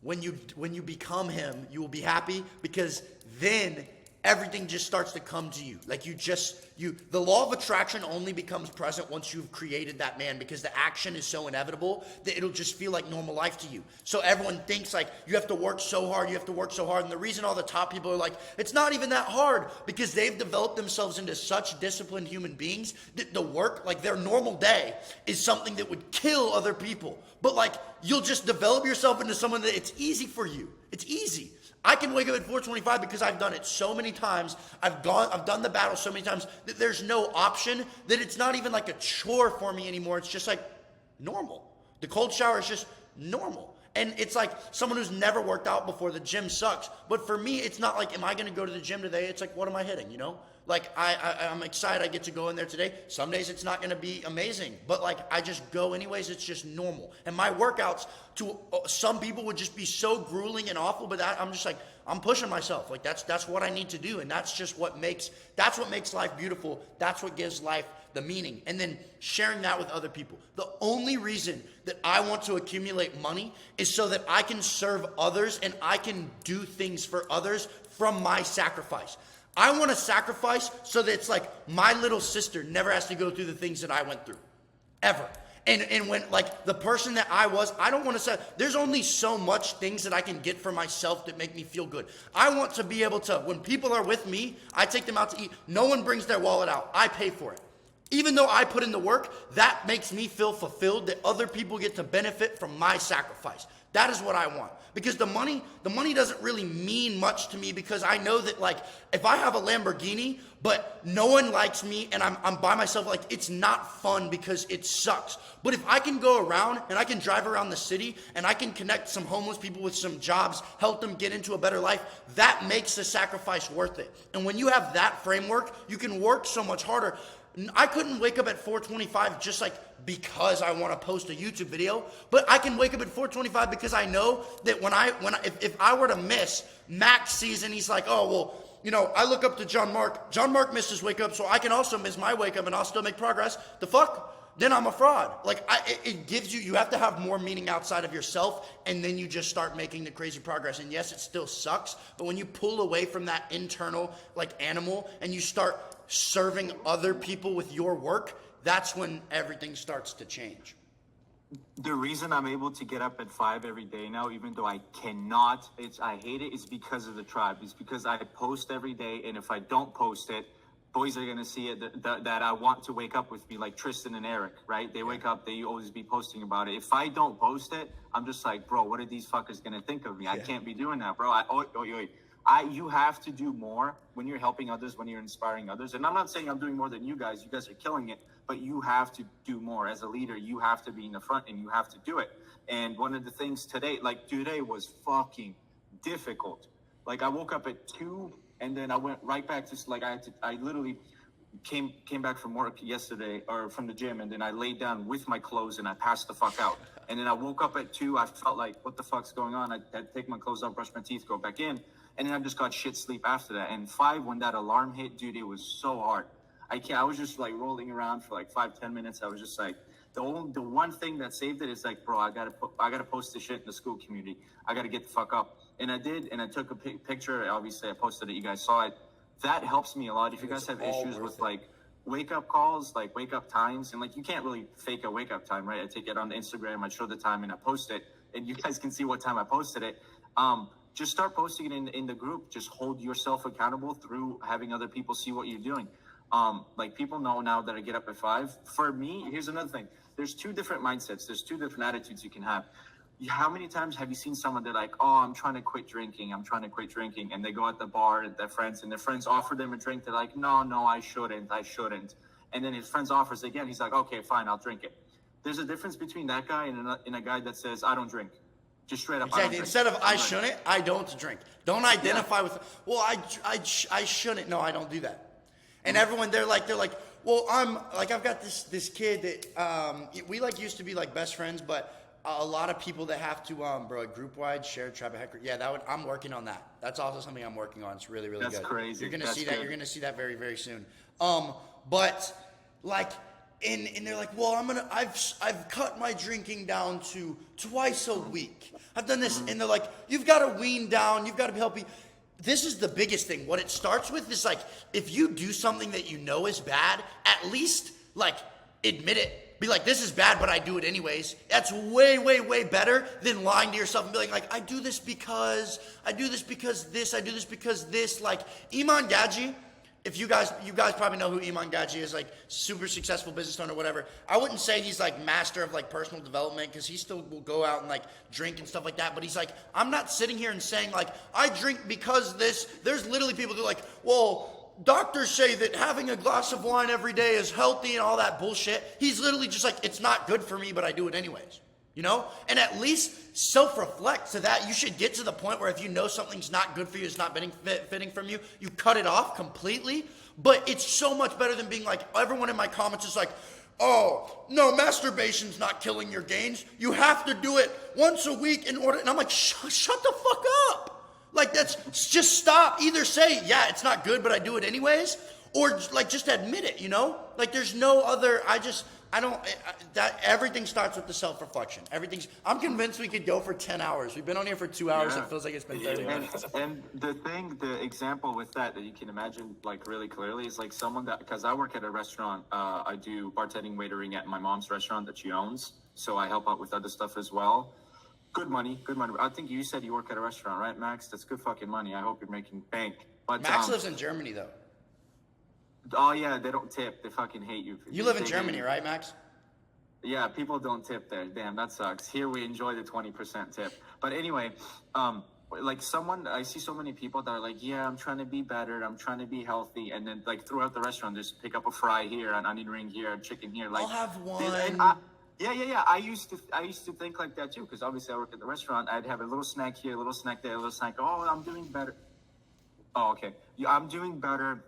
When you become him, you will be happy, because then everything just starts to come to you. Like the law of attraction only becomes present once you've created that man, because the action is so inevitable that it'll just feel like normal life to you. So everyone thinks like you have to work so hard, And the reason all the top people are like, it's not even that hard, because they've developed themselves into such disciplined human beings that the work, like their normal day, is something that would kill other people. But like, you'll just develop yourself into someone that it's easy for you. It's easy. I can wake up at 4:25 because I've done it so many times. I've done the battle so many times that there's no option, that it's not even like a chore for me anymore. It's just like normal. The cold shower is just normal. And it's like someone who's never worked out before, the gym sucks. But for me, it's not like, am I going to go to the gym today? It's like, what am I hitting, you know? Like, I'm excited I get to go in there today. Some days it's not going to be amazing, but like, I just go anyways. It's just normal. And my workouts to some people would just be so grueling and awful, but I'm just like, I'm pushing myself. Like, that's what I need to do. And that's just what makes life beautiful. That's what gives life the meaning. And then sharing that with other people. The only reason that I want to accumulate money is so that I can serve others and I can do things for others from my sacrifice. I want to sacrifice so that it's like my little sister never has to go through the things that I went through, ever. And when, like, the person that I was, I don't want to say, there's only so much things that I can get for myself that make me feel good. I want to be able to, when people are with me, I take them out to eat. No one brings their wallet out. I pay for it. Even though I put in the work, that makes me feel fulfilled, that other people get to benefit from my sacrifice. That is what I want. Because the money doesn't really mean much to me, because I know that, like, if I have a Lamborghini, but no one likes me and I'm by myself, like, it's not fun because it sucks. But if I can go around and I can drive around the city and I can connect some homeless people with some jobs, help them get into a better life, that makes the sacrifice worth it. And when you have that framework, you can work so much harder. I couldn't wake up at 4:25 just like because I want to post a YouTube video, but I can wake up at 4:25 because I know that if I were to miss, Max sees and he's like, oh, well, you know, I look up to John Mark. John Mark missed his wake up, so I can also miss my wake up and I'll still make progress. The fuck? Then I'm a fraud. Like, it gives you have to have more meaning outside of yourself, and then you just start making the crazy progress. And yes, it still sucks, but when you pull away from that internal, like, animal, and you start serving other people with your work, that's when everything starts to change. The reason I'm able to get up at 5 every day now, even though I cannot, I hate it, is because of the tribe. It's because I post every day, and if I don't post it, boys are going to see it that I want to wake up with me, like Tristan and Eric, right? They wake up, they always be posting about it. If I don't post it, I'm just like, bro, what are these fuckers going to think of me? Yeah. I can't be doing that, bro. You have to do more when you're helping others, when you're inspiring others. And I'm not saying I'm doing more than you guys are killing it, but you have to do more. As a leader, you have to be in the front and you have to do it. And one of the things today was fucking difficult. Like, I woke up at 2 and then I went right back to, like, I literally came back from work yesterday, or from the gym, and then I laid down with my clothes and I passed the fuck out. And then I woke up at 2, I felt like, what the fuck's going on? I'd take my clothes off, brush my teeth, go back in. And then I just got shit sleep after that. And 5, when that alarm hit, dude, it was so hard. I was just like rolling around for like 5-10 minutes. I was just like, the one thing that saved it is like, bro, I gotta post this shit in the school community. I gotta get the fuck up. And I did, and I took a picture. Obviously, I posted it. You guys saw it. That helps me a lot. If you guys have issues with like wake up calls, like wake up times, and like you can't really fake a wake up time, right? I take it on Instagram. I show the time and I post it, and you guys can see what time I posted it. Just start posting it in the group. Just hold yourself accountable through having other people see what you're doing. Like, people know now that I get up at 5. For me, here's another thing. There's 2 different mindsets. There's 2 different attitudes you can have. How many times have you seen someone, they're like, oh, I'm trying to quit drinking. And they go at the bar and their friends offer them a drink. They're like, no, I shouldn't. And then his friends offers again. He's like, okay, fine, I'll drink it. There's a difference between that guy and a guy that says, I don't drink. Just straight up. Exactly. Instead of I shouldn't, I don't drink. Don't identify with, well, I shouldn't. No, I don't do that. And everyone, they're like, well, I've got this kid that we like used to be like best friends, but a lot of people that have to, bro, group wide shared tribe of hacker. Yeah, I'm working on that. That's also something I'm working on. It's really, really That's good. crazy. You're gonna That's see that. good. You're gonna see that very, very soon. But like, and they're like, well, I've cut my drinking down to twice a week. I've done this, and they're like, you've got to wean down. You've got to be healthy. This is the biggest thing. What it starts with is like, if you do something that you know is bad, at least like admit it. Be like, this is bad, but I do it anyways. That's way, way, way better than lying to yourself and being like, I do this because this. Like Iman Gadji, if you guys probably know who Iman Gadji is, like super successful business owner, whatever. I wouldn't say he's like master of like personal development because he still will go out and like drink and stuff like that. But he's like, I'm not sitting here and saying like, I drink because this. There's literally people who are like, well, doctors say that having a glass of wine every day is healthy and all that bullshit. He's literally just like, it's not good for me, but I do it anyways. You know? And at least self-reflect to that. You should get to the point where if you know something's not good for you, it's not fitting from you, you cut it off completely. But it's so much better than being like, everyone in my comments is like, oh, no, masturbation's not killing your gains. You have to do it once a week in order. And I'm like, shut the fuck up. Like, that's, just stop. Either say, yeah, it's not good, but I do it anyways, or like just admit it, you know? Like, there's no other, everything starts with the self-reflection. I'm convinced we could go for 10 hours. We've been on here for 2 hours. Yeah. It feels like it's been 30 minutes. And the example with that you can imagine like really clearly is like someone that, because I work at a restaurant, I do bartending, waitering at my mom's restaurant that she owns. So I help out with other stuff as well. Good money. I think you said you work at a restaurant, right, Max? That's good fucking money. I hope you're making bank. But Max lives in Germany, though. Oh yeah, they don't tip. They fucking hate you. You live in Germany, right, Max? Yeah, people don't tip there. Damn, that sucks. Here we enjoy the 20% tip. But anyway, like I see so many people that are like, yeah, I'm trying to be better. I'm trying to be healthy. And then like throughout the restaurant, just pick up a fry here, an onion ring here, a chicken here. Like, I'll have one. Yeah. I used to think like that too, because obviously I work at the restaurant. I'd have a little snack here, a little snack there, a little snack. Oh, I'm doing better. Oh, okay. Yeah, I'm doing better.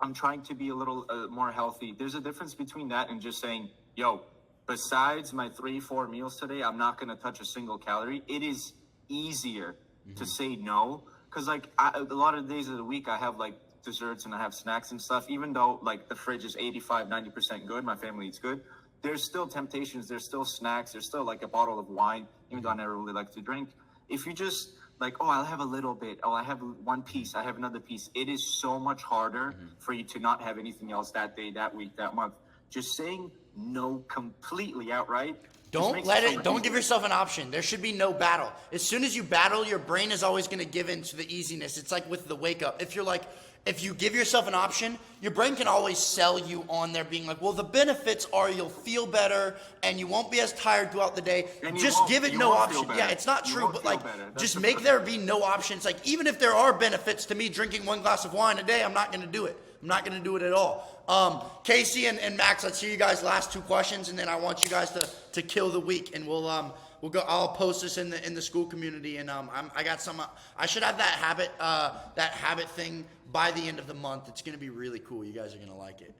I'm trying to be a little more healthy. There's a difference between that and just saying, yo, besides my 3-4 meals today, I'm not going to touch a single calorie. It is easier to say no. Because like a lot of the days of the week, I have like desserts and I have snacks and stuff. Even though like the fridge is 85-90% good, my family eats good. There's still temptations, there's still snacks, there's still like a bottle of wine, even though I never really like to drink. If you just like, oh, I'll have a little bit, oh, I have one piece, I have another piece. It is so much harder for you to not have anything else that day, that week, that month. Just saying no completely outright. Don't give yourself an option. There should be no battle. As soon as you battle, your brain is always going to give in to the easiness. It's like with the wake up. If you give yourself an option, your brain can always sell you on there being like, well, the benefits are you'll feel better and you won't be as tired throughout the day. Just give it no option. Yeah, it's not true, but like, just make there be no options. Like, even if there are benefits to me drinking 1 glass of wine a day, I'm not going to do it. I'm not going to do it at all. Casey and Max, let's hear you guys' last 2 questions, and then I want you guys to kill the week, and we'll go. I'll post this in the school community, and I got some. I should have that habit thing by the end of the month. It's gonna be really cool. You guys are gonna like it.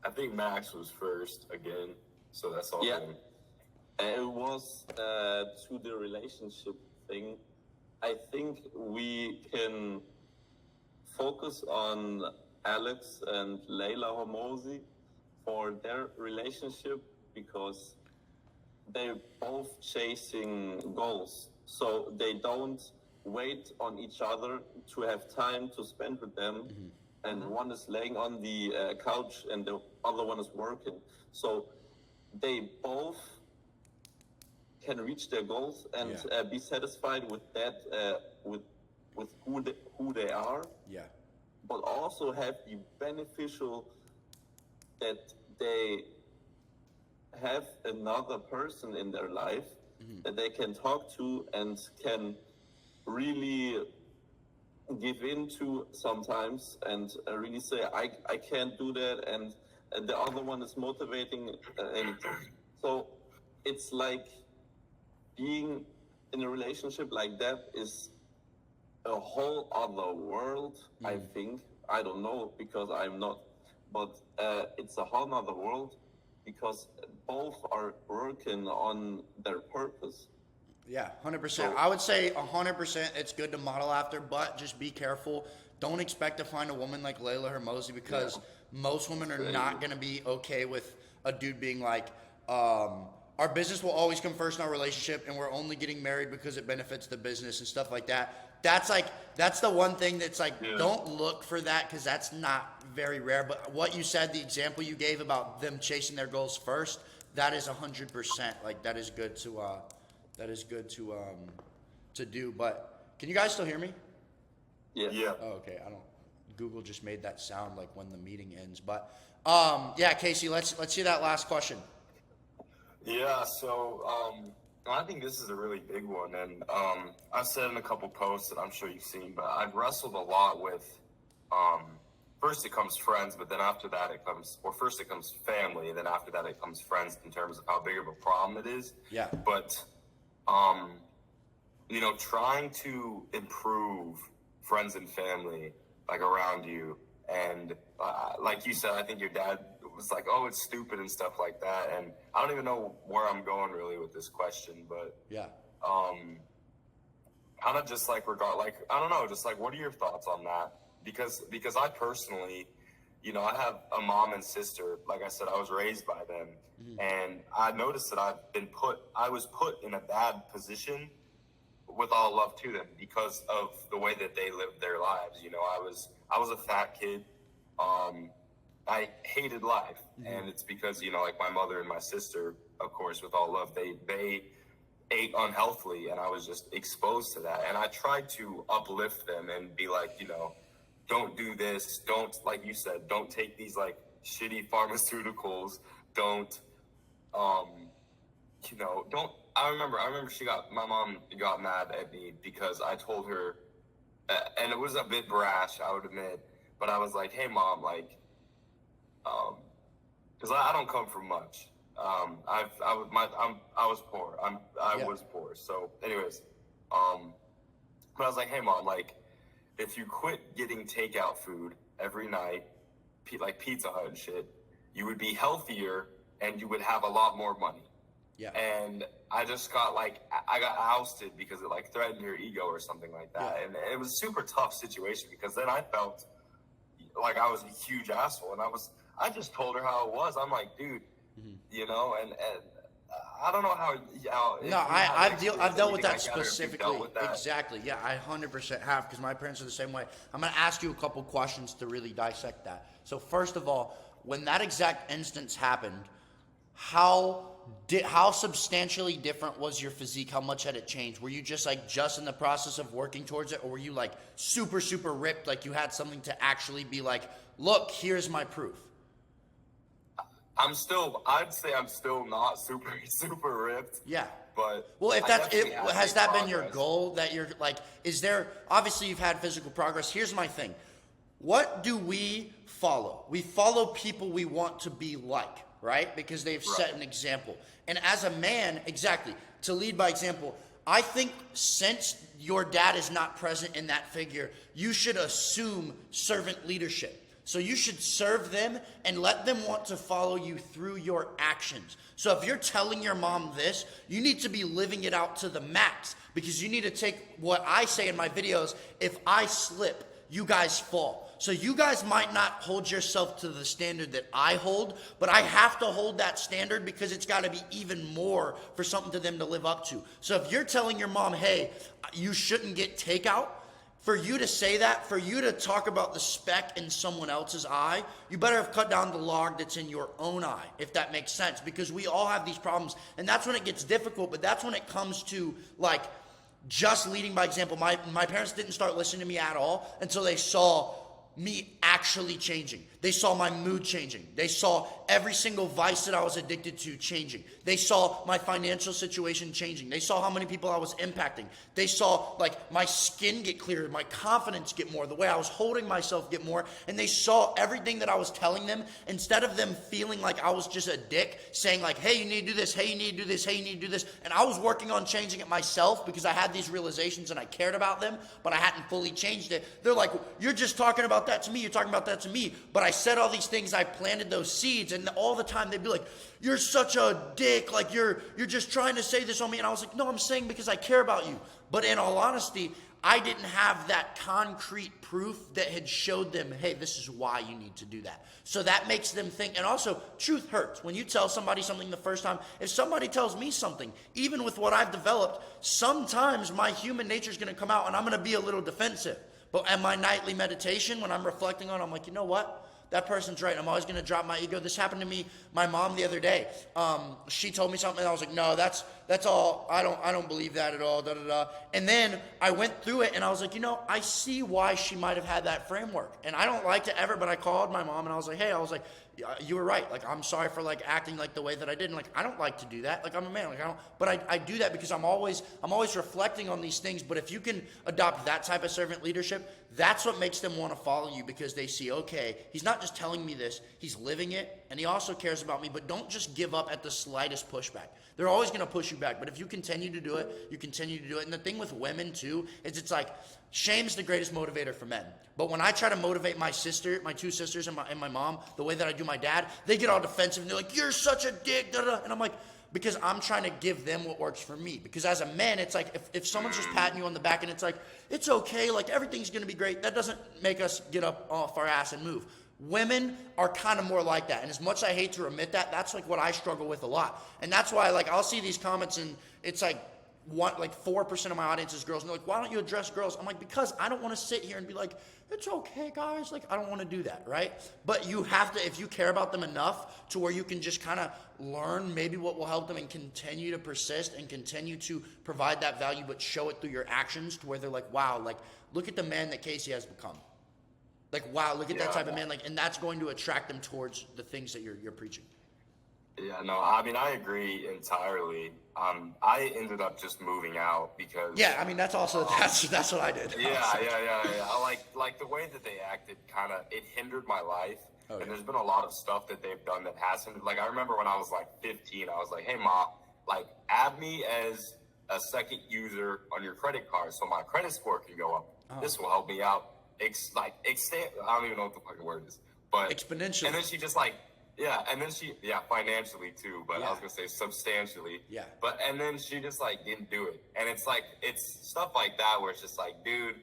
I think Max was first again, so that's all. Yeah. It was to the relationship thing. I think we can focus on Alex and Layla Hormozi for their relationship because they're both chasing goals. So they don't wait on each other to have time to spend with them. And one is laying on the couch and the other one is working. So they both can reach their goals and be satisfied with that, with who they are. Yeah. But also have the beneficial that they have another person in their life that they can talk to and can really give in to sometimes and really say, I can't do that. And the other one is motivating. And so it's like being in a relationship like that is a whole other world, I think. I don't know because I'm not, but it's a whole other world because both are working on their purpose. Yeah, 100%. I would say 100% it's good to model after, but just be careful. Don't expect to find a woman like Layla Hermosi, because most women are not going to be okay with a dude being like, our business will always come first in our relationship, and we're only getting married because it benefits the business and stuff like that. That's the one thing that's like, don't look for that, because that's not very rare. But what you said, the example you gave about them chasing their goals first, that is 100%. Like, that is good to do. But can you guys still hear me? Yeah. Oh, okay. Google just made that sound like when the meeting ends. But yeah, Casey, let's hear that last question. Yeah, so I think this is a really big one, and I've said in a couple posts that I'm sure you've seen, but I've wrestled a lot with, first it comes friends, but then after that first it comes family, and then after that it comes friends, in terms of how big of a problem it is. Yeah. But, trying to improve friends and family, like, around you, and like you said, I think your dad was like, oh, it's stupid and stuff like that, and I don't even know where I'm going really with this question, but kind of just like I don't know, just like, what are your thoughts on that? Because I personally, I have a mom and sister. Like I said, I was raised by them, and I noticed that I was put in a bad position, with all love to them, because of the way that they lived their lives. I was a fat kid. I hated life, and it's because, like, my mother and my sister, of course, with all love, they ate unhealthily, and I was just exposed to that. And I tried to uplift them and be like, don't do this. Don't, like you said, don't take these, like, shitty pharmaceuticals. Don't, don't. I remember my mom got mad at me because I told her, and it was a bit brash, I would admit, but I was like, hey, Mom, like, because I don't come from much. I was poor. I was poor. So, anyways, but I was like, hey, Mom, like, if you quit getting takeout food every night, like Pizza Hut and shit, you would be healthier and you would have a lot more money. Yeah. And I just got I got ousted because it, like, threatened your ego or something like that. Yeah. And it was a super tough situation, because then I felt like I was a huge asshole, and I just told her how it was. I'm like, dude, and I don't know how. No, I've dealt with that specifically. Exactly. Yeah, I 100% have, because my parents are the same way. I'm going to ask you a couple questions to really dissect that. So first of all, when that exact instance happened, how substantially different was your physique? How much had it changed? Were you just in the process of working towards it, or were you like super, super ripped, like you had something to actually be like, look, here's my proof? I'd say I'm still not super, super ripped. Yeah. But well, if that's it, has that been your goal, that you're like, is there, obviously you've had physical progress. Here's my thing. What do we follow? We follow people we want to be like, right? Because they've set an example. And as a man, exactly, to lead by example, I think since your dad is not present in that figure, you should assume servant leadership. So you should serve them and let them want to follow you through your actions. So if you're telling your mom this, you need to be living it out to the max, because you need to take what I say in my videos. If I slip, you guys fall. So you guys might not hold yourself to the standard that I hold, but I have to hold that standard, because it's got to be even more for something to them to live up to. So if you're telling your mom, hey, you shouldn't get takeout, for you to say that, for you to talk about the speck in someone else's eye, you better have cut down the log that's in your own eye, if that makes sense, because we all have these problems, and that's when it gets difficult. But that's when it comes to, like, just leading by example. My parents didn't start listening to me at all until they saw me actually changing. They saw my mood changing. They saw every single vice that I was addicted to changing. They saw my financial situation changing. They saw how many people I was impacting. They saw, like, my skin get clearer, my confidence get more, the way I was holding myself get more. And they saw everything that I was telling them, instead of them feeling like I was just a dick saying, like, hey, you need to do this, hey, you need to do this, hey, you need to do this. And I was working on changing it myself, because I had these realizations and I cared about them, but I hadn't fully changed it. They're like, you're just talking about that to me, you're talking about that to me. But I said all these things, I planted those seeds, and all the time they'd be like, you're such a dick, like you're just trying to say this on me. And I was like, no, I'm saying because I care about you. But in all honesty, I didn't have that concrete proof that had showed them, hey, this is why you need to do that. So that makes them think, and also, truth hurts. When you tell somebody something the first time, if somebody tells me something, even with what I've developed, sometimes my human nature is going to come out and I'm going to be a little defensive. But at my nightly meditation, when I'm reflecting on it, I'm like, you know what? That person's right. I'm always going to drop my ego. This happened to me, my mom the other day. She told me something, and I was like, no, that's all. I don't believe that at all. Da, da, da. And then I went through it, and I was like, I see why she might have had that framework. And I don't like to ever, but I called my mom, and I was like, hey, you were right. Like, I'm sorry for like acting like the way that I did. And like, I don't like to do that. Like, I'm a man. Like, but I do that because I'm always reflecting on these things. But if you can adopt that type of servant leadership, that's what makes them want to follow you, because they see, okay, he's not just telling me this, he's living it, and he also cares about me. But don't just give up at the slightest pushback. They're always going to push you back. But if you continue to do it, you continue to do it. And the thing with women too is it's like, shame's the greatest motivator for men. But when I try to motivate my two sisters and my mom, the way that I do my dad, they get all defensive and they're like, you're such a dick, da, da, da. And I'm like, because I'm trying to give them what works for me. Because as a man, it's like, if someone's just patting you on the back and it's like, it's okay, like everything's going to be great, that doesn't make us get up off our ass and move. Women are kind of more like that. And as much as I hate to admit that, that's like what I struggle with a lot. And that's why, like, I'll see these comments and it's like, 4% of my audience is girls, and they're like, why don't you address girls? I'm like, because I don't want to sit here and be like, it's okay, guys. Like, I don't want to do that, right? But you have to, if you care about them enough to where you can just kind of learn maybe what will help them and continue to persist and continue to provide that value, but show it through your actions to where they're like, wow, like, look at the man that Casey has become. Like, wow, look at that type of man. Like, and that's going to attract them towards the things that you're preaching. Yeah, no, I mean, I agree entirely. I ended up just moving out because... Yeah, I mean, that's also, that's what I did. Yeah. I like the way that they acted kind of, it hindered my life. Oh, yeah. And there's been a lot of stuff that they've done that hasn't. Like, I remember when I was like 15, I was like, hey, Ma, like, add me as a second user on your credit card so my credit score can go up. Oh. This will help me out. I don't even know what the fucking word is. But exponentially. And then she just like... Yeah, and then financially too, but I was gonna say substantially. Yeah. And then she just like didn't do it. And it's like, it's stuff like that where it's just like, dude,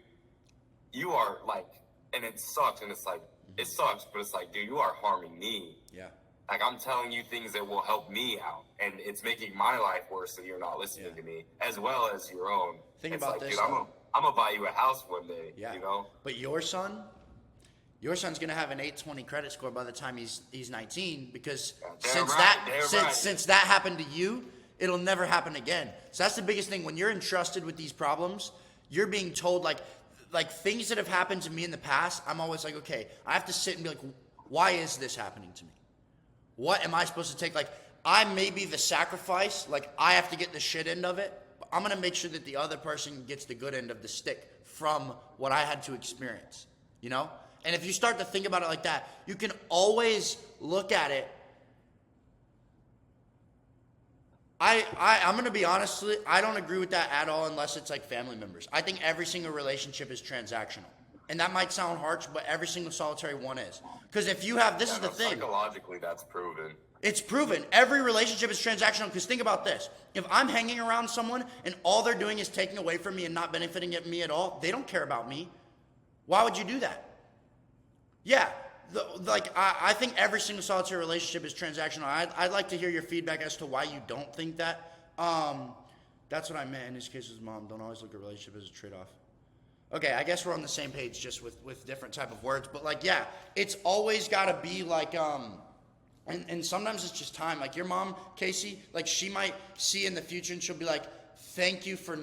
you are like, and it sucks, and it's like, it sucks, but it's like, dude, you are harming me. Yeah. Like, I'm telling you things that will help me out, and it's making my life worse so you're not listening to me, as well as your own. Think it's about like, this. Dude, I'm gonna buy you a house one day, you know? But your son's going to have an 820 credit score by the time he's 19, because since that happened to you, it'll never happen again. So that's the biggest thing. When you're entrusted with these problems, you're being told like things that have happened to me in the past, I'm always like, okay, I have to sit and be like, why is this happening to me? What am I supposed to take? Like, I may be the sacrifice, like I have to get the shit end of it, but I'm going to make sure that the other person gets the good end of the stick from what I had to experience, you know? And if you start to think about it like that, you can always look at it. I'm going to be honest, I don't agree with that at all unless it's like family members. I think every single relationship is transactional. And that might sound harsh, but every single solitary one is. Because if you have, this is the thing. Psychologically, that's proven. It's proven. Every relationship is transactional, because think about this. If I'm hanging around someone and all they're doing is taking away from me and not benefiting me at all, they don't care about me. Why would you do that? Yeah, I think every single solitary relationship is transactional. I'd like to hear your feedback as to why you don't think that. That's what I meant in this case with mom. Don't always look at a relationship as a trade-off. Okay, I guess we're on the same page, just with different type of words. But like, yeah, it's always got to be like, and sometimes it's just time. Like your mom, Casey, like she might see in the future and she'll be like, thank you for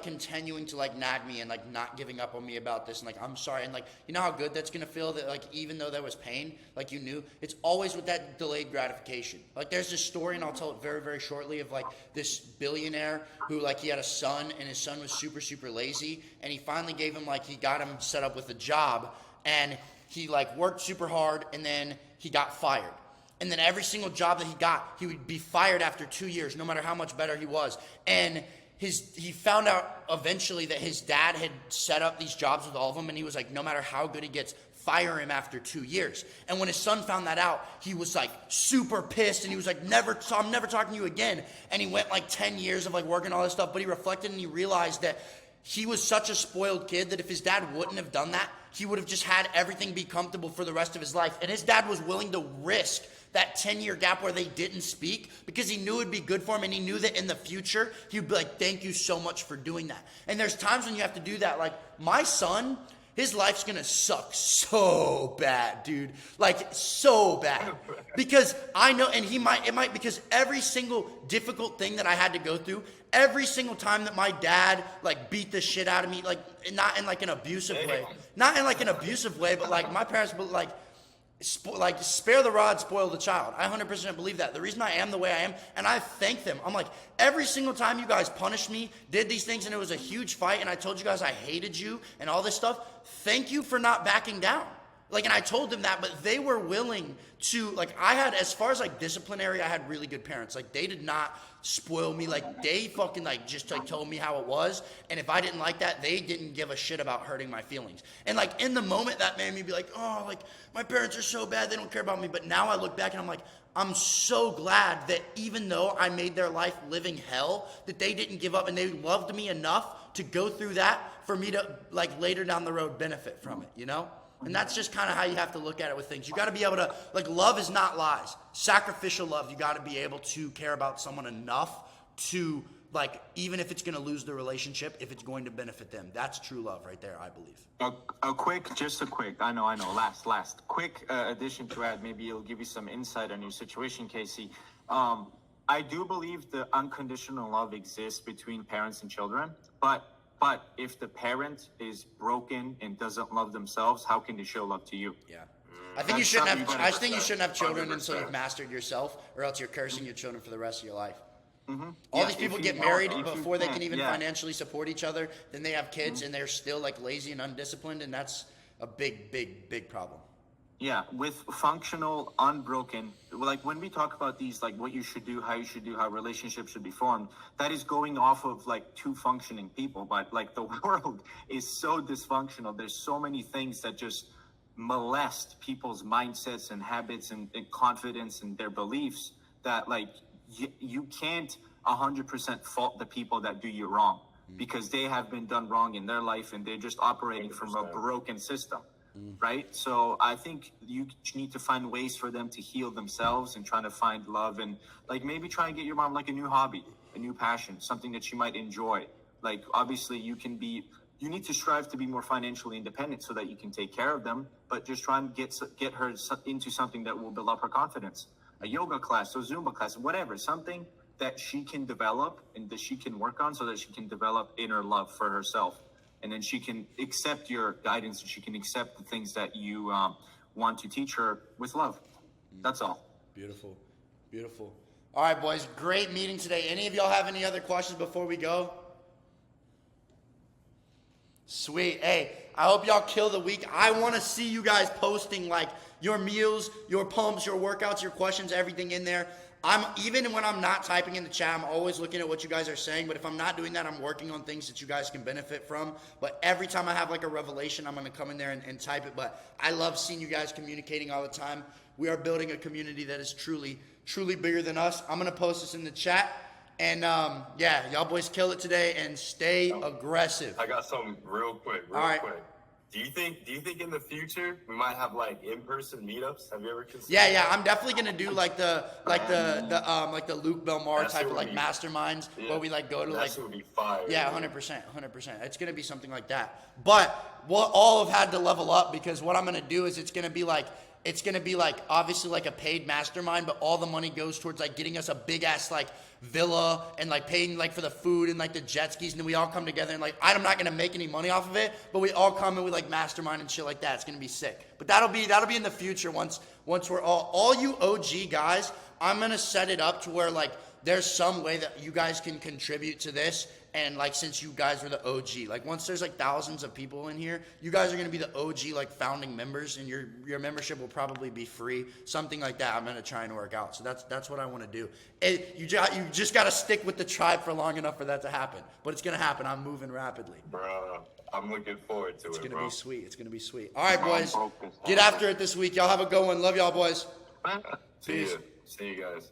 continuing to like nag me and like not giving up on me about this, and like I'm sorry, and like you know how good that's gonna feel that like even though there was pain, like you knew. It's always with that delayed gratification. Like there's this story, and I'll tell it very, very shortly, of like this billionaire who like he had a son, and his son was super, super lazy, and he finally gave him he got him set up with a job, and he like worked super hard, and then he got fired. And then every single job that he got, he would be fired after 2 years, no matter how much better he was. And he found out eventually that his dad had set up these jobs with all of them, and he was like, no matter how good he gets, fire him after 2 years. And when his son found that out, he was like super pissed, and he was like, I'm never talking to you again. And he went like 10 years of like working all this stuff, but he reflected and he realized that he was such a spoiled kid that if his dad wouldn't have done that, he would have just had everything be comfortable for the rest of his life. And his dad was willing to risk that 10-year gap where they didn't speak because he knew it would be good for him, and he knew that in the future, he would be like, thank you so much for doing that. And there's times when you have to do that. Like, my son, his life's gonna suck so bad, dude. Like, so bad. Because I know, and it might, because every single difficult thing that I had to go through, every single time that my dad, like, beat the shit out of me, like, not in, like, an abusive way. Not in, like, an abusive way, but, like, my parents, like, spare the rod, spoil the child. I 100% believe that. The reason I am the way I am, and I thank them. I'm like, every single time you guys punished me, did these things, and it was a huge fight, and I told you guys I hated you and all this stuff, thank you for not backing down. Like, and I told them that, but they were willing to, like, I had, as far as, like, disciplinary, I had really good parents. Like, they did not spoil me. Like, they fucking, like, just, like, told me how it was, and if I didn't like that, they didn't give a shit about hurting my feelings. And, like, in the moment, that made me be like, oh, like, my parents are so bad, they don't care about me. But now I look back, and I'm like, I'm so glad that even though I made their life living hell, that they didn't give up, and they loved me enough to go through that for me to, like, later down the road benefit from it, you know? And that's just kind of how you have to look at it with things. You got to be able to, like, love is not lies. Sacrificial love, you got to be able to care about someone enough to, like, even if it's going to lose the relationship, if it's going to benefit them. That's true love right there, I believe. A quick, I know, last. Quick addition to add, maybe it'll give you some insight on your situation, Casey. I do believe the unconditional love exists between parents and children, but if the parent is broken and doesn't love themselves, how can they show love to you? Yeah. I think you shouldn't have children 100%. Until you've mastered yourself, or else you're cursing your children for the rest of your life. Mm-hmm. All these people get married before they can even financially support each other. Then they have kids and they're still, like, lazy and undisciplined, and that's a big problem. Yeah, with functional, unbroken, like when we talk about these, like what you should do, how relationships should be formed, that is going off of like two functioning people. But like the world is so dysfunctional. There's so many things that just molest people's mindsets and habits and confidence and their beliefs that like you can't 100% fault the people that do you wrong because they have been done wrong in their life and they're just operating 100%. From a broken system. Right? So I think you need to find ways for them to heal themselves and trying to find love and like maybe try and get your mom like a new hobby, a new passion, something that she might enjoy. Like obviously you need to strive to be more financially independent so that you can take care of them, but just try and get her into something that will build up her confidence. A yoga class, a Zumba class, whatever, something that she can develop and that she can work on so that she can develop inner love for herself. And then she can accept your guidance and she can accept the things that you want to teach her with love. That's all. Beautiful. All right, boys. Great meeting today. Any of y'all have any other questions before we go? Sweet. Hey, I hope y'all kill the week. I want to see you guys posting like your meals, your pumps, your workouts, your questions, everything in there. Even when I'm not typing in the chat, I'm always looking at what you guys are saying. But if I'm not doing that, I'm working on things that you guys can benefit from. But every time I have like a revelation, I'm going to come in there and type it. But I love seeing you guys communicating all the time. We are building a community that is truly bigger than us. I'm going to post this in the chat. And y'all boys kill it today and stay aggressive. I got something real quick. Quick. Do you think in the future we might have like in-person meetups? Have you ever considered? Yeah. I'm definitely gonna do like the Luke Belmar type of like masterminds where we like go to like. That would be fire. Yeah, 100%. It's gonna be something like that. But we'll all have had to level up because what I'm gonna do is it's gonna be like obviously like a paid mastermind, but all the money goes towards like getting us a big ass like villa and like paying like for the food and like the jet skis, and then we all come together and like I'm not gonna make any money off of it, but we all come and we like mastermind and shit like that. It's gonna be sick. But that'll be in the future once we're all you OG guys. I'm gonna set it up to where like there's some way that you guys can contribute to this. And like, since you guys were the OG, like once there's like thousands of people in here, you guys are going to be the OG, like founding members, and your membership will probably be free. Something like that I'm going to try and work out. So that's what I want to do. You just got to stick with the tribe for long enough for that to happen. But it's going to happen. I'm moving rapidly. Bro, I'm looking forward to It's it, going to bro. be sweet. It's going to be sweet. All right, boys. focused. Get after it this week. Y'all have a good one. Love y'all, boys. See you guys.